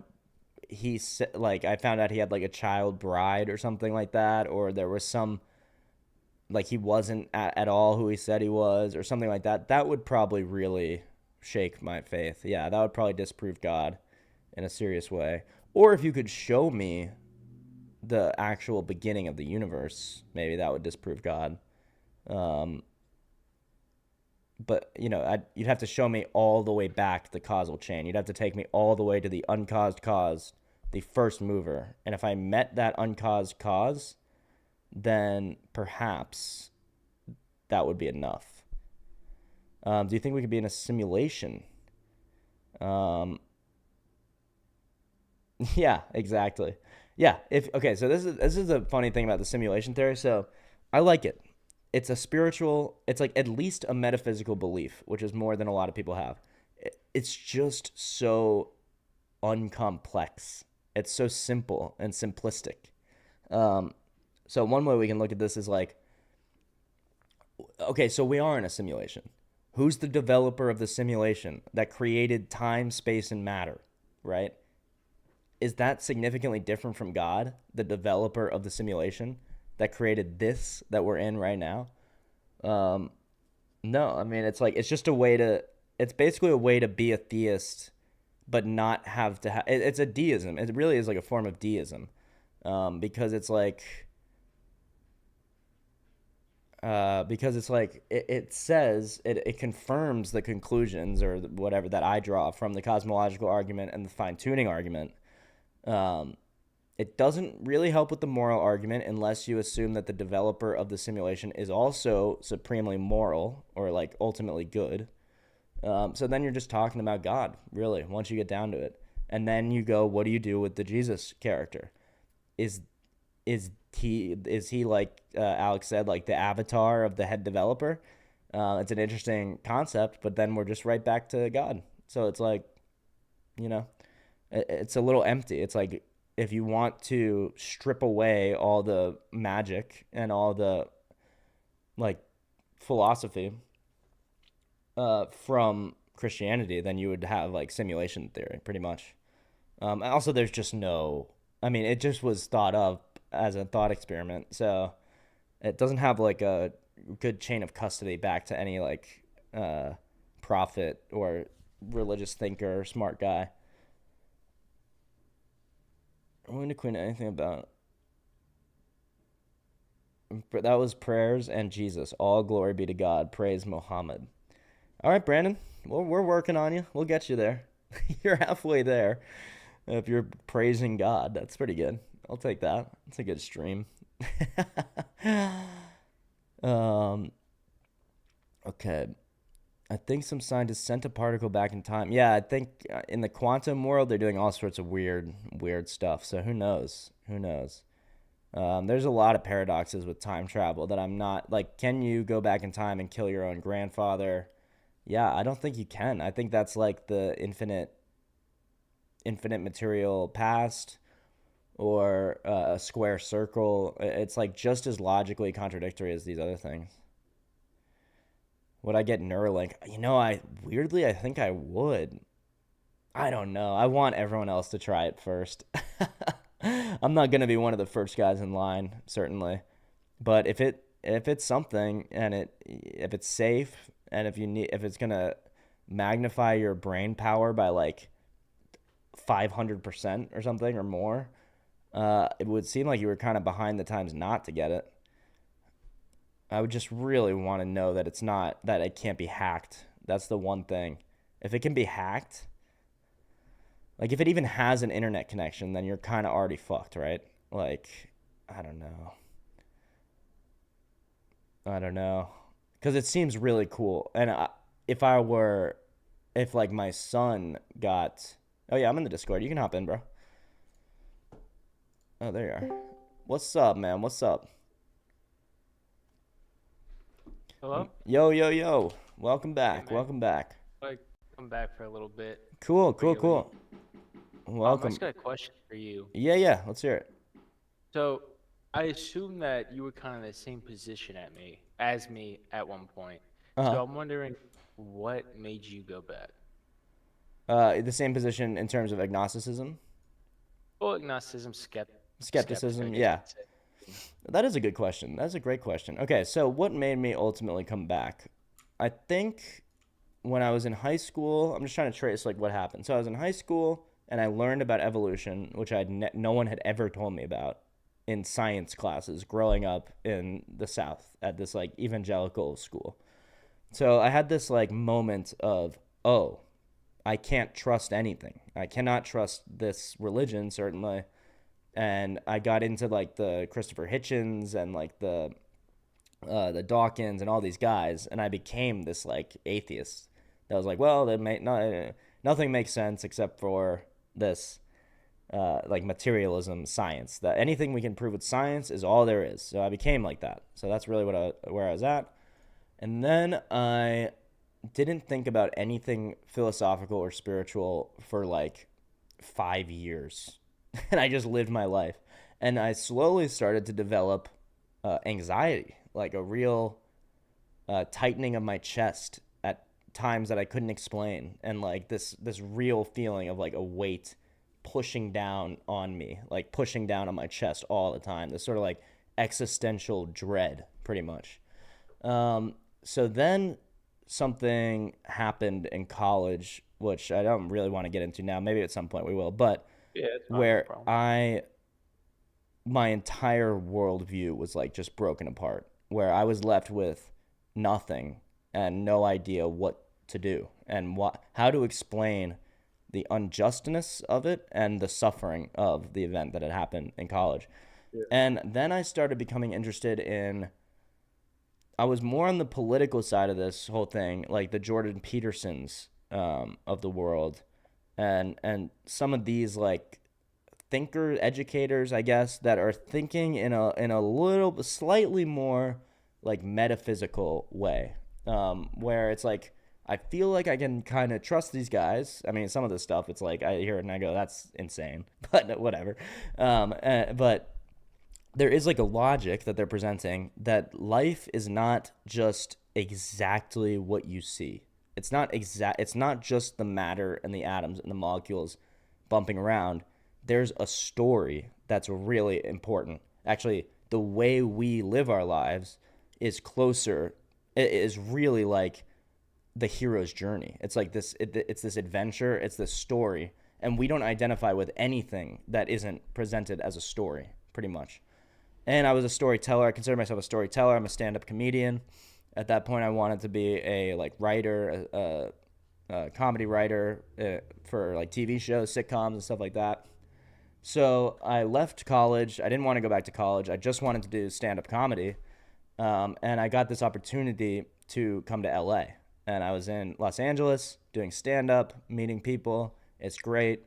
found out he had like a child bride or something like that, or there was some, like, he wasn't at all who he said he was or something like that. That would probably really shake my faith. Yeah, that would probably disprove God in a serious way. Or if you could show me the actual beginning of the universe, maybe that would disprove God. But, you'd have to show me all the way back the causal chain. You'd have to take me all the way to the uncaused cause, the first mover. And if I met that uncaused cause, then perhaps that would be enough. Do you think we could be in a simulation? Yeah, exactly. Yeah. So this is a funny thing about the simulation theory. So I like it. It's it's like at least a metaphysical belief, which is more than a lot of people have. It's just so uncomplex. It's so simple and simplistic. So one way we can look at this is like, okay, so we are in a simulation. Who's the developer of the simulation that created time, space, and matter, right? Is that significantly different from God, the developer of the simulation that created this that we're in right now? No, I mean, it's just it's basically a way to be a theist, but not have to have, it's a deism. It really is like a form of deism, because it's like, it says, it confirms the conclusions or whatever that I draw from the cosmological argument and the fine-tuning argument. It doesn't really help with the moral argument unless you assume that the developer of the simulation is also supremely moral or like ultimately good. So then you're just talking about God, really, once you get down to it. And then you go, what do you do with the Jesus character? Is he like Alex said, like the avatar of the head developer? It's an interesting concept, but then we're just right back to God. So it's like, it's a little empty. It's like, if you want to strip away all the magic and all the like philosophy from Christianity, then you would have like simulation theory pretty much. Also, there's just it just was thought of as a thought experiment, so it doesn't have like a good chain of custody back to any like prophet or religious thinker or smart guy. I'm going to quit anything about. But that was prayers and Jesus. All glory be to God. Praise Muhammad. All right, Brandon. Well, we're working on you. We'll get you there. You're halfway there. If you're praising God, that's pretty good. I'll take that. It's a good stream. Okay. I think some scientists sent a particle back in time. Yeah, I think in the quantum world, they're doing all sorts of weird stuff. So who knows? There's a lot of paradoxes with time travel that I'm not, like, can you go back in time and kill your own grandfather? Yeah, I don't think you can. I think that's like the infinite material past or a square circle. It's like just as logically contradictory as these other things. Would I get Neuralink? I think I would. I don't know. I want everyone else to try it first. I'm not going to be one of the first guys in line, certainly. But if it's something and if it's safe and if it's going to magnify your brain power by like 500% or something or more, it would seem like you were kind of behind the times not to get it. I would just really want to know that that it can't be hacked. That's the one thing. If it can be hacked, like if it even has an internet connection, then you're kind of already fucked, right? Like, I don't know. Because it seems really cool. And if like my son got Oh yeah, I'm in the Discord. You can hop in, bro. Oh, there you are. What's up, man? What's up? Hello? Yo, yo, yo. Welcome back. man. Welcome back. Like, come back for a little bit. Cool, before cool, you leave. cool. I Welcome. just got a question for you. Yeah. Let's hear it. So, I assume that you were kind of the same position as me at one point. Uh-huh. So I'm wondering what made you go back? The same position in terms of agnosticism? Well, agnosticism, Skepticism, yeah. That is a good question. That's a great question. Okay, so what made me ultimately come back? I think when I was in high school, I'm just trying to trace like what happened. So I was in high school and I learned about evolution, which no one had ever told me about in science classes growing up in the South at this like evangelical school. So I had this like moment of, oh, I can't trust anything. I cannot trust this religion, certainly. And I got into like the Christopher Hitchens and like the Dawkins and all these guys, and I became this like atheist that was like, well, nothing makes sense except for this like materialism science. That anything we can prove with science is all there is. So I became like that. So that's really where I was at. And then I didn't think about anything philosophical or spiritual for like 5 years. And I just lived my life. And I slowly started to develop anxiety, like a real tightening of my chest at times that I couldn't explain. And like this real feeling of like a weight pushing down on me, like pushing down on my chest all the time. This sort of like existential dread, pretty much. So then something happened in college, which I don't really want to get into now. Maybe at some point we will, but Yeah, it's not where a problem. my entire worldview was like just broken apart, where I was left with nothing and no idea what to do and how to explain the unjustness of it and the suffering of the event that had happened in college. Yeah. And then I started becoming interested in, I was more on the political side of this whole thing, like the Jordan Petersons of the world, and some of these like thinker educators, I guess, that are thinking in a little slightly more like metaphysical way, where it's like I feel like I can kind of trust these guys. I mean, some of this stuff, it's like I hear it and I go, that's insane, but whatever. But there is like a logic that they're presenting that life is not just exactly what you see. It's not just the matter and the atoms and the molecules bumping around. There's a story that's really important. Actually, the way we live our lives is closer. It is really like the hero's journey. It's like this. It's this adventure. It's this story, and we don't identify with anything that isn't presented as a story, pretty much. And I was a storyteller. I consider myself a storyteller. I'm a stand-up comedian. At that point, I wanted to be a like writer, a comedy writer for like TV shows, sitcoms, and stuff like that. So I left college. I didn't want to go back to college. I just wanted to do stand-up comedy. And I got this opportunity to come to LA. And I was in Los Angeles doing stand-up, meeting people. It's great.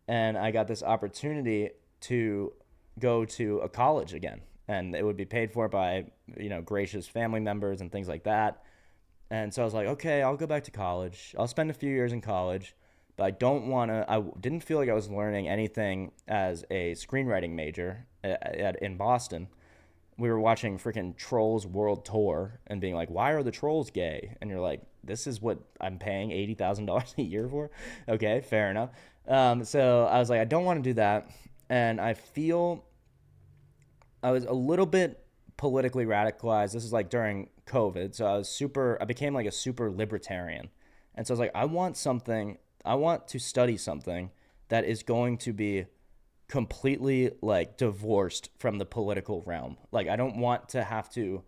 And I got this opportunity to go to a college again. And it would be paid for by, gracious family members and things like that. And so I was like, okay, I'll go back to college. I'll spend a few years in college. But I didn't feel like I was learning anything as a screenwriting major in Boston. We were watching freaking Trolls World Tour and being like, why are the trolls gay? And you're like, this is what I'm paying $80,000 a year for? Okay, fair enough. So I was like, I don't want to do that. And I feel I was a little bit politically radicalized. This is like during COVID. So I became like a super libertarian. And so I was like, I want to study something that is going to be completely like divorced from the political realm. Like I don't want to have to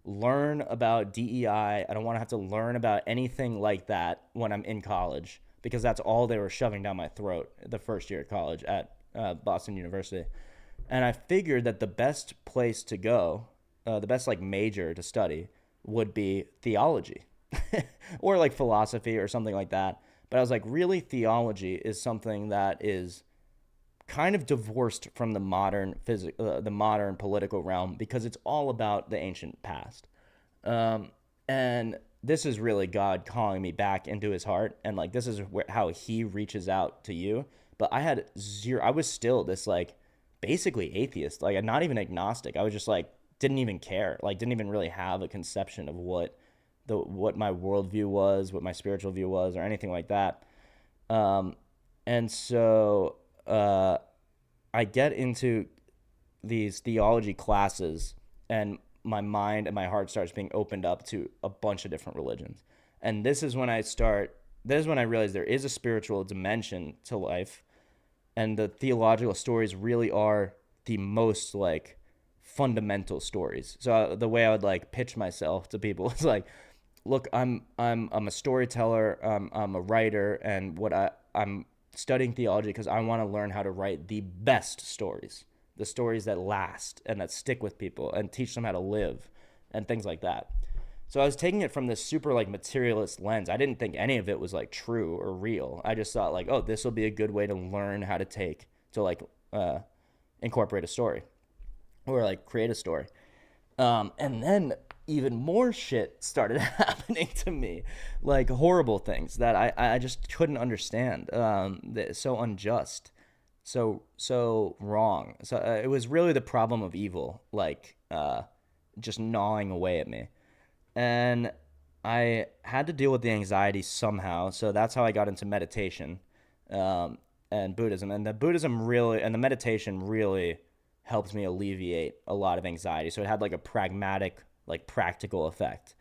learn about DEI. I don't want to have to learn about anything like that when I'm in college, because that's all they were shoving down my throat the first year of college at Boston University. And I figured that the best place to go, the best like major to study would be theology or like philosophy or something like that. But I was like, really, theology is something that is kind of divorced from the the modern political realm, because it's all about the ancient past. And this is really God calling me back into his heart. And like, this is how he reaches out to you. But I had zero, I was still this like basically atheist, like not even agnostic. I was just like, didn't even care, like didn't even really have a conception of what my worldview was, what my spiritual view was, or anything like that. And so I get into these theology classes, and my mind and my heart starts being opened up to a bunch of different religions. And this is when I realize there is a spiritual dimension to life, and the theological stories really are the most like fundamental stories. So the way I would like pitch myself to people is like, look, I'm a storyteller, I'm a writer, and I'm studying theology because I want to learn how to write the best stories, the stories that last and that stick with people and teach them how to live and things like that. So I was taking it from this super like materialist lens. I didn't think any of it was like true or real. I just thought like, oh, this will be a good way to learn how to incorporate a story or like create a story. And then even more shit started happening to me, like horrible things that I just couldn't understand. So unjust, so wrong. So it was really the problem of evil, like just gnawing away at me. And I had to deal with the anxiety somehow. So that's how I got into meditation and Buddhism. And the meditation really helped me alleviate a lot of anxiety. So it had like a pragmatic, like practical effect.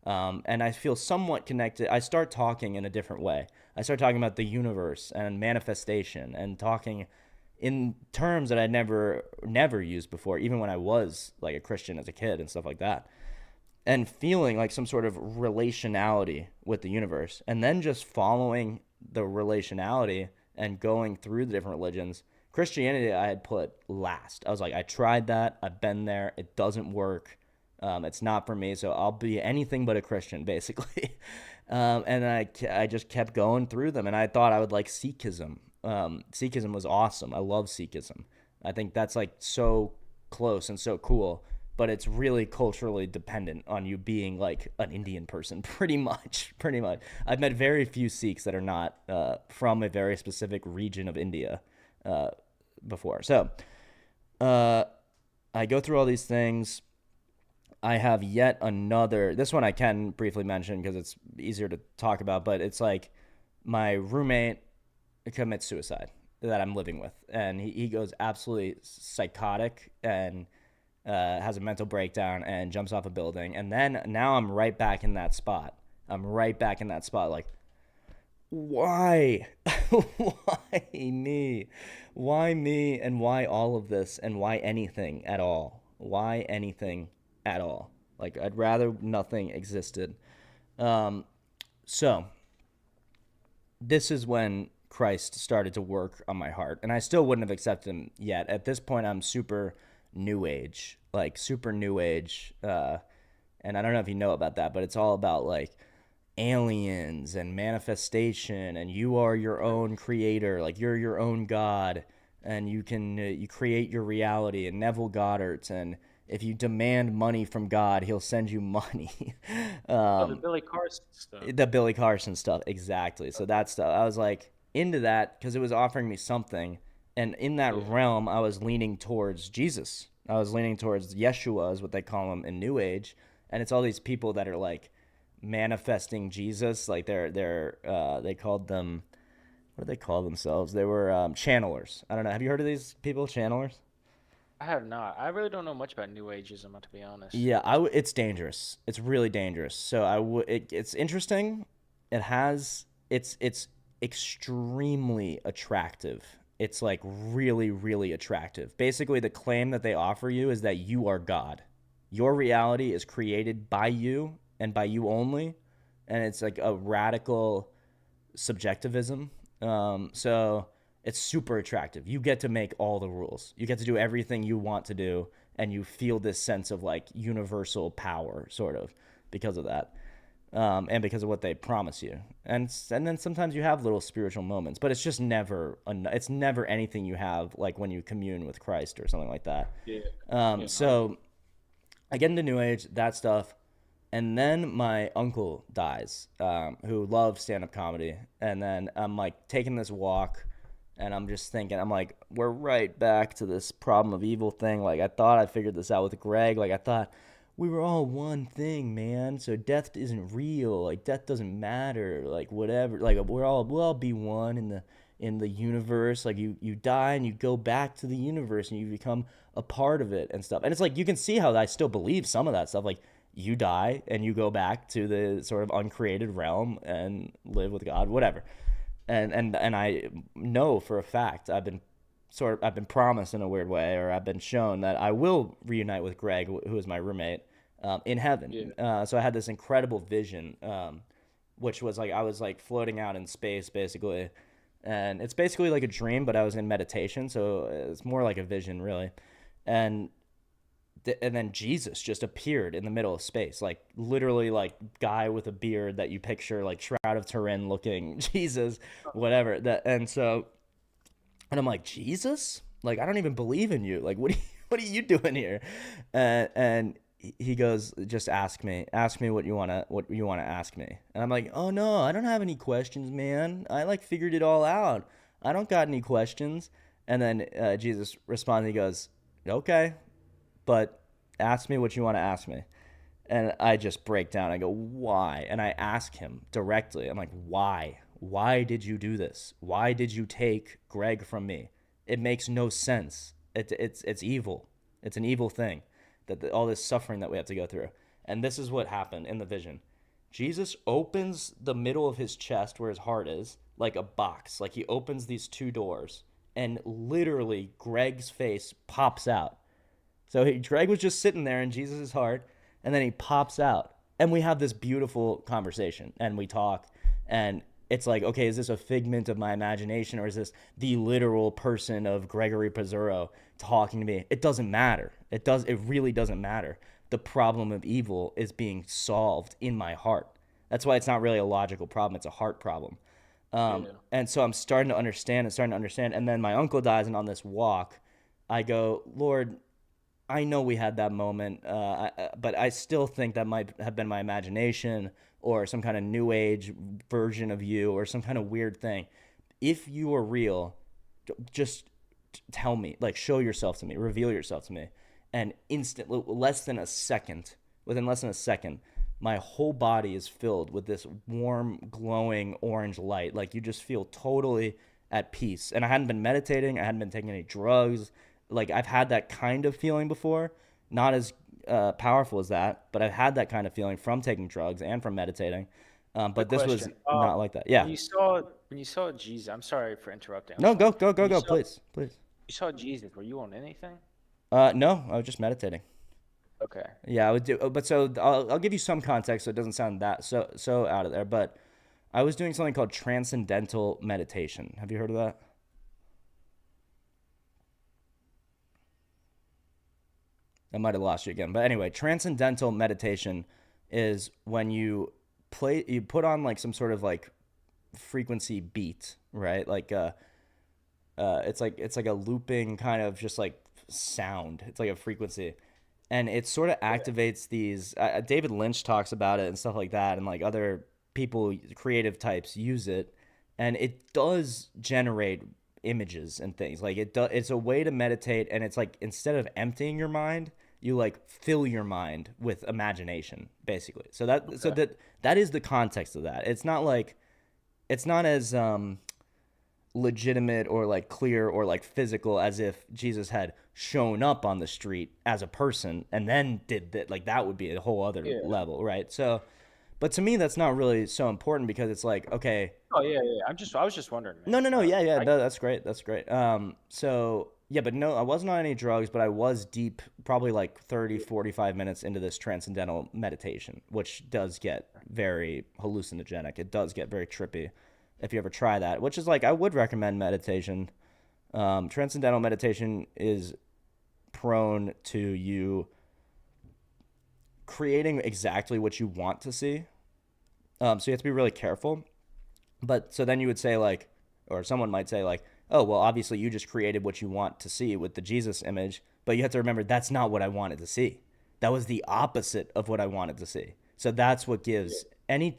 And I feel somewhat connected. I start talking in a different way. I start talking about the universe and manifestation and talking in terms that I never used before, even when I was like a Christian as a kid and stuff like that. And feeling like some sort of relationality with the universe, and then just following the relationality and going through the different religions. Christianity I had put last. I was like, I tried that. I've been there. It doesn't work. It's not for me. So I'll be anything but a Christian, basically. And I just kept going through them. And I thought I would like Sikhism. Sikhism was awesome. I love Sikhism. I think that's like so close and so cool. But it's really culturally dependent on you being like an Indian person, pretty much. I've met very few Sikhs that are not from a very specific region of India before. So I go through all these things. I have yet another, this one I can briefly mention because it's easier to talk about, but it's like my roommate commits suicide that I'm living with. And he goes absolutely psychotic and has a mental breakdown and jumps off a building. And then now I'm right back in that spot. Like, why? Why me? Why me? And why all of this? And why anything at all? Why anything at all? Like, I'd rather nothing existed. So this is when Christ started to work on my heart. And I still wouldn't have accepted him yet. At this point, I'm super new age. And I don't know if you know about that, but it's all about like aliens and manifestation, and you are your own creator, like you're your own God, and you can you create your reality, and Neville Goddard's, and if you demand money from God, he'll send you money. The Billy Carson stuff. The Billy Carson stuff, exactly. So that stuff, I was like into that because it was offering me something. And in that realm, I was leaning towards Jesus. I was leaning towards Yeshua, is what they call him in New Age. And it's all these people that are like manifesting Jesus. Like they called them, what do they call themselves? They were channelers. I don't know. Have you heard of these people, channelers? I have not. I really don't know much about New Ageism, to be honest. Yeah, it's dangerous. It's really dangerous. So it's interesting. It's extremely attractive. It's like really, really attractive. Basically, the claim that they offer you is that you are God. Your reality is created by you and by you only. And it's like a radical subjectivism. So it's super attractive. You get to make all the rules. You get to do everything you want to do. And you feel this sense of like universal power, sort of, because of that. and because of what they promise you. And then sometimes you have little spiritual moments, but it's just never it's never anything you have like when you commune with Christ or something like that. So I get into New Age, that stuff, and then my uncle dies, who loved stand-up comedy, and then I'm like taking this walk, and I'm just thinking, I'm like, we're right back to this problem of evil thing. Like, I thought I figured this out with Greg. Like, I thought we were all one thing, man. So death isn't real. Like, death doesn't matter. Like, whatever. Like, we'll all be one in the universe. Like, you die and you go back to the universe and you become a part of it and stuff. And it's like, you can see how I still believe some of that stuff. Like, you die and you go back to the sort of uncreated realm and live with God, whatever. And I know for a fact I've been promised in a weird way, or I've been shown that I will reunite with Greg, who is my roommate, in heaven. So I had this incredible vision, which was like I was like floating out in space basically, and it's basically like a dream, but I was in meditation, so it's more like a vision really, and then Jesus just appeared in the middle of space, like literally like guy with a beard that you picture like Shroud of Turin looking Jesus, whatever. And I'm like, Jesus? Like, I don't even believe in you. Like, what are you doing here? And he goes, just ask me what you want to ask me. And I'm like, oh no, I don't have any questions, man. I like figured it all out. I don't got any questions. And then Jesus responds, he goes, okay, but ask me what you want to ask me. And I just break down. I go, why? And I ask him directly. I'm like, why? Why did you do this? Why did you take Greg from me? It makes no sense. It's evil. It's an evil thing, all this suffering that we have to go through. And this is what happened in the vision. Jesus opens the middle of his chest where his heart is, like a box. Like he opens these two doors, and literally Greg's face pops out. So Greg was just sitting there in Jesus' heart, and then he pops out. And we have this beautiful conversation, and we talk, and it's like, okay, is this a figment of my imagination, or is this the literal person of Gregory Pizzuro talking to me? It doesn't matter. It really doesn't matter. The problem of evil is being solved in my heart. That's why it's not really a logical problem. It's a heart problem. And so I'm starting to understand. And then my uncle dies, and on this walk, I go, Lord, I know we had that moment, but I still think that might have been my imagination or some kind of new age version of you or some kind of weird thing. If you are real, just tell me, like show yourself to me, reveal yourself to me. And within less than a second, my whole body is filled with this warm, glowing orange light. Like you just feel totally at peace. And I hadn't been meditating. I hadn't been taking any drugs. Like I've had that kind of feeling before, not as powerful as that, but I've had that kind of feeling from taking drugs and from meditating. But this was not like that. Yeah. When you saw Jesus, I'm sorry for interrupting. No, go, please. You saw Jesus. Were you on anything? No, I was just meditating. Okay. Yeah, I would do, but so I'll give you some context so it doesn't sound that so out of there. But I was doing something called transcendental meditation. Have you heard of that? I might have lost you again. But anyway, transcendental meditation is when you put on like some sort of like frequency beat, right? Like it's like a looping kind of just like sound. It's like a frequency. And it sort of activates these David Lynch talks about it and stuff like that, and like other people, creative types, use it, and it does generate images and things. Like it's a way to meditate, and it's like instead of emptying your mind, you like fill your mind with imagination, basically. So that is the context of that. It's not as legitimate or like clear or like physical as if Jesus had shown up on the street as a person and then did that. Like that would be a whole other level, right? So, but to me, that's not really so important because it's like, okay. Oh yeah. I was just wondering. Man. No. Yeah. No, that's great. So yeah, but no, I wasn't on any drugs, but I was deep, probably like 30, 45 minutes into this transcendental meditation, which does get very hallucinogenic. It does get very trippy if you ever try that, which is like, I would recommend meditation. Transcendental meditation is prone to you creating exactly what you want to see. So you have to be really careful. But so then you would say like, or someone might say like, oh, well, obviously you just created what you want to see with the Jesus image, but you have to remember that's not what I wanted to see. That was the opposite of what I wanted to see. So that's what gives any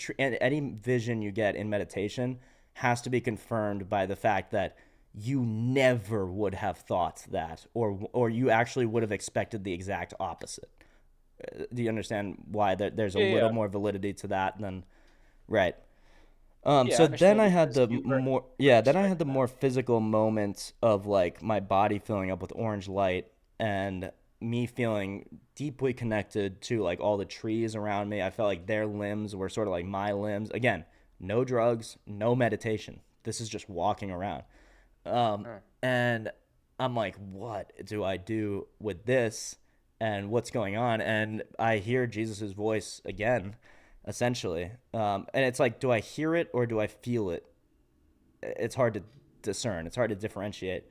vision you get in meditation has to be confirmed by the fact that you never would have thought that, or you actually would have expected the exact opposite. Do you understand why there's a Yeah, little yeah, more validity to that than right? yeah. I So then understand I had because the you weren't more, yeah, then I had the expecting that. more physical moments of like my body filling up with orange light and me feeling deeply connected to like all the trees around me. I felt like their limbs were sort of like my limbs. Again, no drugs, no meditation. This is just walking around. Huh. And I'm like, what do I do with this? And what's going on? And I hear Jesus's voice again, essentially. And it's like, do I hear it or do I feel it? It's hard to discern. It's hard to differentiate.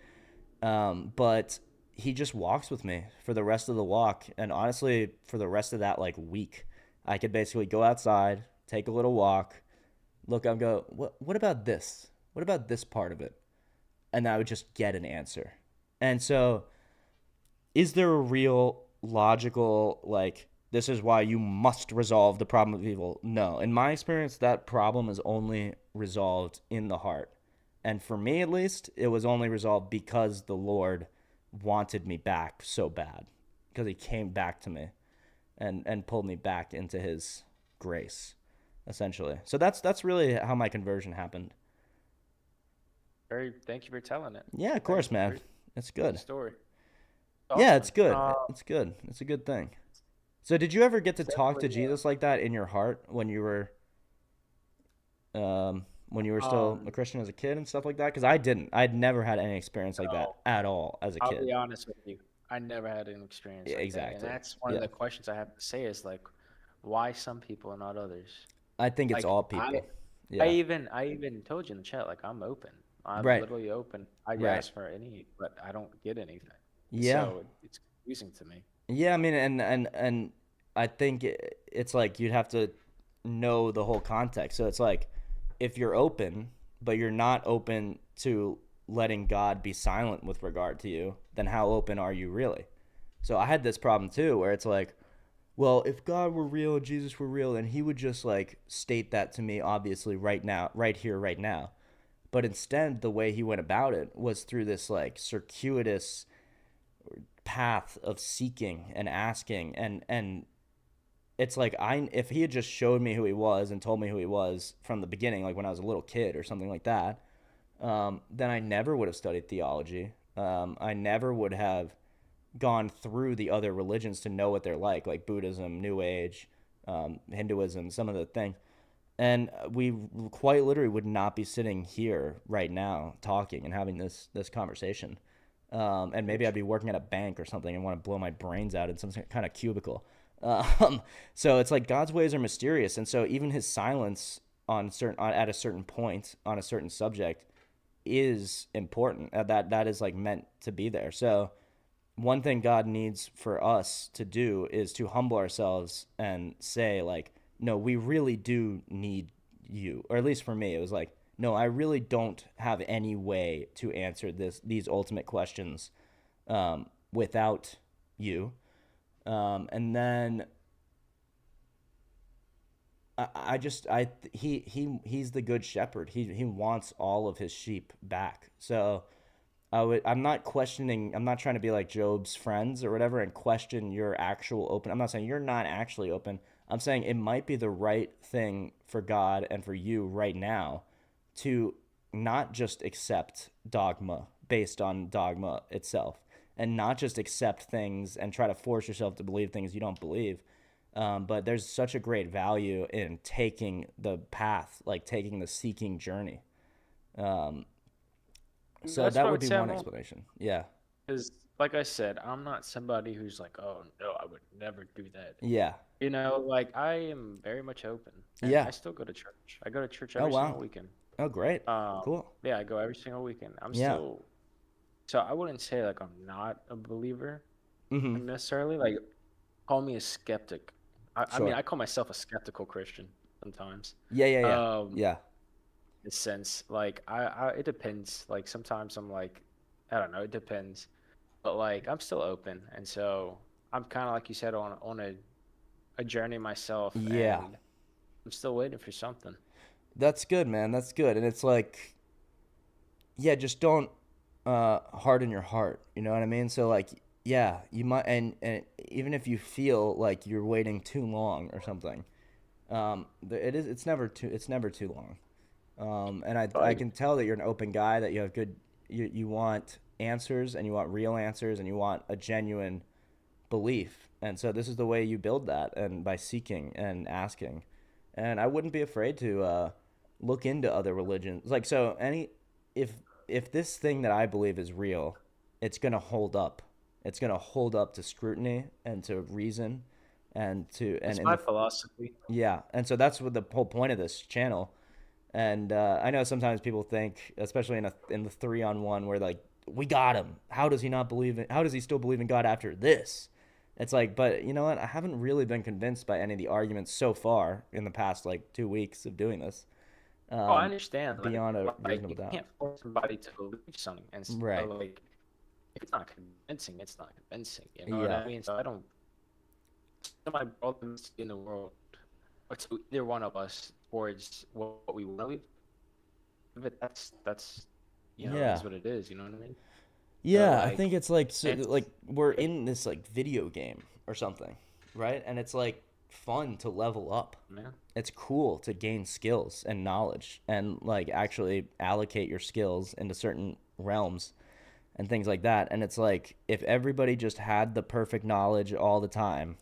But he just walks with me for the rest of the walk, and honestly, for the rest of that like week, I could basically go outside, take a little walk, look up, go, what about this? What about this part of it? And I would just get an answer. And so, is there a real logical, like, this is why you must resolve the problem of evil? No. In my experience, that problem is only resolved in the heart. And for me, at least, it was only resolved because the Lord wanted me back so bad, because he came back to me and pulled me back into his grace, essentially. So that's really how my conversion happened. Thank you for telling it. Yeah, of Very, course, man. very It's good good. story. Yeah, Awesome. it's good. It's good. It's a good thing. So, did you ever get to It's talk to definitely, Jesus like that in your heart when you were still a Christian as a kid and stuff like that? Because I didn't. I'd never had any experience like that no, at all as a I'll kid. be honest with you. I never had an experience Yeah, like that, and exactly. that's one of Yeah. the questions I have to say is like, why some people and not others? I think it's Like all I, people. I Yeah. even I even told you in the chat like I'm open. I'm Right. literally open. I Right. ask for any, but I don't get anything. Yeah. So it's confusing to me. Yeah, I mean, and I think it's like you'd have to know the whole context. So it's like if you're open, but you're not open to letting God be silent with regard to you, then how open are you really? So I had this problem too, where it's like, well, if God were real and Jesus were real, then he would just like state that to me, obviously, right now, right here, right now. But instead, the way he went about it was through this like circuitous path of seeking and asking, and it's like I if he had just showed me who he was and told me who he was from the beginning, like when I was a little kid or something like that, then I never would have studied theology. I never would have gone through the other religions to know what they're like Buddhism, New Age, Hinduism, some of the thing. And we quite literally would not be sitting here right now talking and having this conversation. And maybe I'd be working at a bank or something and want to blow my brains out in some kind of cubicle. Um, so it's like God's ways are mysterious, and so even His silence at a certain point on a certain subject is important. That is like meant to be there. So one thing God needs for us to do is to humble ourselves and say like, no, we really do need you. Or at least for me, it was like, no, I really don't have any way to answer these ultimate questions without you. And then he's the good shepherd. He wants all of his sheep back. So I'm not questioning. I'm not trying to be like Job's friends or whatever and question your actual open. I'm not saying you're not actually open. I'm saying it might be the right thing for God and for you right now to not just accept dogma based on dogma itself and not just accept things and try to force yourself to believe things you don't believe. But there's such a great value in taking the path, like taking the seeking journey. Um, so That's what that I would would be say. one explanation. Yeah. Because, like I said, I'm not somebody who's like, oh no, I would never do that. Yeah. Like I am very much open, and Yeah. I still go to church. I go to church Oh, every single wow. weekend. Oh, great. Um, Cool. yeah, I go every single weekend. I'm Yeah. still, so I wouldn't say like I'm not a believer Mm-hmm. necessarily. Like, call me a skeptic. I mean, Sure. I call myself a skeptical Christian. sometimes. Yeah. In a sense, like it depends. Like sometimes I'm like, I don't know, it depends. But like I'm still open, and so I'm kind of like you said on a journey myself, Yeah. and I'm still waiting for something. That's good, man. That's good. And it's like, yeah, just don't harden your heart. You know what I mean? So like, yeah, you might, and even if you feel like you're waiting too long or something, it's never too long. And I Like, can tell that you're an open guy, that you have you want answers, and you want real answers, and you want a genuine belief. And so this is the way you build that, and by seeking and asking. And I wouldn't be afraid to look into other religions. Like, so if if this thing that I believe is real, it's gonna hold up. It's gonna hold up to scrutiny and to reason, and to it's and my the philosophy. yeah. And so that's what the whole point of this channel. And I know sometimes people think, especially in the 3-on-1, where like, we got him. How does he not believe in? How does he still believe in God after this? It's like, but you know what? I haven't really been convinced by any of the arguments so far in the past like 2 weeks of doing this. Oh, I understand. Beyond a Like reasonable you doubt. can't force somebody to believe something, and so, Right. like if it's not convincing, it's not convincing. You know what Yeah. I mean? So I don't. Somebody brought them in the world, or to either one of us towards what we want to believe. But that's it Yeah. is what it is. You know what I mean? So Yeah, I like think it's like, it's like we're in this like video game or something, right? And it's like fun to level up. man. It's cool to gain skills and knowledge, and like actually allocate your skills into certain realms and things like that. And it's like, if everybody just had the perfect knowledge all the time,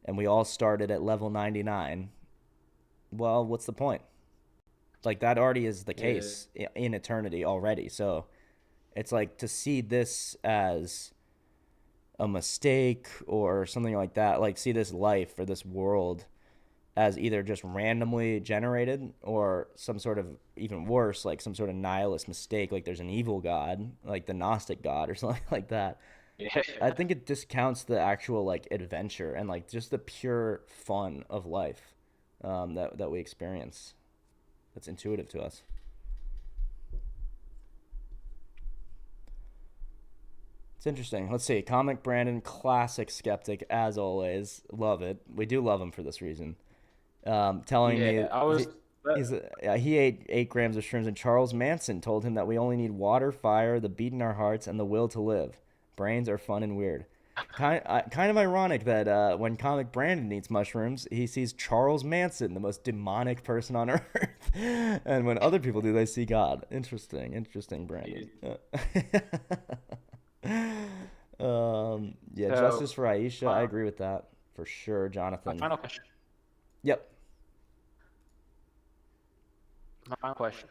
and we all started at level 99, well, what's the point? Like, that already is the Yeah. case in eternity already. So it's like, to see this as a mistake or something like that, like see this life or this world as either just randomly generated, or some sort of, even worse, like some sort of nihilist mistake, like there's an evil god, like the Gnostic god or something like that. Yeah. I think it discounts the actual like adventure and like just the pure fun of life, that we experience. That's intuitive to us. It's interesting. Let's see. Comic Brandon, classic skeptic as always. Love it. We do love him for this reason. Telling me Yeah. I was. he ate 8 grams of shrooms, and Charles Manson told him that we only need water, fire, the beat in our hearts, and the will to live. Brains are fun and weird. Kind of ironic that when Comic Brandon eats mushrooms, he sees Charles Manson, the most demonic person on earth, and when other people do, they see God. Interesting, Brandon. Yeah, So justice for Aisha. I my, agree with that for sure, my Jonathan. final question. Yep. My final question.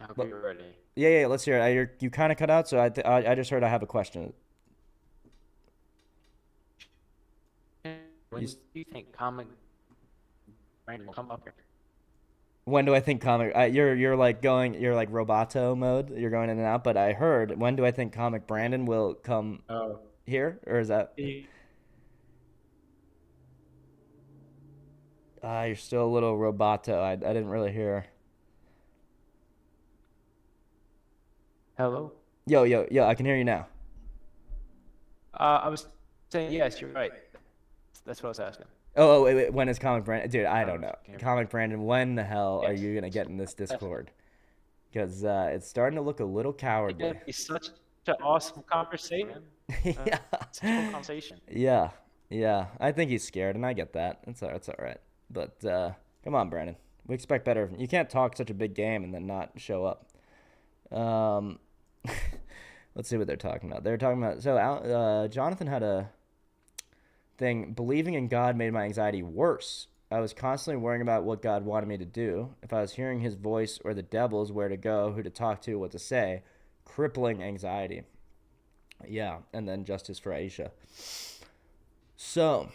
I hope But, you're ready. yeah. Let's hear it. You kind of cut out, so I just heard I have a question. When You, do you think Comic Brandon will come up here? when do I think comic? You're like Roboto mode. You're going in and out. But I heard, when do I think Comic Brandon will come Oh. here, or is that? You're still a little Roboto. I didn't really hear. Hello. Yo. I can hear you now. I was saying yes. You're right. That's what I was asking. Wait. When is Comic Brandon? Dude, I don't know. Okay. Comic Brandon, when the hell are Yes. you gonna get in this Definitely. Discord? Because it's starting to look a little cowardly. It's such an awesome conversation. Yeah. Such a cool conversation. Yeah. I think he's scared, and I get that. It's all right. But come on, Brandon. We expect better. You can't talk such a big game and then not show up. Let's see what they're talking about. They're talking about, so Jonathan had a thing. Believing in God made my anxiety worse. I was constantly worrying about what God wanted me to do, if I was hearing his voice, or the devil's, where to go, who to talk to, what to say. Crippling anxiety. Yeah, and then justice for Aisha. So,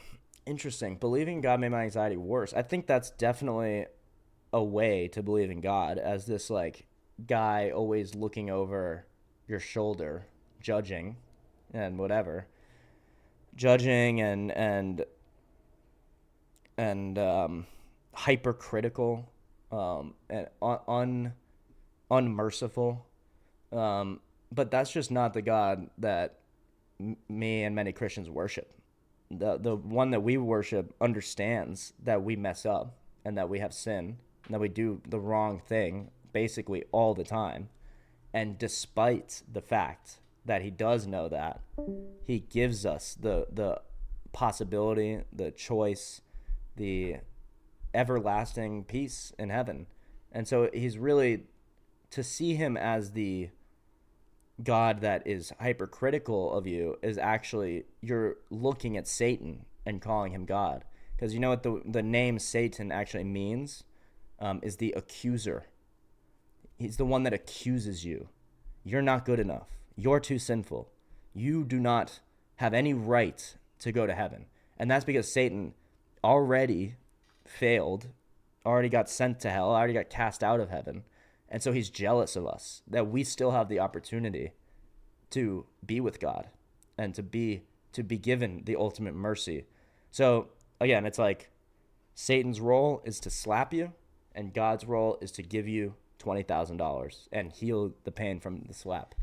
interesting. Believing in God made my anxiety worse. I think that's definitely a way to believe in God, as this like guy always looking over your shoulder, judging and whatever. Judging and hypercritical, and unmerciful. But that's just not the God that me and many Christians worship. The one that we worship understands that we mess up and that we have sin and that we do the wrong thing basically all the time. And despite the fact that he does know that, he gives us the possibility, the choice, the everlasting peace in heaven. And so he's really, to see him as the God that is hypercritical of you is actually, you're looking at Satan and calling him God. Because you know what the name Satan actually means? Is the accuser. He's the one that accuses you. You're not good enough. You're too sinful. You do not have any right to go to heaven. And that's because Satan already failed, already got sent to hell, already got cast out of heaven. And so he's jealous of us, that we still have the opportunity to be with God and to be given the ultimate mercy. So again, it's like Satan's role is to slap you, and God's role is to give you $20,000 and heal the pain from the slap.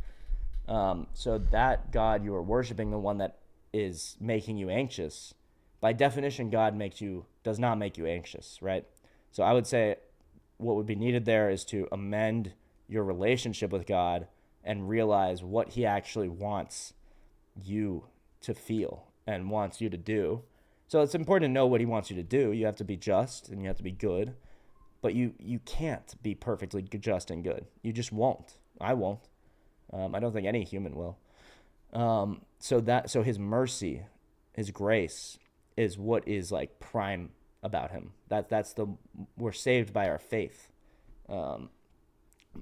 So that God you are worshiping, the one that is making you anxious, by definition, God does not make you anxious, right? So I would say what would be needed there is to amend your relationship with God and realize what he actually wants you to feel and wants you to do. So it's important to know what he wants you to do. You have to be just and you have to be good, but you can't be perfectly just and good. You just won't. I won't. I don't think any human will. So his mercy, his grace is what is like prime about him. We're saved by our faith,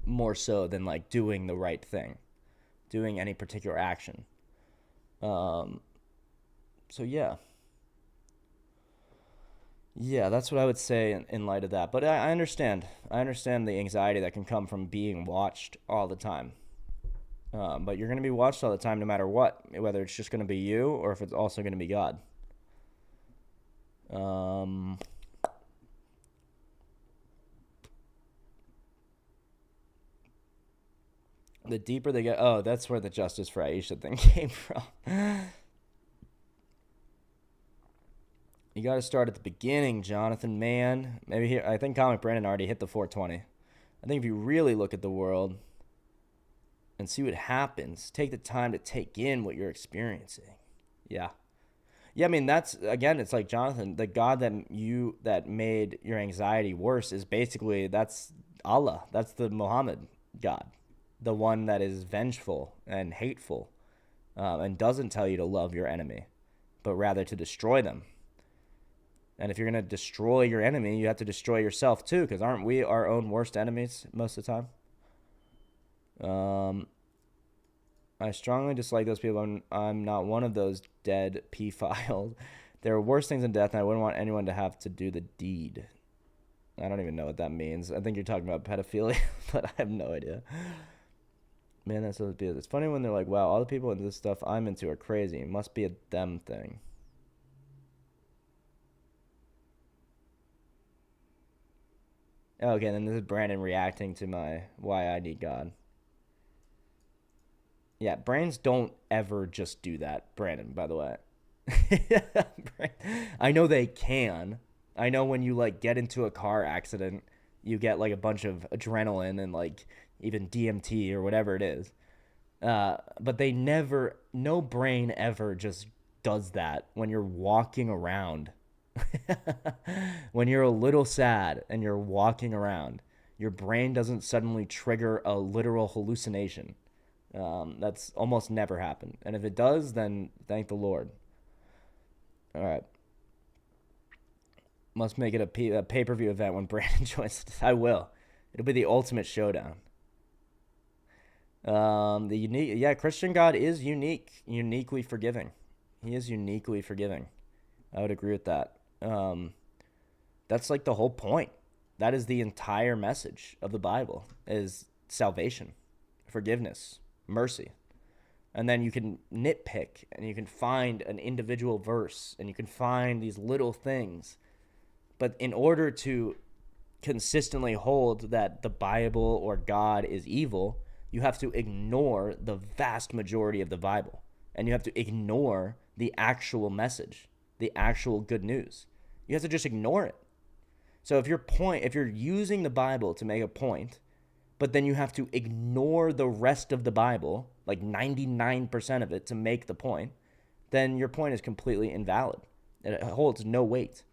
more so than like doing the right thing, doing any particular action. So yeah, that's what I would say in light of that. But I understand the anxiety that can come from being watched all the time. But you're going to be watched all the time no matter what, whether it's just going to be you or if it's also going to be God. The deeper they get, that's where the justice for Aisha thing came from. You got to start at the beginning, Jonathan, man. Maybe here, I think Comic Brandon already hit the 420. I think if you really look at the world and see what happens, take the time to take in what you're experiencing. Yeah, I mean, that's, again, it's like Jonathan, the God that made your anxiety worse is basically, that's Allah. That's the Muhammad God, the one that is vengeful and hateful, and doesn't tell you to love your enemy, but rather to destroy them. And if you're going to destroy your enemy, you have to destroy yourself too, because aren't we our own worst enemies most of the time? I strongly dislike those people. I'm not one of those dead pedophiles. There are worse things than death, and I wouldn't want anyone to have to do the deed. I don't even know what that means. I think you're talking about pedophilia, but I have no idea. Man, that's so beautiful. It's funny when they're like, wow, all the people into this stuff I'm into are crazy. It must be a them thing. Okay, then this is Brandon reacting to why I need God. Yeah, brains don't ever just do that, Brandon, by the way. I know they can. I know when you like get into a car accident, you get like a bunch of adrenaline and like even DMT or whatever it is. But no brain ever just does that when you're walking around. When you're a little sad and you're walking around, your brain doesn't suddenly trigger a literal hallucination. That's almost never happened. And if it does, then thank the Lord. All right. Must make it a pay-per-view event when Brandon joins. I will. It'll be the ultimate showdown. Christian God is uniquely forgiving. He is uniquely forgiving. I would agree with that. That's like the whole point. That is the entire message of the Bible, is salvation, forgiveness, mercy. And then you can nitpick and you can find an individual verse and you can find these little things But in order to consistently hold that the Bible or God is evil, you have to ignore the vast majority of the Bible. And you have to ignore the actual message, the actual good news. You have to just ignore it. So if you're using the Bible to make a point, but then you have to ignore the rest of the Bible, like 99% of it, to make the point, then your point is completely invalid. It holds no weight.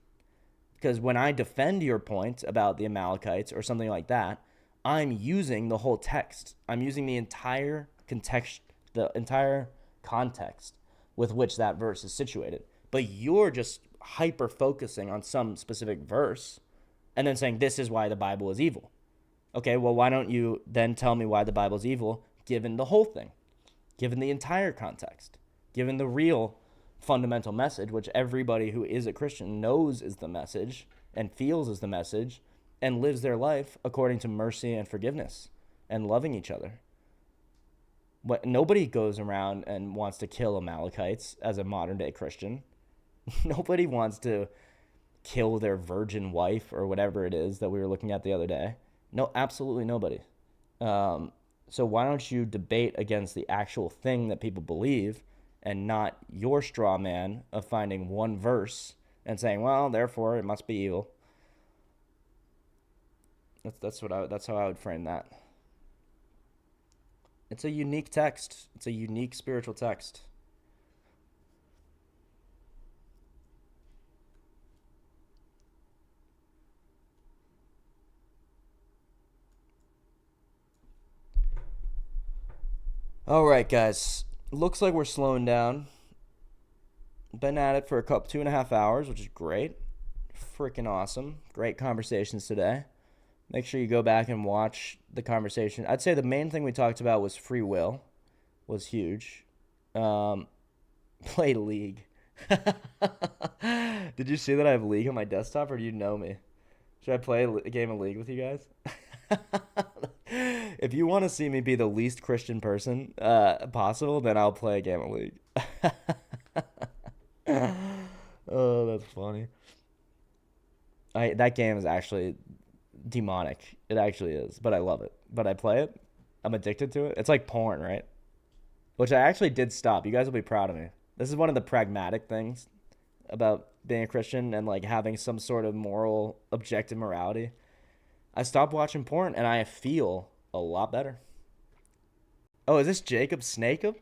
Because when I defend your point about the Amalekites or something like that, I'm using the whole text. I'm using the entire context with which that verse is situated. But you're just hyper focusing on some specific verse and then saying this is why the Bible is evil. Okay, well, why don't you then tell me why the Bible is evil given the whole thing, given the entire context, given the real fundamental message, which everybody who is a Christian knows is the message and feels is the message and lives their life according to mercy and forgiveness and loving each other. But nobody goes around and wants to kill Amalekites as a modern day Christian. Nobody wants to kill their virgin wife or whatever it is that we were looking at the other day. No, absolutely nobody. So why don't you debate against the actual thing that people believe and not your straw man of finding one verse and saying, well, therefore it must be evil. That's how I would frame that. It's a unique text. It's a unique spiritual text. All right, guys. Looks like we're slowing down. Been at it for a couple 2.5 hours, which is great. Freaking awesome. Great conversations today. Make sure you go back and watch the conversation. I'd say the main thing we talked about was free will. Was huge. Play League. Did you see that I have League on my desktop, or do you know me? Should I play a game of League with you guys? If you want to see me be the least Christian person possible, then I'll play a game of League. Oh, that's funny. That game is actually demonic. It actually is, but I love it. But I play it. I'm addicted to it. It's like porn, right? Which I actually did stop. You guys will be proud of me. This is one of the pragmatic things about being a Christian and like having some sort of moral, objective morality. I stopped watching porn and I feel a lot better. Oh, is this Jacob Snakem?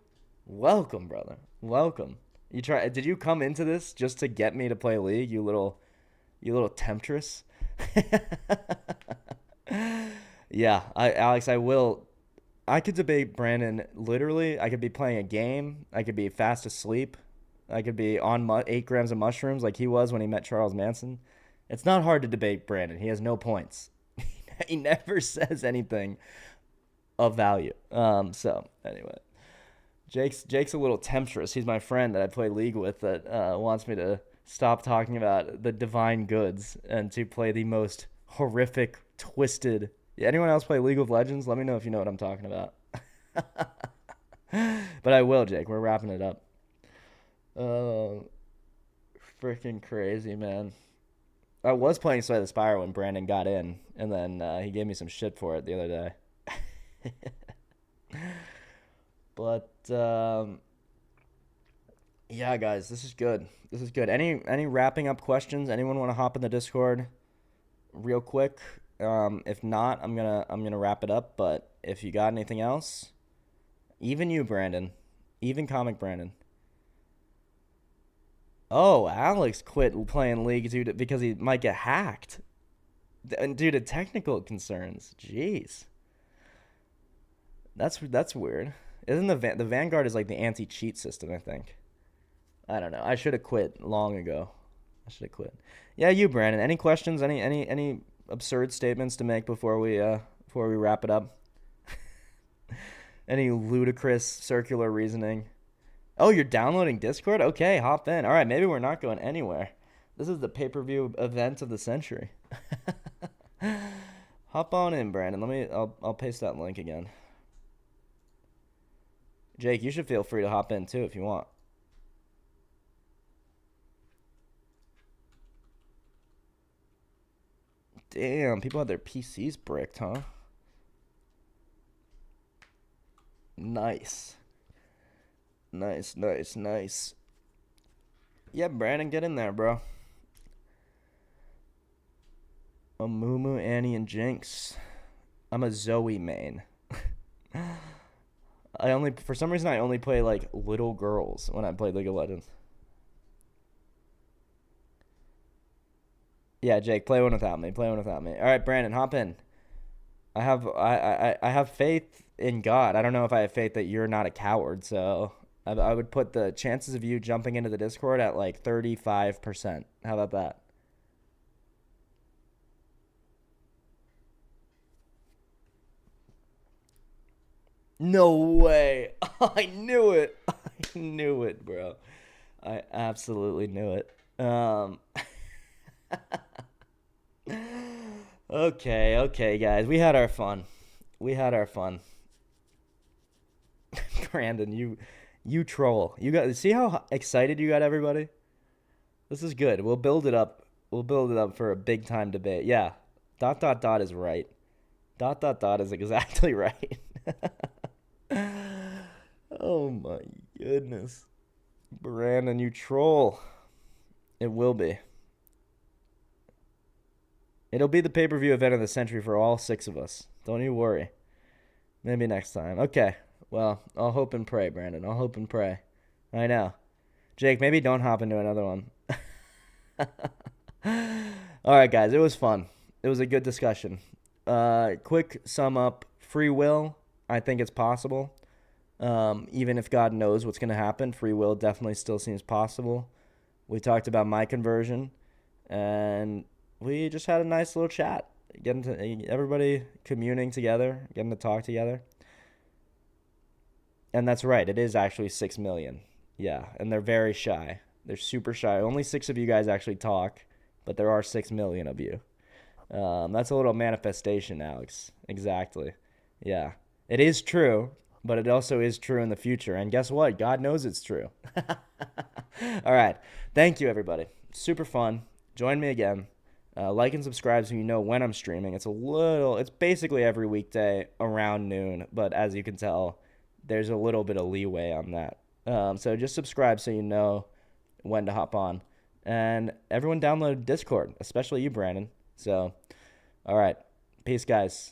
Welcome, brother. Welcome. Did you come into this just to get me to play League, you little temptress? Yeah, Alex, I could debate Brandon literally. I could be playing a game. I could be fast asleep. I could be on 8 grams of mushrooms like he was when he met Charles Manson. It's not hard to debate Brandon. He has no points. He never says anything of value. So anyway, Jake's a little temptress. He's my friend that I play League with that wants me to stop talking about the divine goods and to play the most horrific, twisted. Anyone else play League of Legends? Let me know if you know what I'm talking about. But I will, Jake. We're wrapping it up. Freaking crazy, man. I was playing Slay the Spire when Brandon got in, and then he gave me some shit for it the other day. But yeah, guys, this is good. This is good. Any wrapping up questions? Anyone want to hop in the Discord real quick? If not, I'm gonna wrap it up. But if you got anything else, even you, Brandon, even Comic Brandon. Oh, Alex quit playing League because he might get hacked due to technical concerns. Jeez, that's weird. Isn't the Vanguard is like the anti-cheat system? I think. I don't know. I should have quit long ago. I should have quit. Yeah, you, Brandon. Any questions? Any absurd statements to make before we wrap it up? Any ludicrous circular reasoning? Oh, you're downloading Discord? Okay, hop in. All right, maybe we're not going anywhere. This is the pay-per-view event of the century. Hop on in, Brandon. I'll paste that link again. Jake, you should feel free to hop in too if you want. Damn, people had their PCs bricked, huh? Nice. Nice, nice, nice. Yeah, Brandon, get in there, bro. Amumu, Annie, and Jinx. I'm a Zoe main. For some reason, I only play, like, little girls when I play League of Legends. Yeah, Jake, play one without me. Play one without me. All right, Brandon, hop in. I have faith in God. I don't know if I have faith that you're not a coward, so I would put the chances of you jumping into the Discord at like 35%. How about that? No way. I knew it. I knew it, bro. I absolutely knew it. Okay, guys. We had our fun. Brandon, you troll. See how excited you got everybody? This is good. We'll build it up. We'll build it up for a big time debate. Yeah. ... is right. ... is exactly right. Oh my goodness. Brandon, you troll. It will be. It'll be the pay-per-view event of the century for all 6 of us. Don't you worry. Maybe next time. Okay. Well, I'll hope and pray, Brandon. I'll hope and pray. I know. Jake, maybe don't hop into another one. All right, guys. It was fun. It was a good discussion. Quick sum up. Free will. I think it's possible. Even if God knows what's going to happen, free will definitely still seems possible. We talked about my conversion. And we just had a nice little chat. Getting to everybody communing together. Getting to talk together. And that's right. It is actually 6 million. Yeah. And they're very shy. They're super shy. Only 6 of you guys actually talk. But there are 6 million of you. That's a little manifestation, Alex. Exactly. Yeah. It is true. But it also is true in the future. And guess what? God knows it's true. All right. Thank you, everybody. Super fun. Join me again. Like and subscribe so you know when I'm streaming. It's basically every weekday around noon. But as you can tell, there's a little bit of leeway on that. So just subscribe so you know when to hop on. And everyone download Discord, especially you, Brandon. So, all right. Peace, guys.